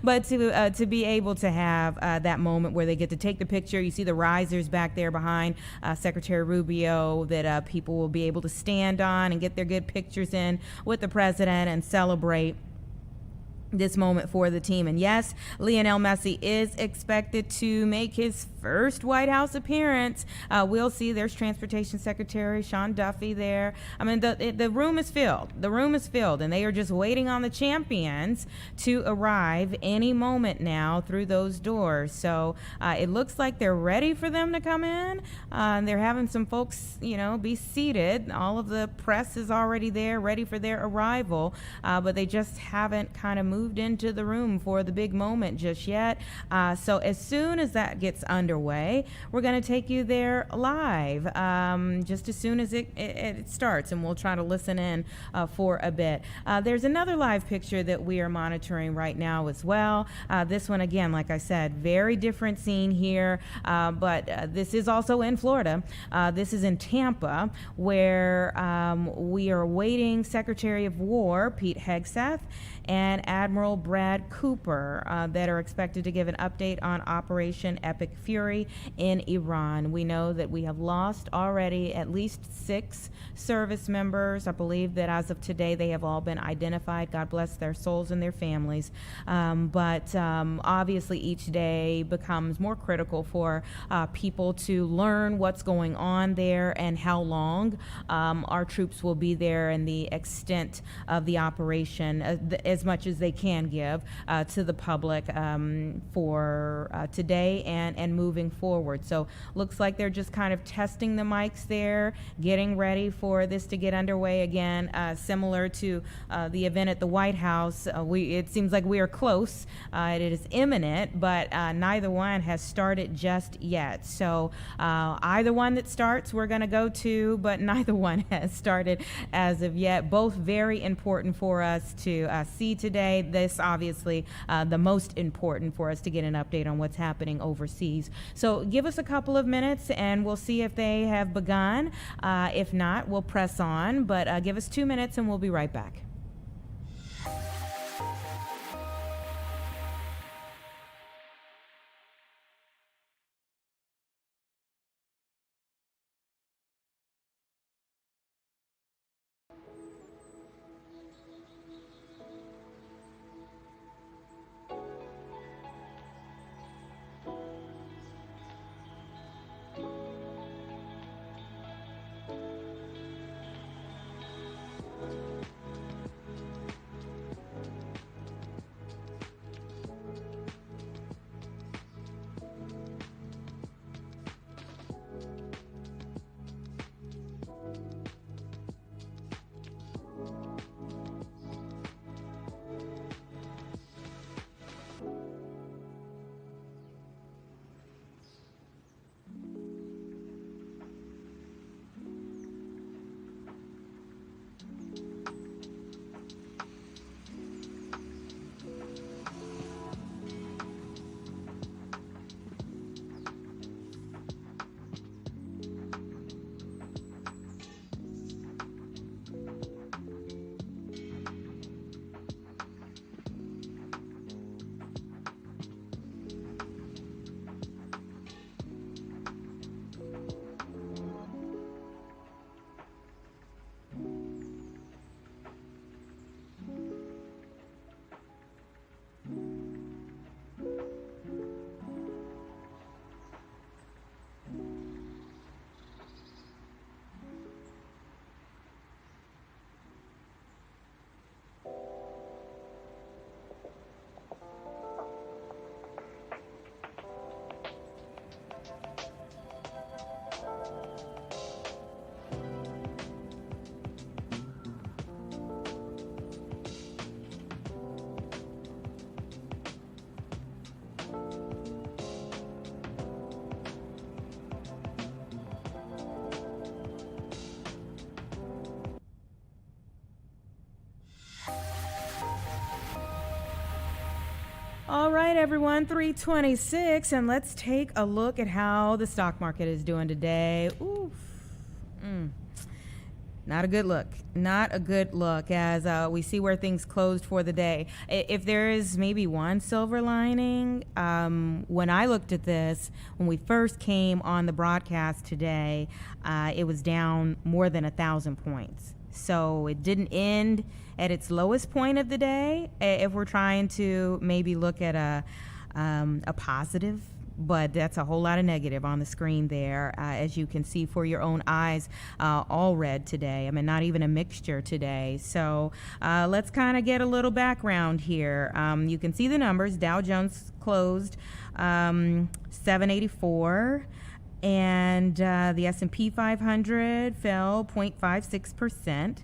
But to be able to have that moment where they get to take the picture. You see the risers back there behind Secretary Rubio that people will be able to stand on and get their good pictures in with the president and celebrate this moment for the team. And yes, Lionel Messi is expected to make his first White House appearance. We'll see. There's Transportation Secretary Sean Duffy there. I mean, the room is filled. The room is filled, and they are just waiting on the champions to arrive any moment now through those doors. So it looks like they're ready for them to come in. They're having some folks, be seated. All of the press is already there, ready for their arrival, but they just haven't kind of moved into the room for the big moment just yet. So as soon as that gets underway, we're going to take you there live, just as soon as it starts, and we'll try to listen in for a bit. There's another live picture that we are monitoring right now as well. This one, again, like I said, very different scene here, but this is also in Florida. This is in Tampa, where we are awaiting Secretary of War Pete Hegseth and Admiral Brad Cooper that are expected to give an update on Operation Epic Fury in Iran. We know that we have lost already at least 6 service members. I believe that as of today they have all been identified. God bless their souls and their families. But obviously each day becomes more critical for people to learn what's going on there and how long our troops will be there and the extent of the operation, as much as they can give to the public for today and moving forward. So looks like they're just kind of testing the mics there, getting ready for this to get underway again, similar to the event at the White House. It seems like we are close. It is imminent, but neither one has started just yet. So either one that starts we're going to go to, but neither one has started as of yet. Both very important for us to see today. This obviously the most important for us to get an update on what's happening overseas. So give us a couple of minutes and we'll see if they have begun. If not, we'll press on, but give us 2 minutes and we'll be right back. All right, everyone, 326, and let's take a look at how the stock market is doing today. Oof. Not a good look. Not a good look as we see where things closed for the day. If there is maybe one silver lining, when I looked at this, when we first came on the broadcast today, it was down more than 1,000 points. So it didn't end at its lowest point of the day, if we're trying to maybe look at a positive. But that's a whole lot of negative on the screen there, as you can see for your own eyes, all red today. I mean, not even a mixture today. So let's kind of get a little background here. You can see the numbers. Dow Jones closed 784, and the S&P 500 fell 0.56%.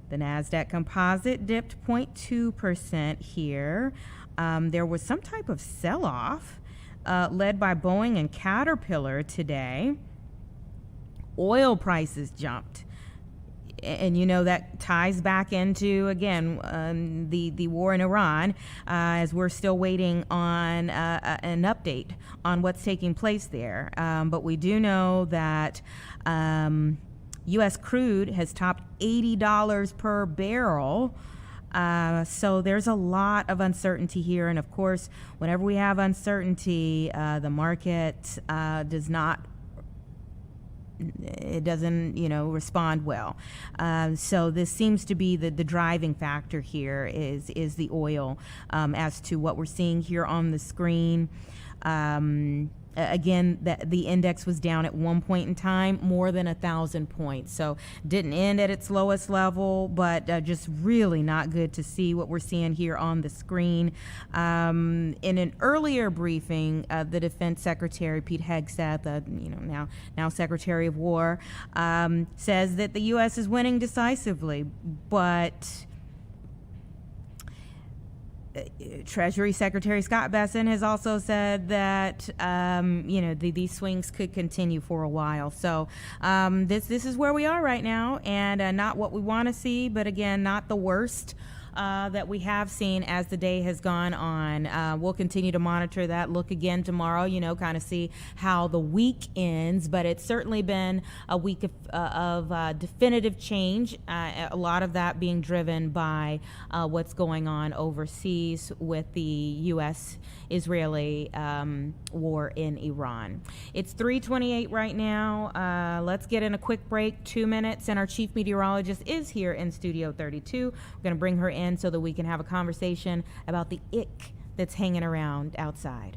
The NASDAQ Composite dipped 0.2% here. There was some type of sell-off led by Boeing and Caterpillar today. Oil prices jumped. And you know that ties back into, again, the war in Iran, as we're still waiting on an update on what's taking place there. But we do know that U.S. crude has topped $80 per barrel. So there's a lot of uncertainty here. And of course, whenever we have uncertainty, the market doesn't respond well. So this seems to be the driving factor here is the oil, as to what we're seeing here on the screen. Again, the index was down at one point in time, more than 1,000 points. So didn't end at its lowest level, but just really not good to see what we're seeing here on the screen. In an earlier briefing, the Defense Secretary Pete Hegseth, now Secretary of War, says that the U.S. is winning decisively, but Treasury Secretary Scott Bessent has also said that these swings could continue for a while. So this is where we are right now, and not what we want to see, but again, not the worst that we have seen as the day has gone on. We'll continue to monitor that, look again tomorrow, kind of see how the week ends, but it's certainly been a week of definitive change, a lot of that being driven by what's going on overseas with the U.S.-Israeli war in Iran. It's 3:28 right now. Let's get in a quick break, 2 minutes, and our chief meteorologist is here in Studio 32. We're going to bring her in so that we can have a conversation about the ick that's hanging around outside.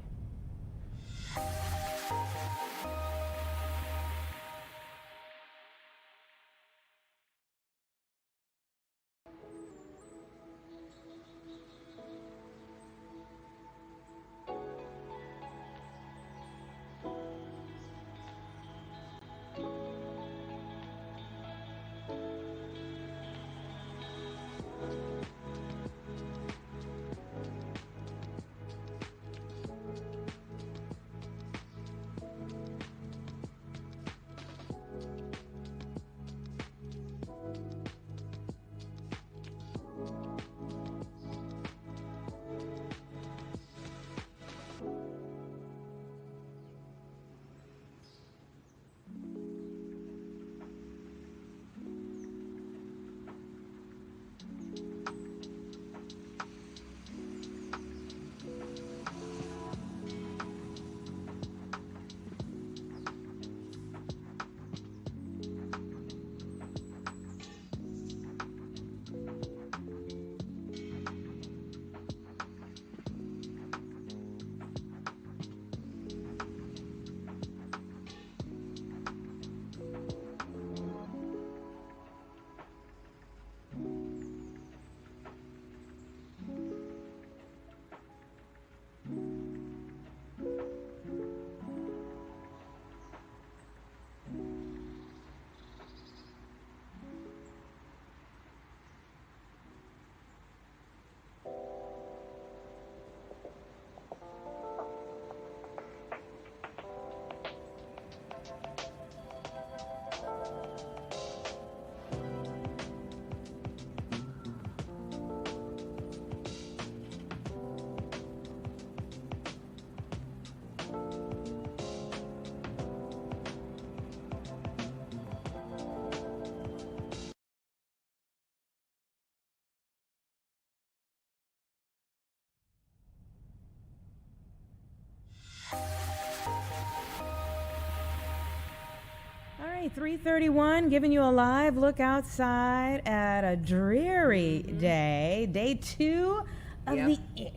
3:31, giving you a live look outside at a dreary day. Day 2 of the ick,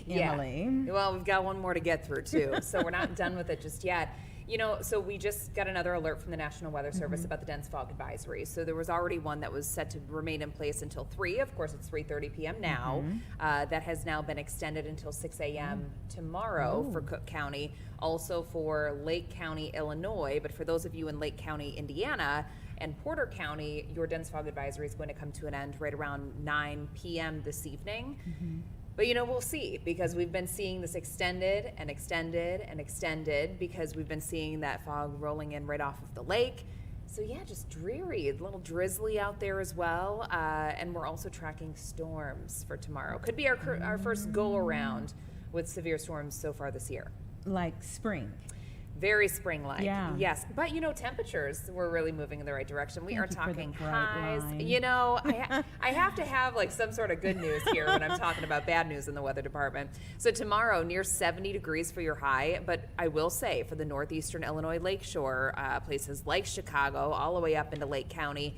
Emily. Yeah. Well, we've got one more to get through, too, so we're not done with it just yet. You know, so we just got another alert from the National Weather Service about the dense fog advisory. So there was already one that was set to remain in place until 3. Of course, it's 3:30 p.m. now. That has now been extended until 6 a.m. tomorrow for Cook County, also for Lake County, Illinois. But for those of you in Lake County, Indiana, and Porter County, your dense fog advisory is going to come to an end right around 9 p.m. this evening. But, you know, we'll see, because we've been seeing this extended and extended and extended, because we've been seeing that fog rolling in right off of the lake. So, yeah, just dreary, a little drizzly out there as well. And we're also tracking storms for tomorrow. Could be our first go-around with severe storms so far this year. Like spring. Very spring-like, Yeah. yes. But, you know, temperatures, we're really moving in the right direction. We are talking highs. You know, I have to have, like, some sort of good news here when I'm talking about bad news in the weather department. So tomorrow, near 70 degrees for your high. But I will say, for the northeastern Illinois lakeshore, places like Chicago, all the way up into Lake County,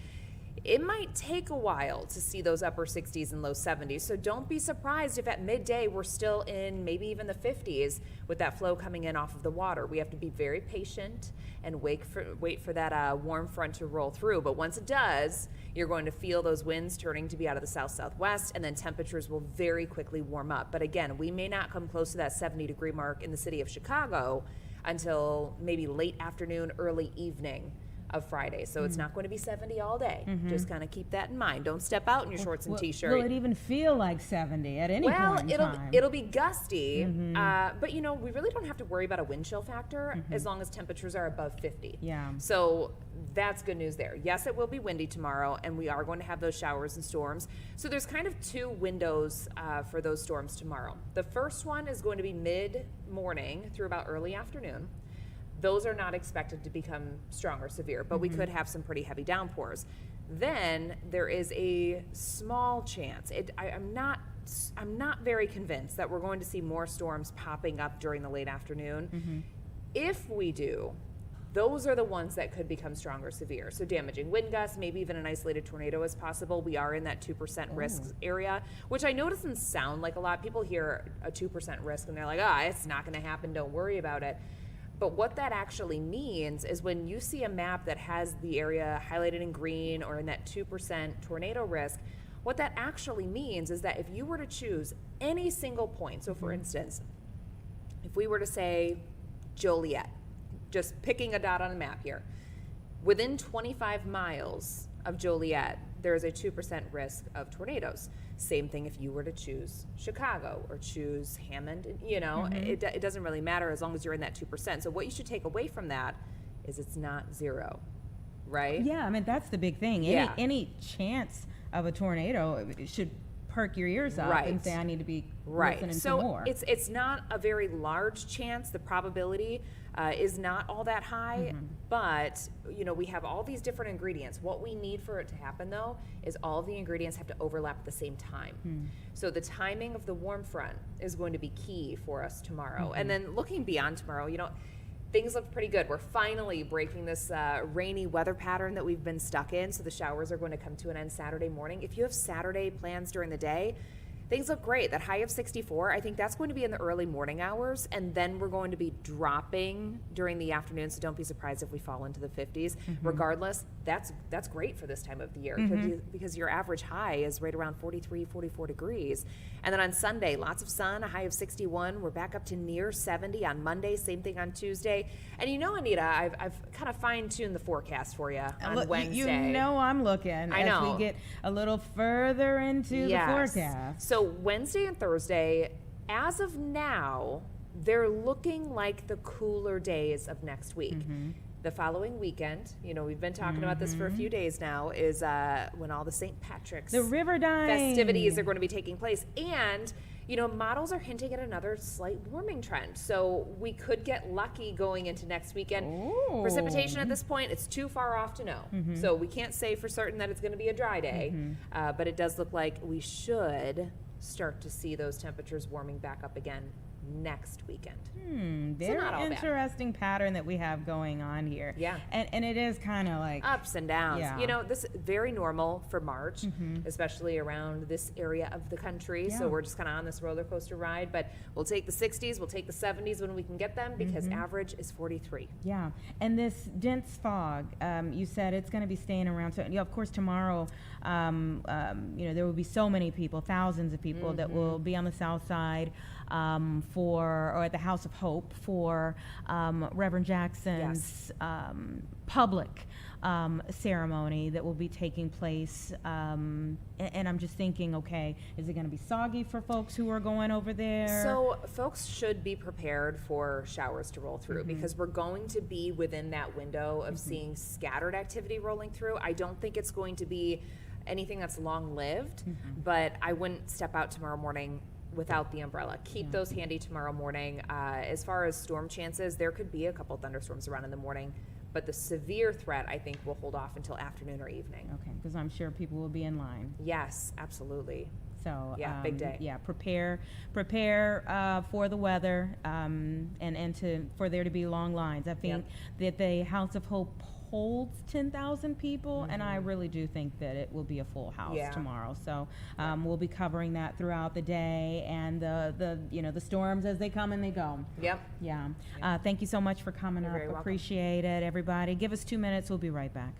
it might take a while to see those upper 60s and low 70s. So don't be surprised if at midday we're still in maybe even the 50s with that flow coming in off of the water. We have to be very patient and wait for that warm front to roll through. But once it does, you're going to feel those winds turning to be out of the south-southwest, and then temperatures will very quickly warm up. But again, we may not come close to that 70-degree mark in the city of Chicago until maybe late afternoon, early evening of Friday. So it's not going to be 70 all day. Just kind of keep that in mind. Don't step out in your shorts and t-shirt. Will it even feel like 70 at any point in time? It'll be gusty, but you know, we really don't have to worry about a wind chill factor as long as temperatures are above 50. Yeah. So that's good news there. Yes, it will be windy tomorrow, and we are going to have those showers and storms. So there's kind of 2 windows for those storms tomorrow. The first one is going to be mid-morning through about early afternoon. Those are not expected to become strong or severe, but we could have some pretty heavy downpours. Then there is a small chance. I'm not very convinced that we're going to see more storms popping up during the late afternoon. If we do, those are the ones that could become strong or severe. So damaging wind gusts, maybe even an isolated tornado is possible. We are in that 2% risk area, which I know doesn't sound like a lot. People hear a 2% risk and they're like, it's not going to happen, don't worry about it. But what that actually means is when you see a map that has the area highlighted in green or in that 2% tornado risk, what that actually means is that if you were to choose any single point, so for instance, if we were to say Joliet, just picking a dot on a map here, within 25 miles of Joliet, there is a 2% risk of tornadoes. Same thing if you were to choose Chicago or choose Hammond, you know, it doesn't really matter as long as you're in that 2%. So what you should take away from that is it's not zero, right? Yeah, I mean, that's the big thing. Any chance of a tornado should perk your ears up and say, I need to be listening to more. So it's not a very large chance. The probability is not all that high, but you know, we have all these different ingredients. What we need for it to happen though is all of the ingredients have to overlap at the same time. So the timing of the warm front is going to be key for us tomorrow. And then looking beyond tomorrow, you know, things look pretty good. We're finally breaking this rainy weather pattern that we've been stuck in. So the showers are going to come to an end Saturday morning. If you have Saturday plans during the day, things look great. That high of 64, I think that's going to be in the early morning hours, and then we're going to be dropping during the afternoon, so don't be surprised if we fall into the 50s. Regardless, that's great for this time of the year because your average high is right around 43, 44 degrees. And then on Sunday, lots of sun, a high of 61. We're back up to near 70 on Monday, same thing on Tuesday. And you know, Anita, I've kind of fine-tuned the forecast for you on Wednesday. You know I'm looking I know. as we get a little further into the forecast. So Wednesday and Thursday, as of now, they're looking like the cooler days of next week. The following weekend, you know, we've been talking about this for a few days now, is when all the St. Patrick's festivities are going to be taking place. And, you know, models are hinting at another slight warming trend. So we could get lucky going into next weekend. Precipitation at this point, it's too far off to know. So we can't say for certain that it's going to be a dry day, but it does look like we should start to see those temperatures warming back up again next weekend. Very not all bad. interesting pattern that we have going on here. Yeah. And it is kind of like ups and downs. Yeah. You know, this is very normal for March, especially around this area of the country. So we're just kind of on this roller coaster ride, but we'll take the 60s, we'll take the 70s when we can get them, because average is 43. Yeah, and this dense fog, you said it's going to be staying around. So, of course, tomorrow, there will be so many people, thousands of people that will be on the south side or at the House of Hope for Reverend Jackson's public ceremony that will be taking place. And I'm just thinking, okay, is it going to be soggy for folks who are going over there? So folks should be prepared for showers to roll through, because we're going to be within that window of seeing scattered activity rolling through. I don't think it's going to be anything that's long-lived, but I wouldn't step out tomorrow morning without the umbrella. Keep those handy tomorrow morning. As far as storm chances, there could be a couple thunderstorms around in the morning, but the severe threat, I think, will hold off until afternoon or evening. Okay, because I'm sure people will be in line. Yes, absolutely. So yeah, big day. Yeah, prepare for the weather, and for there to be long lines. I think that the House of Hope holds 10,000 people, and I really do think that it will be a full house tomorrow. So we'll be covering that throughout the day, and the storms as they come and they go. Yep. Yeah. Thank you so much for coming up. Appreciate it, everybody. Give us 2 minutes. We'll be right back.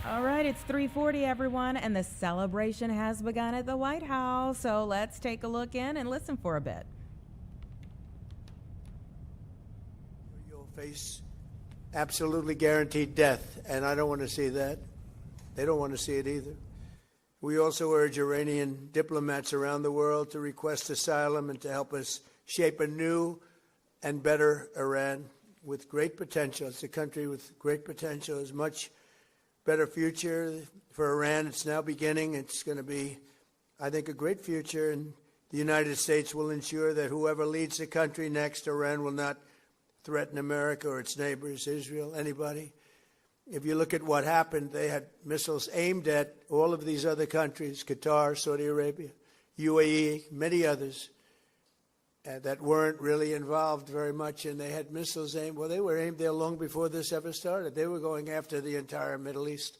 All right, it's 3:40, everyone, and the celebration has begun at the White House. So let's take a look in and listen for a bit. You'll face absolutely guaranteed death, and I don't want to see that. They don't want to see it either. We also urge Iranian diplomats around the world to request asylum and to help us shape a new and better Iran with great potential. It's a country with great potential, as much better future for Iran. It's now beginning. It's going to be, I think, a great future, and the United States will ensure that whoever leads the country next, Iran will not threaten America or its neighbors, Israel, anybody. If you look at what happened, they had missiles aimed at all of these other countries, Qatar, Saudi Arabia, UAE, many others that weren't really involved very much, and they had missiles aimed. Well, they were aimed there long before this ever started. They were going after the entire Middle East,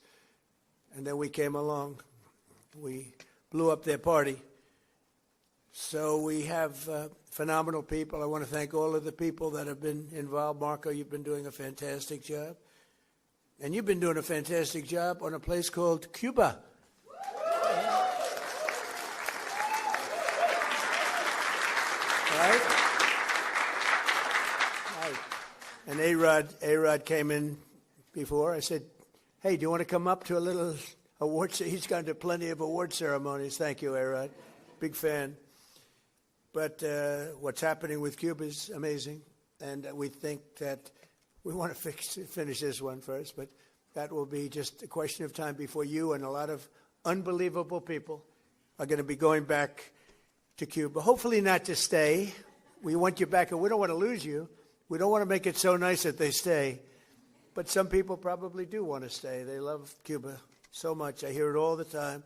and then we came along. We blew up their party. So we have phenomenal people. I want to thank all of the people that have been involved. Marco, you've been doing a fantastic job. And you've been doing a fantastic job on a place called Cuba. Right? And A-Rod came in before. I said, hey, do you want to come up to a little award? He's gone to plenty of award ceremonies. Thank you, A-Rod. Big fan. But what's happening with Cuba is amazing. And we think that we want to finish this one first, but that will be just a question of time before you and a lot of unbelievable people are going to be going back to Cuba. Hopefully not to stay. We want you back, and we don't want to lose you. We don't want to make it so nice that they stay. But some people probably do want to stay. They love Cuba so much. I hear it all the time.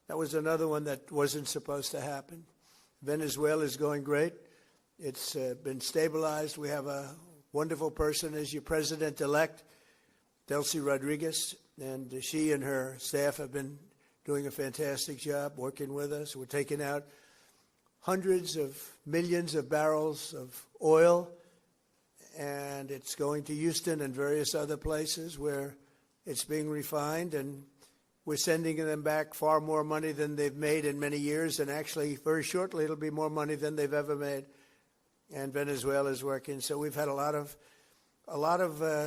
That was another one that wasn't supposed to happen. Venezuela is going great. It's been stabilized. We have a wonderful person as your president-elect, Delcy Rodriguez, and she and her staff have been doing a fantastic job working with us. We're taking out hundreds of millions of barrels of oil, and it's going to Houston and various other places where it's being refined, and we're sending them back far more money than they've made in many years, and actually very shortly it'll be more money than they've ever made. And Venezuela is working. So we've had a lot of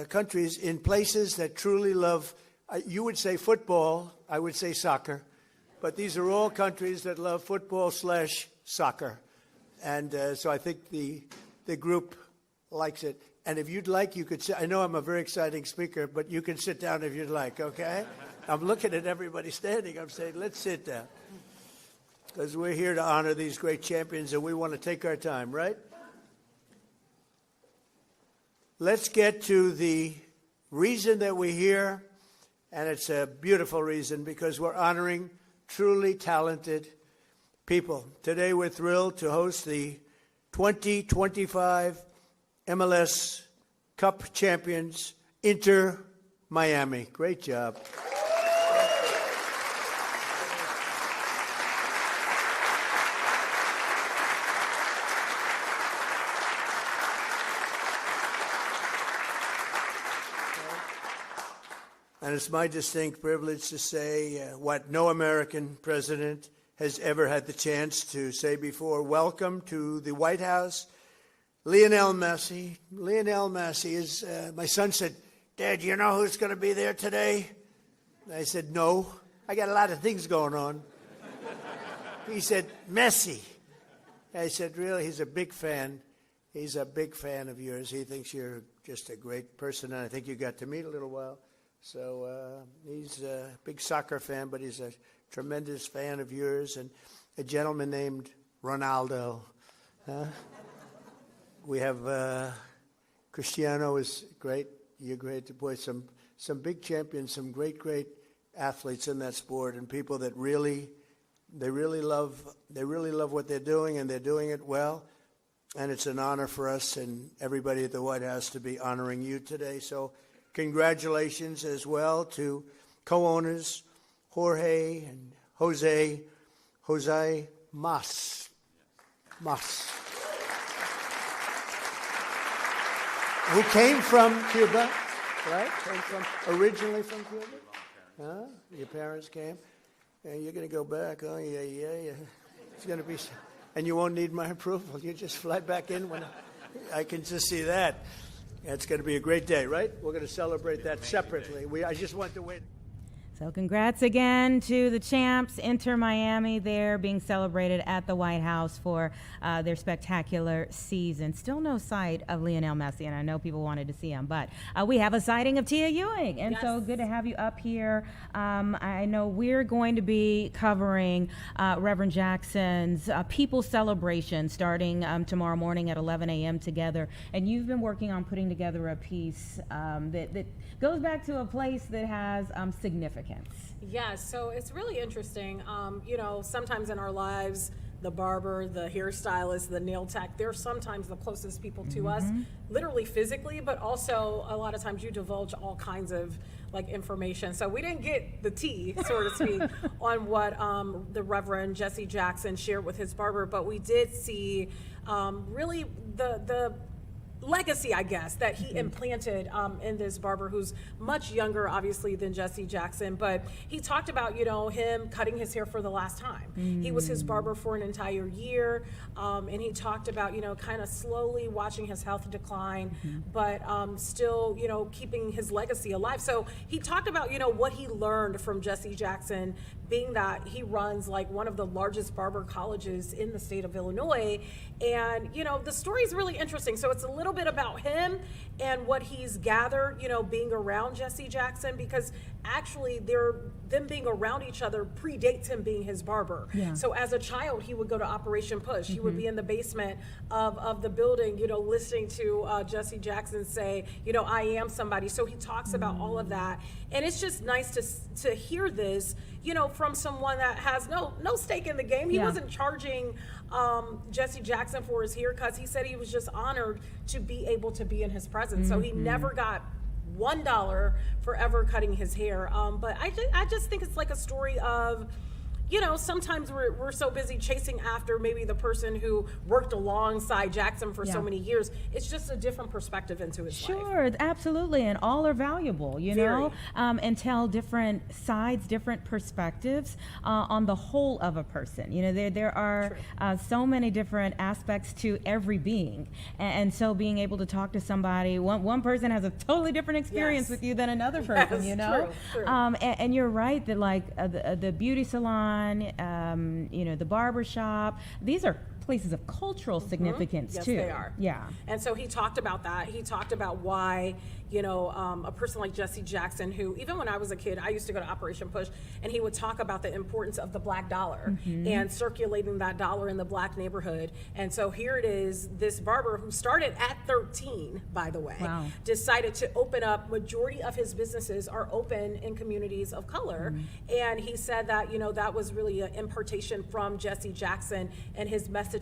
countries in places that truly love, you would say football, I would say soccer, but these are all countries that love football/soccer. And so I think the group likes it. And if you'd like, you could sit. I know I'm a very exciting speaker, but you can sit down if you'd like, okay? I'm looking at everybody standing. I'm saying, let's sit down. Because we're here to honor these great champions, and we want to take our time, right? Let's get to the reason that we're here, and it's a beautiful reason because we're honoring truly talented people. Today we're thrilled to host the 2025 MLS Cup champions, Inter Miami. Great job. And it's my distinct privilege to say what no American president has ever had the chance to say before. Welcome to the White House, Lionel Messi. Lionel Messi is, my son said, Dad, you know who's going to be there today? I said, no, I got a lot of things going on. He said, Messi. I said, really? He's a big fan. He's a big fan of yours. He thinks you're just a great person, and I think you got to meet a little while. So he's a big soccer fan, but he's a tremendous fan of yours. And a gentleman named Ronaldo. We have Cristiano is great. You're great. Boy, some big champions, some great athletes in that sport, and people that really love what they're doing, and they're doing it well. And it's an honor for us and everybody at the White House to be honoring you today. So congratulations as well to co-owners Jorge and Jose Mas. Who came from Cuba, right? Originally from Cuba? Huh? Your parents came? And you're going to go back, oh, yeah. It's going to be, and you won't need my approval. You just fly back in when I can just see that. It's going to be a great day, right? We're going to celebrate that separately. I just want to win. So congrats again to the champs, Inter Miami. They're being celebrated at the White House for their spectacular season. Still no sight of Lionel Messi, and I know people wanted to see him, but we have a sighting of Tia Ewing, and so good to have you up here. I know we're going to be covering Reverend Jackson's People's Celebration starting tomorrow morning at 11 a.m. together, and you've been working on putting together a piece that goes back to a place that has significance. significance? Yeah, so it's really interesting. You know, sometimes in our lives, the barber, the hairstylist, the nail tech, they're sometimes the closest people to us, literally physically, but also a lot of times you divulge all kinds of like information. So we didn't get the tea, so to speak, on what the Reverend Jesse Jackson shared with his barber, but we did see really the legacy, I guess, that he implanted in this barber who's much younger, obviously, than Jesse Jackson. But he talked about, you know, him cutting his hair for the last time. He was his barber for an entire year. And he talked about, you know, kind of slowly watching his health decline, but still, you know, keeping his legacy alive. So he talked about, you know, what he learned from Jesse Jackson, being that he runs like one of the largest barber colleges in the state of Illinois. And, you know, the story is really interesting. So it's a little bit about him and what he's gathered, you know, being around Jesse Jackson, because actually them being around each other predates him being his barber. So as a child, he would go to Operation Push. He would be in the basement of the building, you know, listening to Jesse Jackson say, you know, I am somebody. So he talks about all of that. And it's just nice to hear this, you know, from someone that has no stake in the game. He wasn't charging Jesse Jackson for his haircuts. He said he was just honored to be able to be in his presence. So he never got $1 for ever cutting his hair. But I just think it's like a story of, you know, sometimes we're so busy chasing after maybe the person who worked alongside Jackson for so many years. It's just a different perspective into his life. Sure, absolutely, and all are valuable, you know, and tell different sides, different perspectives on the whole of a person. You know, there are so many different aspects to every being, and so being able to talk to somebody, one person has a totally different experience with you than another person, you know. True. And you're right that like the beauty salon, you know, the barber shop, these are places of cultural significance too. Yes, they are. Yeah. And so he talked about that. He talked about why, you know, a person like Jesse Jackson, who even when I was a kid, I used to go to Operation Push, and he would talk about the importance of the black dollar and circulating that dollar in the black neighborhood. And so here it is, this barber who started at 13, by the way, decided to open up. Majority of his businesses are open in communities of color. And he said that, you know, that was really an impartation from Jesse Jackson and his messaging.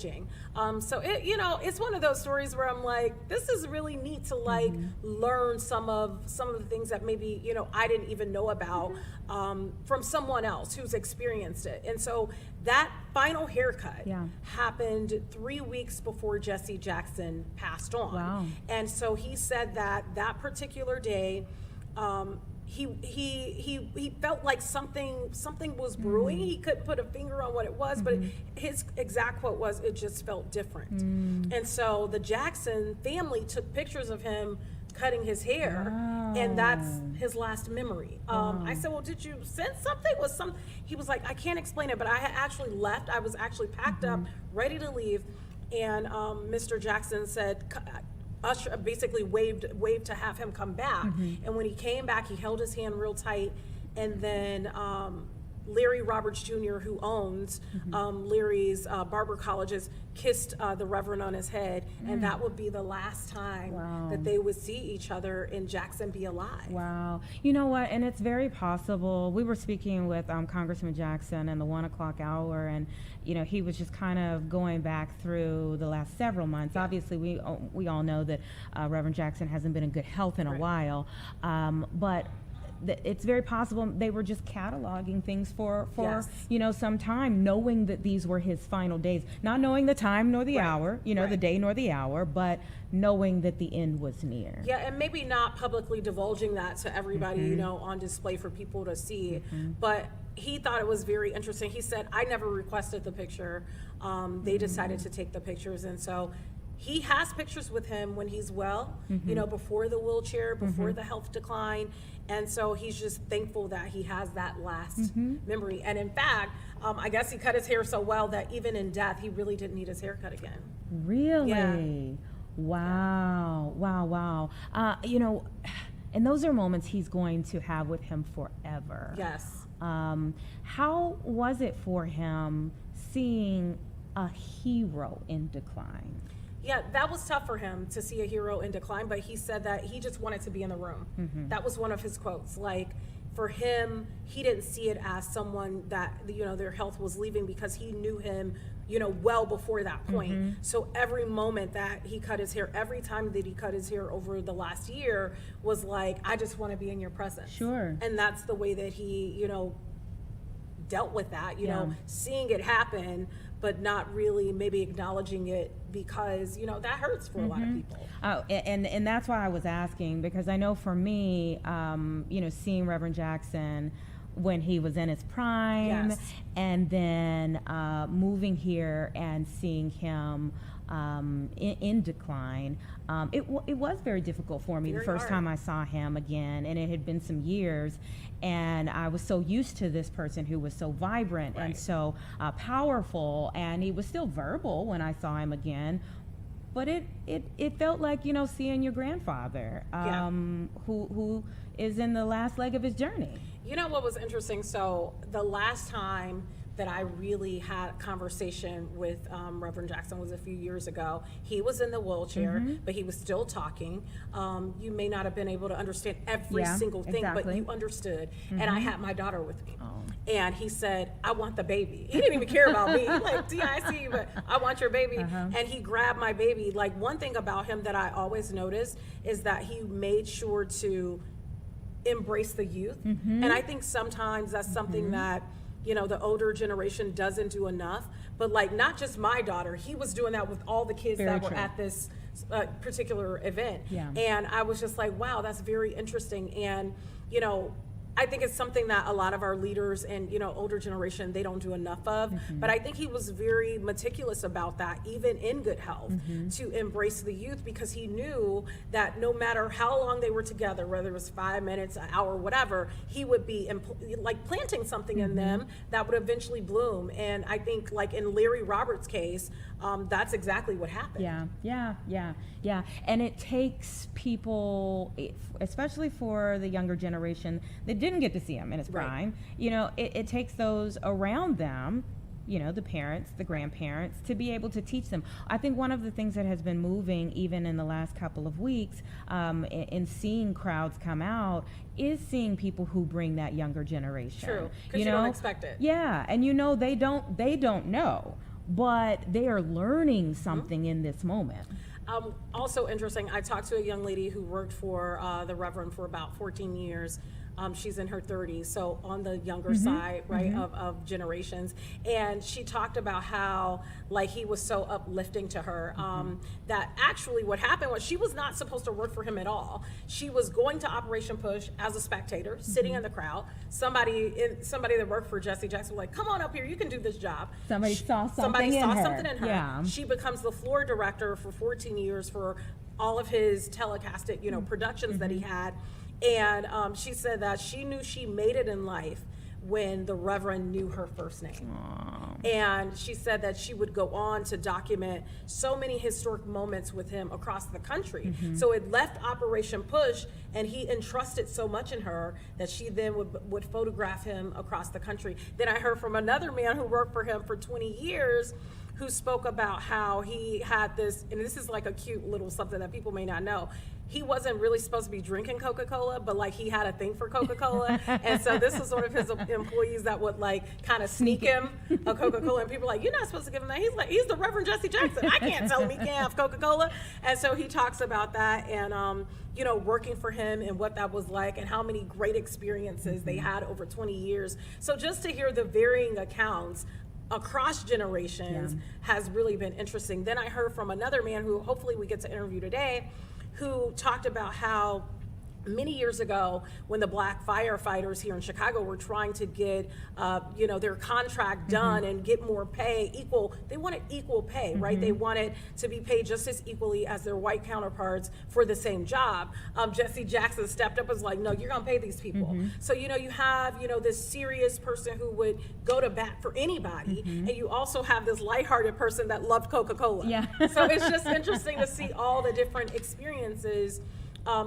So it, you know, it's one of those stories where I'm like, this is really neat to like learn some of the things that maybe, you know, I didn't even know about from someone else who's experienced it. And so that final haircut happened 3 weeks before Jesse Jackson passed on. And so he said that particular day, he felt like something was brewing. He couldn't put a finger on what it was, but his exact quote was, "It just felt different." And so the Jackson family took pictures of him cutting his hair, and that's his last memory. I said, well, did you sense something? He was like, I can't explain it, but I had actually left. I was actually packed up, ready to leave, and Mr. Jackson said, Usher basically waved to have him come back. And when he came back, he held his hand real tight, and then Larry Roberts Jr., who owns Larry's barber colleges, kissed the Reverend on his head, and that would be the last time that they would see each other and Jackson be alive. Wow. You know what, and it's very possible. We were speaking with Congressman Jackson in the 1 o'clock hour, and you know, he was just kind of going back through the last several months. Obviously, we all know that Reverend Jackson hasn't been in good health in a while, but it's very possible they were just cataloging things for you know, some time, knowing that these were his final days, not knowing the time nor the hour, you know, the day nor the hour, but knowing that the end was near. Yeah, and maybe not publicly divulging that to everybody, you know, on display for people to see, but he thought it was very interesting. He said, I never requested the picture. They decided to take the pictures, and so he has pictures with him when he's well, you know, before the wheelchair, before the health decline. And so he's just thankful that he has that last memory. And in fact, I guess he cut his hair so well that even in death, he really didn't need his haircut again. Really? Yeah. Wow. Wow. You know, and those are moments he's going to have with him forever. Yes. How was it for him seeing a hero in decline? Yeah, that was tough for him to see a hero in decline, but he said that he just wanted to be in the room. That was one of his quotes. Like, for him, he didn't see it as someone that, you know, their health was leaving, because he knew him, you know, well before that point. So every moment that he cut his hair, every time that he cut his hair over the last year was like, I just want to be in your presence. Sure. And that's the way that he, you know, dealt with that, you know, seeing it happen, but not really maybe acknowledging it, because, you know, that hurts for a lot of people. Oh, and that's why I was asking, because I know for me, you know, seeing Reverend Jackson when he was in his prime, and then moving here and seeing him in decline, it was very difficult for me the first time I saw him again, and it had been some years, and I was so used to this person who was so vibrant and so powerful, and he was still verbal when I saw him again. But it felt like, you know, seeing your grandfather, who is in the last leg of his journey. You know what was interesting? So the last time that I really had a conversation with Reverend Jackson was a few years ago. He was in the wheelchair, but he was still talking. You may not have been able to understand every single thing, but you understood. And I had my daughter with me. And he said, I want the baby. He didn't even care about me. He's like, DIC, but I want your baby. And he grabbed my baby. Like, one thing about him that I always noticed is that he made sure to embrace the youth. And I think sometimes that's something that, you know, the older generation doesn't do enough. But like, not just my daughter, he was doing that with all the kids that were at this particular event. And I was just like, wow, that's very interesting. And, you know, I think it's something that a lot of our leaders and, you know, older generation, they don't do enough of. But I think he was very meticulous about that, even in good health, to embrace the youth, because he knew that no matter how long they were together, whether it was 5 minutes, an hour, whatever, he would be like planting something in them that would eventually bloom. And I think, like in Larry Roberts' case, that's exactly what happened. Yeah. And it takes people, especially for the younger generation that didn't get to see him in his prime, you know, it takes those around them, you know, the parents, the grandparents, to be able to teach them. I think one of the things that has been moving even in the last couple of weeks in seeing crowds come out is seeing people who bring that younger generation. True, because you don't expect it. Yeah, and you know, they don't know, but they are learning something in this moment. Also interesting, I talked to a young lady who worked for the Reverend for about 14 years. She's in her 30s, so on the younger side, right, of generations. And she talked about how, like, he was so uplifting to her, that actually what happened was she was not supposed to work for him at all. She was going to Operation Push as a spectator, sitting in the crowd. Somebody that worked for Jesse Jackson was like, come on up here, you can do this job. Somebody saw something in her. Yeah. She becomes the floor director for 14 years for all of his telecasted, you know, productions that he had. And she said that she knew she made it in life when the Reverend knew her first name. And she said that she would go on to document so many historic moments with him across the country. So it left Operation Push, and he entrusted so much in her that she then would photograph him across the country. Then I heard from another man who worked for him for 20 years who spoke about how he had this, and this is like a cute little something that people may not know. He wasn't really supposed to be drinking Coca-Cola, but like he had a thing for Coca-Cola. And so this was one of his employees that would like kind of sneak him a Coca-Cola, and people were like, you're not supposed to give him that. He's like, he's the Reverend Jesse Jackson. I can't tell him he can't have Coca-Cola. And so he talks about that, and you know, working for him and what that was like, and how many great experiences they had over 20 years. So just to hear the varying accounts across generations has really been interesting. Then I heard from another man who hopefully we get to interview today, who talked about how many years ago, when the black firefighters here in Chicago were trying to get, you know, their contract done and get more pay, they wanted equal pay, right? They wanted to be paid just as equally as their white counterparts for the same job. Jesse Jackson stepped up and was like, no, you're gonna pay these people. So, you know, you have, you know, this serious person who would go to bat for anybody, and you also have this lighthearted person that loved Coca-Cola. So it's just interesting to see all the different experiences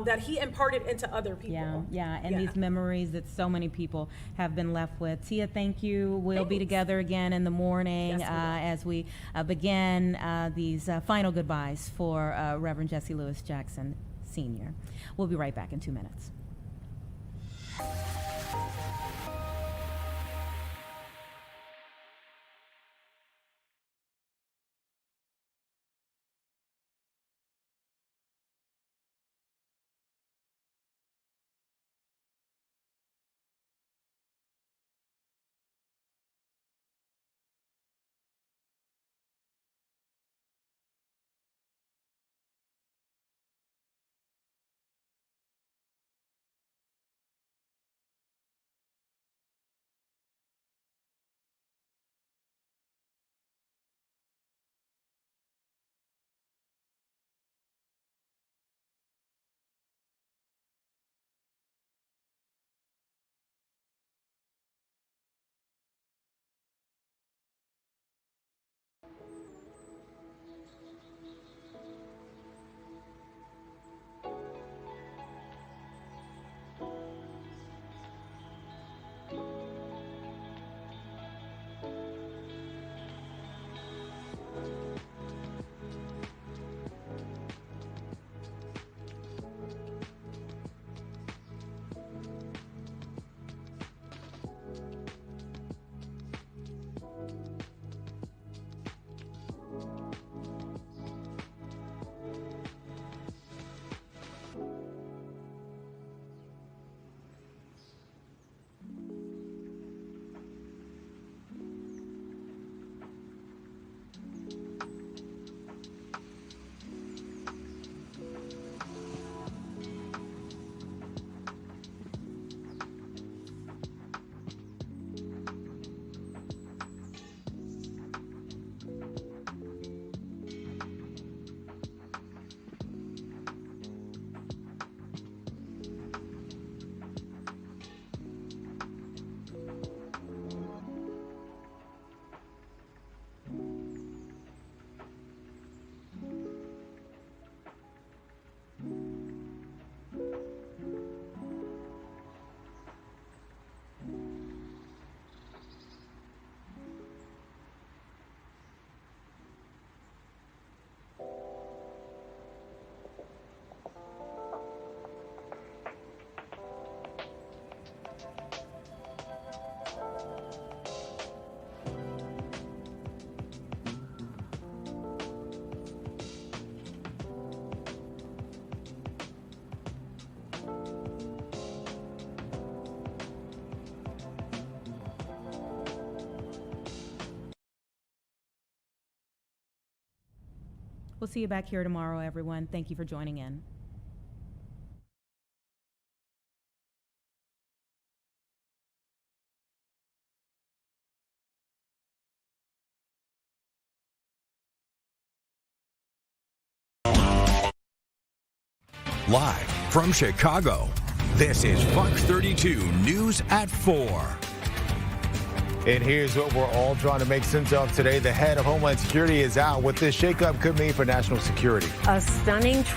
that he imparted into other people. These memories that so many people have been left with. Tia, thank you. We'll be together again in the morning as we begin these final goodbyes for Reverend Jesse Lewis Jackson Sr. We'll be right back in 2 minutes. We'll see you back here tomorrow, everyone. Thank you for joining in. Live from Chicago, this is Fox 32 News at 4. And here's what we're all trying to make sense of today. The head of Homeland Security is out. What this shakeup could mean for national security. A stunning